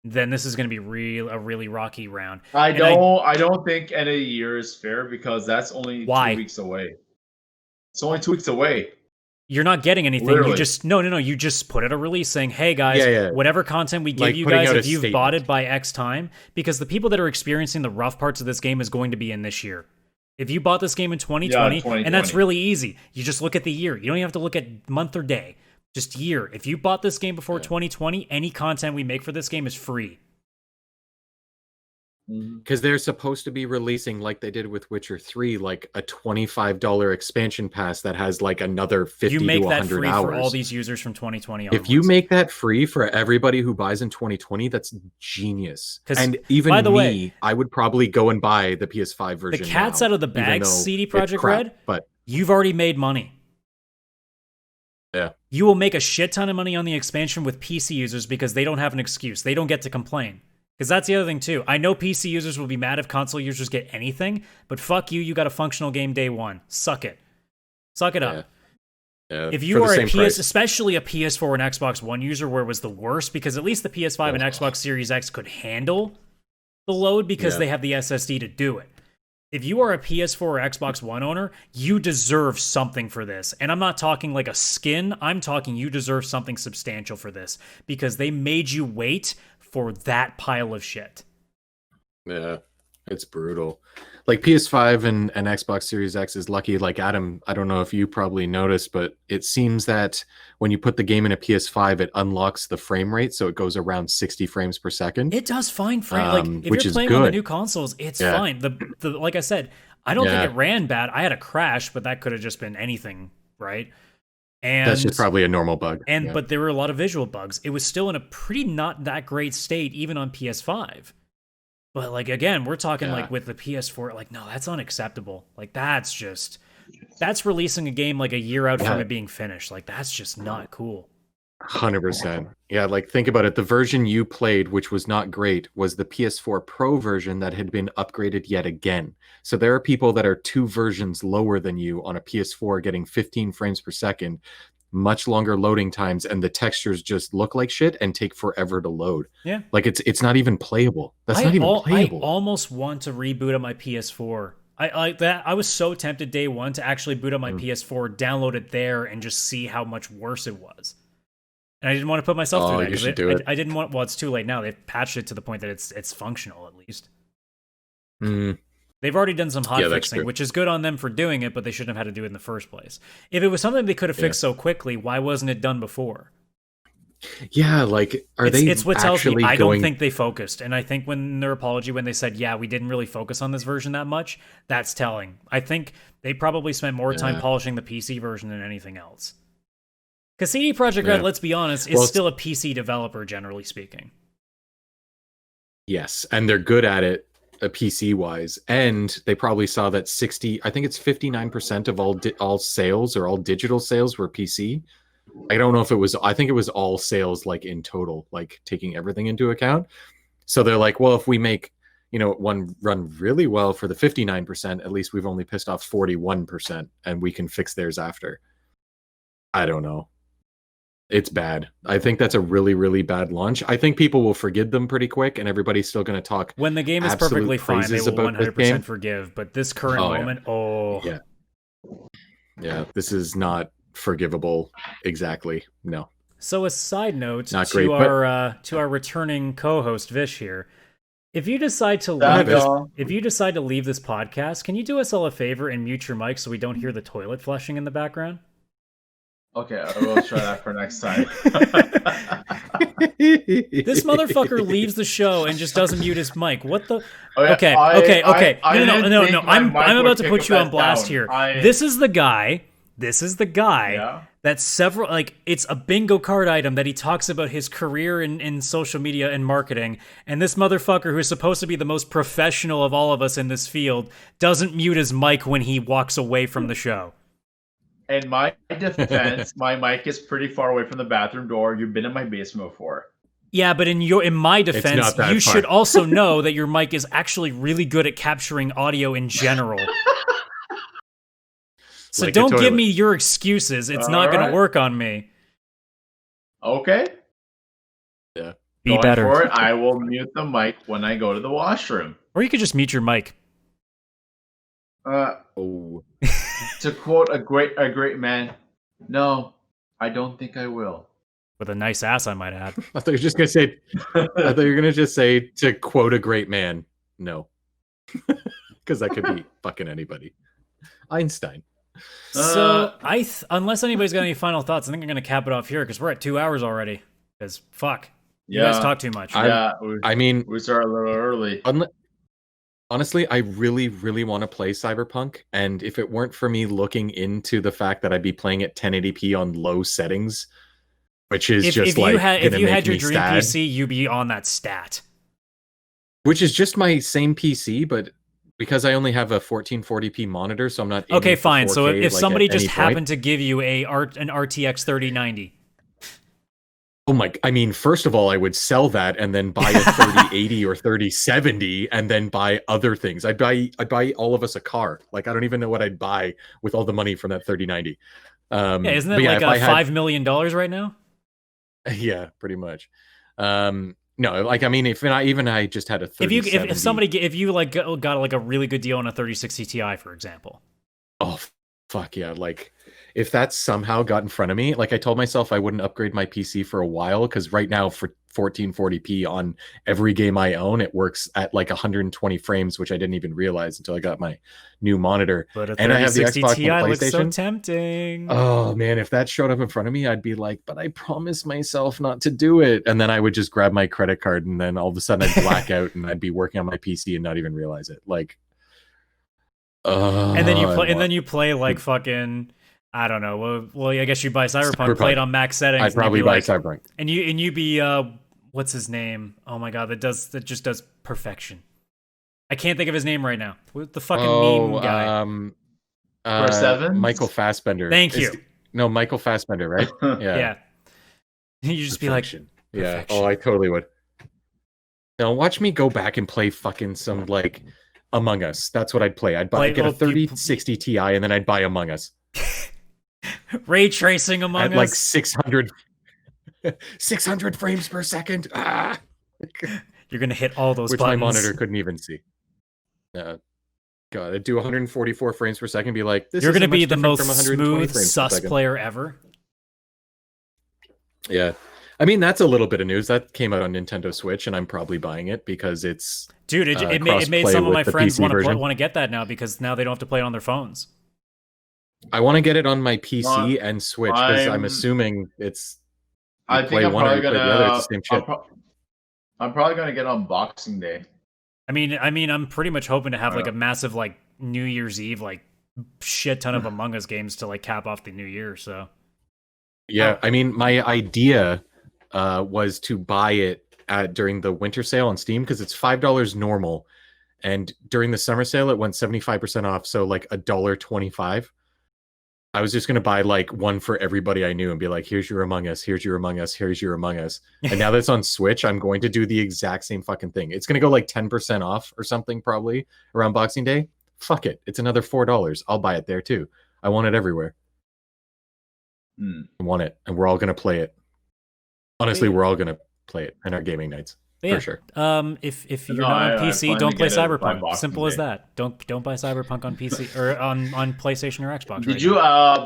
then this is going to be a really rocky round. I don't think end of the year is fair because that's only 2 weeks away. It's only 2 weeks away. You're not getting anything. Literally. You just you just put out a release saying, "Hey guys, whatever content we give you guys, if you've bought it by X time," because the people that are experiencing the rough parts of this game is going to be in this year. If you bought this game in 2020, and that's really easy. You just look at the year. You don't even have to look at month or day. Just year. If you bought this game before 2020, any content we make for this game is free. Because they're supposed to be releasing, like they did with Witcher 3, like a $25 expansion pass that has like another 50 to 100 hours. You make that free for all these users from 2020 onwards. If you make that free for everybody who buys in 2020, that's genius. And even by the way, I would probably go and buy the PS5 version. The cat's out of the bag, CD Projekt Red, but you've already made money. Yeah. You will make a shit ton of money on the expansion with PC users because they don't have an excuse. They don't get to complain. Because that's the other thing, too. I know PC users will be mad if console users get anything, but fuck you, you got a functional game day one. Suck it. Suck it up. Yeah, if you are a PS, especially a PS4 and Xbox One user where it was the worst, because at least the PS5 and Xbox Series X could handle the load because they have the SSD to do it. If you are a PS4 or Xbox One owner, you deserve something for this. And I'm not talking like a skin. I'm talking you deserve something substantial for this because they made you wait for that pile of shit. Yeah, it's brutal. Like PS5 and Xbox Series X is lucky. Like Adam, I don't know if you probably noticed, but it seems that when you put the game in a PS5, it unlocks the frame rate, so it goes around 60 frames per second. It does fine frame. Like if you're playing on the new consoles, it's fine. The like I said, I don't think it ran bad. I had a crash, but that could have just been anything, right? And that's just probably a normal bug. And but there were a lot of visual bugs. It was still in a pretty not that great state, even on PS5. But like again, we're talking like with the PS4, like no, that's unacceptable. Like that's releasing a game like a year out from it being finished. Like that's just not cool. 100%. Yeah, like think about it. The version you played, which was not great, was the PS4 Pro version that had been upgraded yet again. So there are people that are 2 versions lower than you on a PS4 getting 15 frames per second, much longer loading times, and the textures just look like shit and take forever to load. Yeah. Like it's not even playable. That's not even playable. I almost want to reboot up my PS4. I was so tempted day one to actually boot up my PS4, download it there, and just see how much worse it was. And I didn't want to put myself through that. You should do it. I didn't want. Well, it's too late now. They've patched it to the point that it's functional at least. They've already done some hot fixing, which is good on them for doing it, but they shouldn't have had to do it in the first place. If it was something they could have fixed so quickly, why wasn't it done before? Yeah, like it's what tells me I don't think they focused. And I think when their apology, when they said, yeah, we didn't really focus on this version that much, that's telling. I think they probably spent more time polishing the PC version than anything else. Because CD Projekt Red, let's be honest, is still a PC developer, generally speaking. Yes, and they're good at it PC wise, and they probably saw that 59% of all sales or all digital sales were PC. I don't know if it was, I think it was all sales like in total, like taking everything into account. So they're like, well, if we make, one run really well for the 59%, at least we've only pissed off 41% and we can fix theirs after. I don't know. It's bad. I think that's a really, really bad launch. I think people will forgive them pretty quick, and everybody's still going to talk. When the game is perfectly fine, they will 100% forgive. But this current moment, yeah, this is not forgivable. Exactly. No. So a side note not to great, our returning co-host Vish here. If you decide to leave this podcast, can you do us all a favor and mute your mic so we don't hear the toilet flushing in the background? Okay, I will try that for next time. This motherfucker leaves the show and just doesn't mute his mic. What the? Okay. No. I'm about to put you on blast here. This is the guy that several, it's a bingo card item that he talks about his career in social media and marketing. And this motherfucker, who is supposed to be the most professional of all of us in this field, doesn't mute his mic when he walks away from the show. In my defense, my mic is pretty far away from the bathroom door. You've been in my basement before. Yeah, but in my defense, you should also know that your mic is actually really good at capturing audio in general. So don't give me your excuses. It's not going to work on me. Okay. Yeah. Be better. For it, I will mute the mic when I go to the washroom. Or you could just mute your mic. To quote a great man, no, I don't think I will. With a nice ass, I might add. I thought you were just gonna say. I thought you were gonna just say, to quote a great man, no, because that could be fucking anybody. Einstein. So unless anybody's got any final thoughts, I think I'm gonna cap it off here because we're at 2 hours already. Because fuck, you guys talk too much. We started a little early. Honestly, I really, really want to play Cyberpunk, and if it weren't for me looking into the fact that I'd be playing at 1080p on low settings, which is if you had your dream PC, you'd be on that stat. Which is just my same PC, but because I only have a 1440p monitor, so I'm not. Okay, fine. So if somebody just happened to give you an RTX 3090. Oh my! I mean, first of all, I would sell that and then buy a 3080 or 3070, and then buy other things. I'd buy all of us a car. Like, I don't even know what I'd buy with all the money from that 3090. Isn't it like $5 million right now? Yeah, pretty much. No, like, I mean, if I just had a 3070. If you like got like a really good deal on a 3060 Ti, for example. Oh fuck yeah! Like, if that somehow got in front of me, like I told myself I wouldn't upgrade my PC for a while, because right now for 1440p on every game I own, it works at like 120 frames, which I didn't even realize until I got my new monitor. But a 3060 Ti looks so tempting. Oh man, if that showed up in front of me, I'd be like, but I promised myself not to do it. And then I would just grab my credit card, and then all of a sudden I'd black out and I'd be working on my PC and not even realize it. Like, and then you play like fucking, I don't know. Well, I guess you buy Cyberpunk, play it on max settings. I'd probably buy Cyberpunk. And you be what's his name? Oh my god, that just does perfection. I can't think of his name right now. What the fucking meme guy? Chris Evans? Michael Fassbender. Thank you. No, Michael Fassbender, right? Yeah. You just be like, yeah. Oh, I totally would. Now watch me go back and play fucking some like Among Us. That's what I'd play. I'd get a 3060 Ti, and then I'd buy Among Us. Ray tracing Among Us at like 600 frames per second. You're gonna hit all those which buttons. My monitor couldn't even see. God, I'd do 144 frames per second. Be like, you're gonna be the most smooth sus player ever. Yeah, I mean, that's a little bit of news that came out on Nintendo Switch, and I'm probably buying it because it's. Dude, it made some of my friends want to get that now, because now they don't have to play it on their phones. I want to get it on my PC and Switch, because I'm assuming it's. I think I'm probably gonna. I'm probably gonna get on Boxing Day. I mean, I'm pretty much hoping to have like a massive like New Year's Eve like shit ton of Among Us games to like cap off the new year. So. Yeah, I mean, my idea was to buy it during the winter sale on Steam, because it's $5 normal, and during the summer sale, it went 75% off. So like $1.25. I was just going to buy like one for everybody I knew and be like, here's your Among Us, here's your Among Us, here's your Among Us. And now that's on Switch, I'm going to do the exact same fucking thing. It's going to go like 10% off or something probably around Boxing Day. Fuck it. It's another $4. I'll buy it there too. I want it everywhere. I want it. And we're all going to play it. Honestly, we're all going to play it in our gaming nights. For sure. If you're not on PC, don't play Cyberpunk. Simple as that. Don't buy Cyberpunk on PC or on PlayStation or Xbox.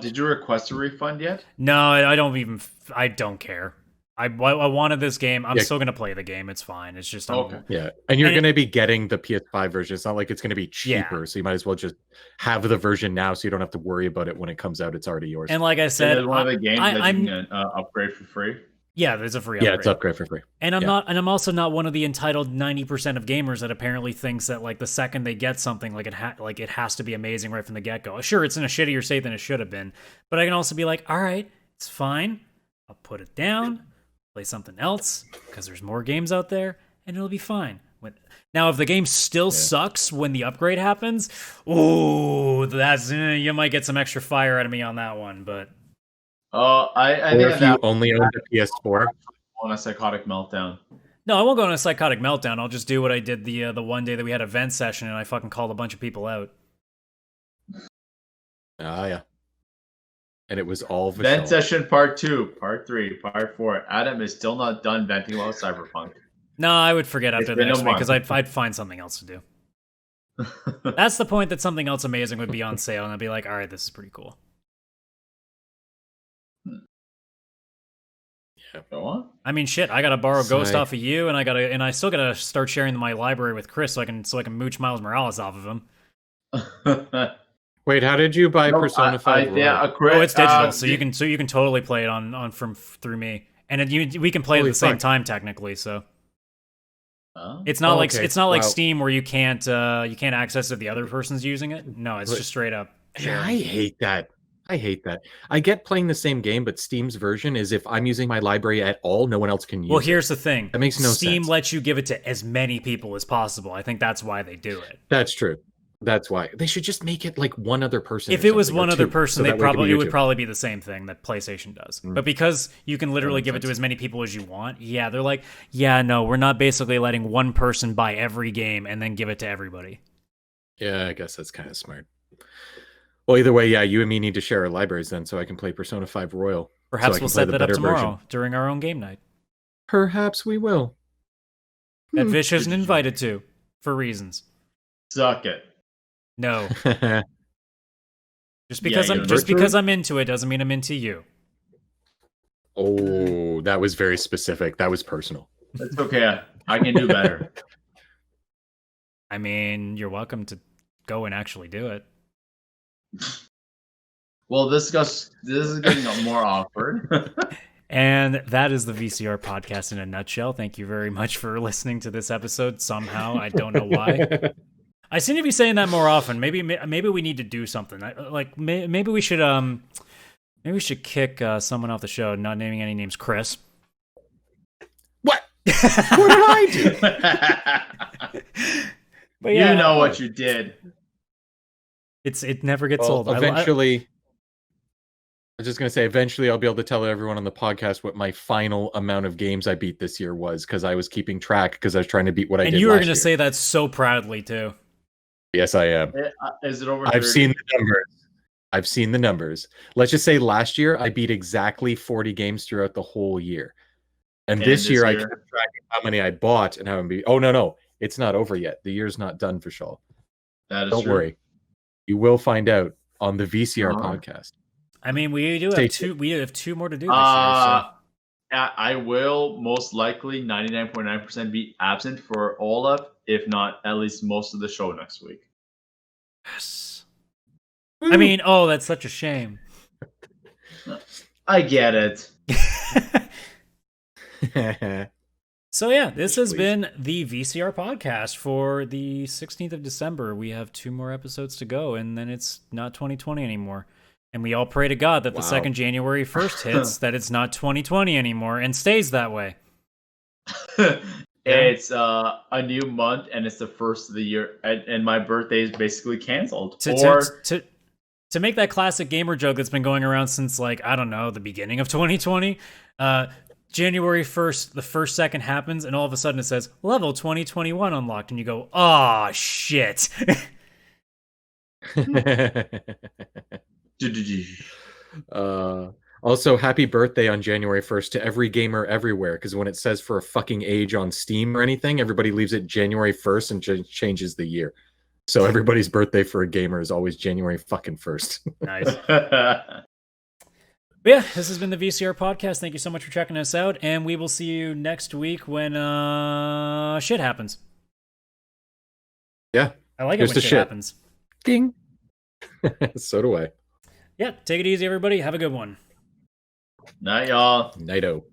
Did you request a refund yet? No, I don't care. I wanted this game. I'm still gonna play the game. It's fine. It's just okay. Yeah, and you're gonna be getting the PS5 version. It's not like it's gonna be cheaper, so you might as well just have the version now, so you don't have to worry about it when it comes out. It's already yours. And like I said, there's one of the games that you can upgrade for free. Yeah, there's a free upgrade. Yeah, it's upgrade for free. And I'm also not one of the entitled 90% of gamers that apparently thinks that like the second they get something, like it has to be amazing right from the get-go. Sure, it's in a shittier state than it should have been, but I can also be like, all right, it's fine. I'll put it down, play something else because there's more games out there, and it'll be fine. Now, if the game still sucks when the upgrade happens, that's you might get some extra fire out of me on that one, but. I think if you only own the PS4 on a psychotic meltdown. No, I won't go on a psychotic meltdown. I'll just do what I did the one day that we had a vent session and I fucking called a bunch of people out. Yeah. And it was all Vish. Vent session part 2, part 3, part 4. Adam is still not done venting about Cyberpunk. No, I would forget after the next week because I'd find something else to do. That's the point, that something else amazing would be on sale and I'd be like, all right, this is pretty cool. Go on. I mean, shit. I gotta borrow Ghost off of you, and I still gotta start sharing my library with Chris, so I can mooch Miles Morales off of him. Wait, how did you buy Persona 5? It's digital, so you can totally play it on through me, and we can play it at the same time technically. So it's not like Steam where you can't access it if the other person's using it. No, it's just straight up. Yeah, I hate that. I get playing the same game, but Steam's version is if I'm using my library at all, no one else can use it. Well, here's the thing. That makes no sense. Steam lets you give it to as many people as possible. I think that's why they do it. That's true. That's why. They should just make it like one other person. If it was one other person, it would probably be the same thing that PlayStation does. But because you can literally give it to as many people as you want, they're like, no, we're not basically letting one person buy every game and then give it to everybody. Yeah, I guess that's kind of smart. Well, either way, you and me need to share our libraries then, so I can play Persona 5 Royal. Perhaps we'll set that up tomorrow during our own game night. Perhaps we will. That Vish isn't invited to, for reasons. Suck it. No. Just because I'm into it doesn't mean I'm into you. Oh, that was very specific. That was personal. It's okay. I can do better. I mean, you're welcome to go and actually do it. Well, this is getting more awkward. And that is the VCR podcast in a nutshell. Thank you very much for listening to this episode. Somehow, I don't know why. I seem to be saying that more often. Maybe we need to do something. Maybe we should kick someone off the show. Not naming any names. Chris. What? What did I do? But you know what you did. It never gets old. Eventually, I was just gonna say, eventually I'll be able to tell everyone on the podcast what my final amount of games I beat this year was, because I was keeping track because I was trying to beat what I did. And you were gonna say that so proudly too. Yes, I am. Is it over 30? I've seen the numbers. Let's just say last year I beat exactly 40 games throughout the whole year, and this year I kept track of how many I bought and how many. Oh no, it's not over yet. The year's not done for Shaw. Don't worry. You will find out on the VCR podcast. I mean, we have two more to do this year. So. I will most likely 99.9% be absent for all of, if not at least most of the show next week. Yes. I mean, that's such a shame. I get it. So this has been the VCR podcast for the 16th of December. We have 2 more episodes to go, and then it's not 2020 anymore. And we all pray to God that the second January 1st hits, that it's not 2020 anymore and stays that way. hey, it's a new month and it's the first of the year, and my birthday is basically canceled. To make that classic gamer joke that's been going around since, like, I don't know, the beginning of 2020, January 1st, the first second happens, and all of a sudden it says, level 2021 unlocked, and you go, oh, shit. Also, happy birthday on January 1st to every gamer everywhere, because when it says for a fucking age on Steam or anything, everybody leaves it January 1st and changes the year. So everybody's birthday for a gamer is always January fucking 1st. Nice. But yeah, this has been the VCR Podcast. Thank you so much for checking us out, and we will see you next week when shit happens. Yeah. I like it when shit happens. Ding. So do I. Yeah, take it easy, everybody. Have a good one. Night, y'all. Night-o.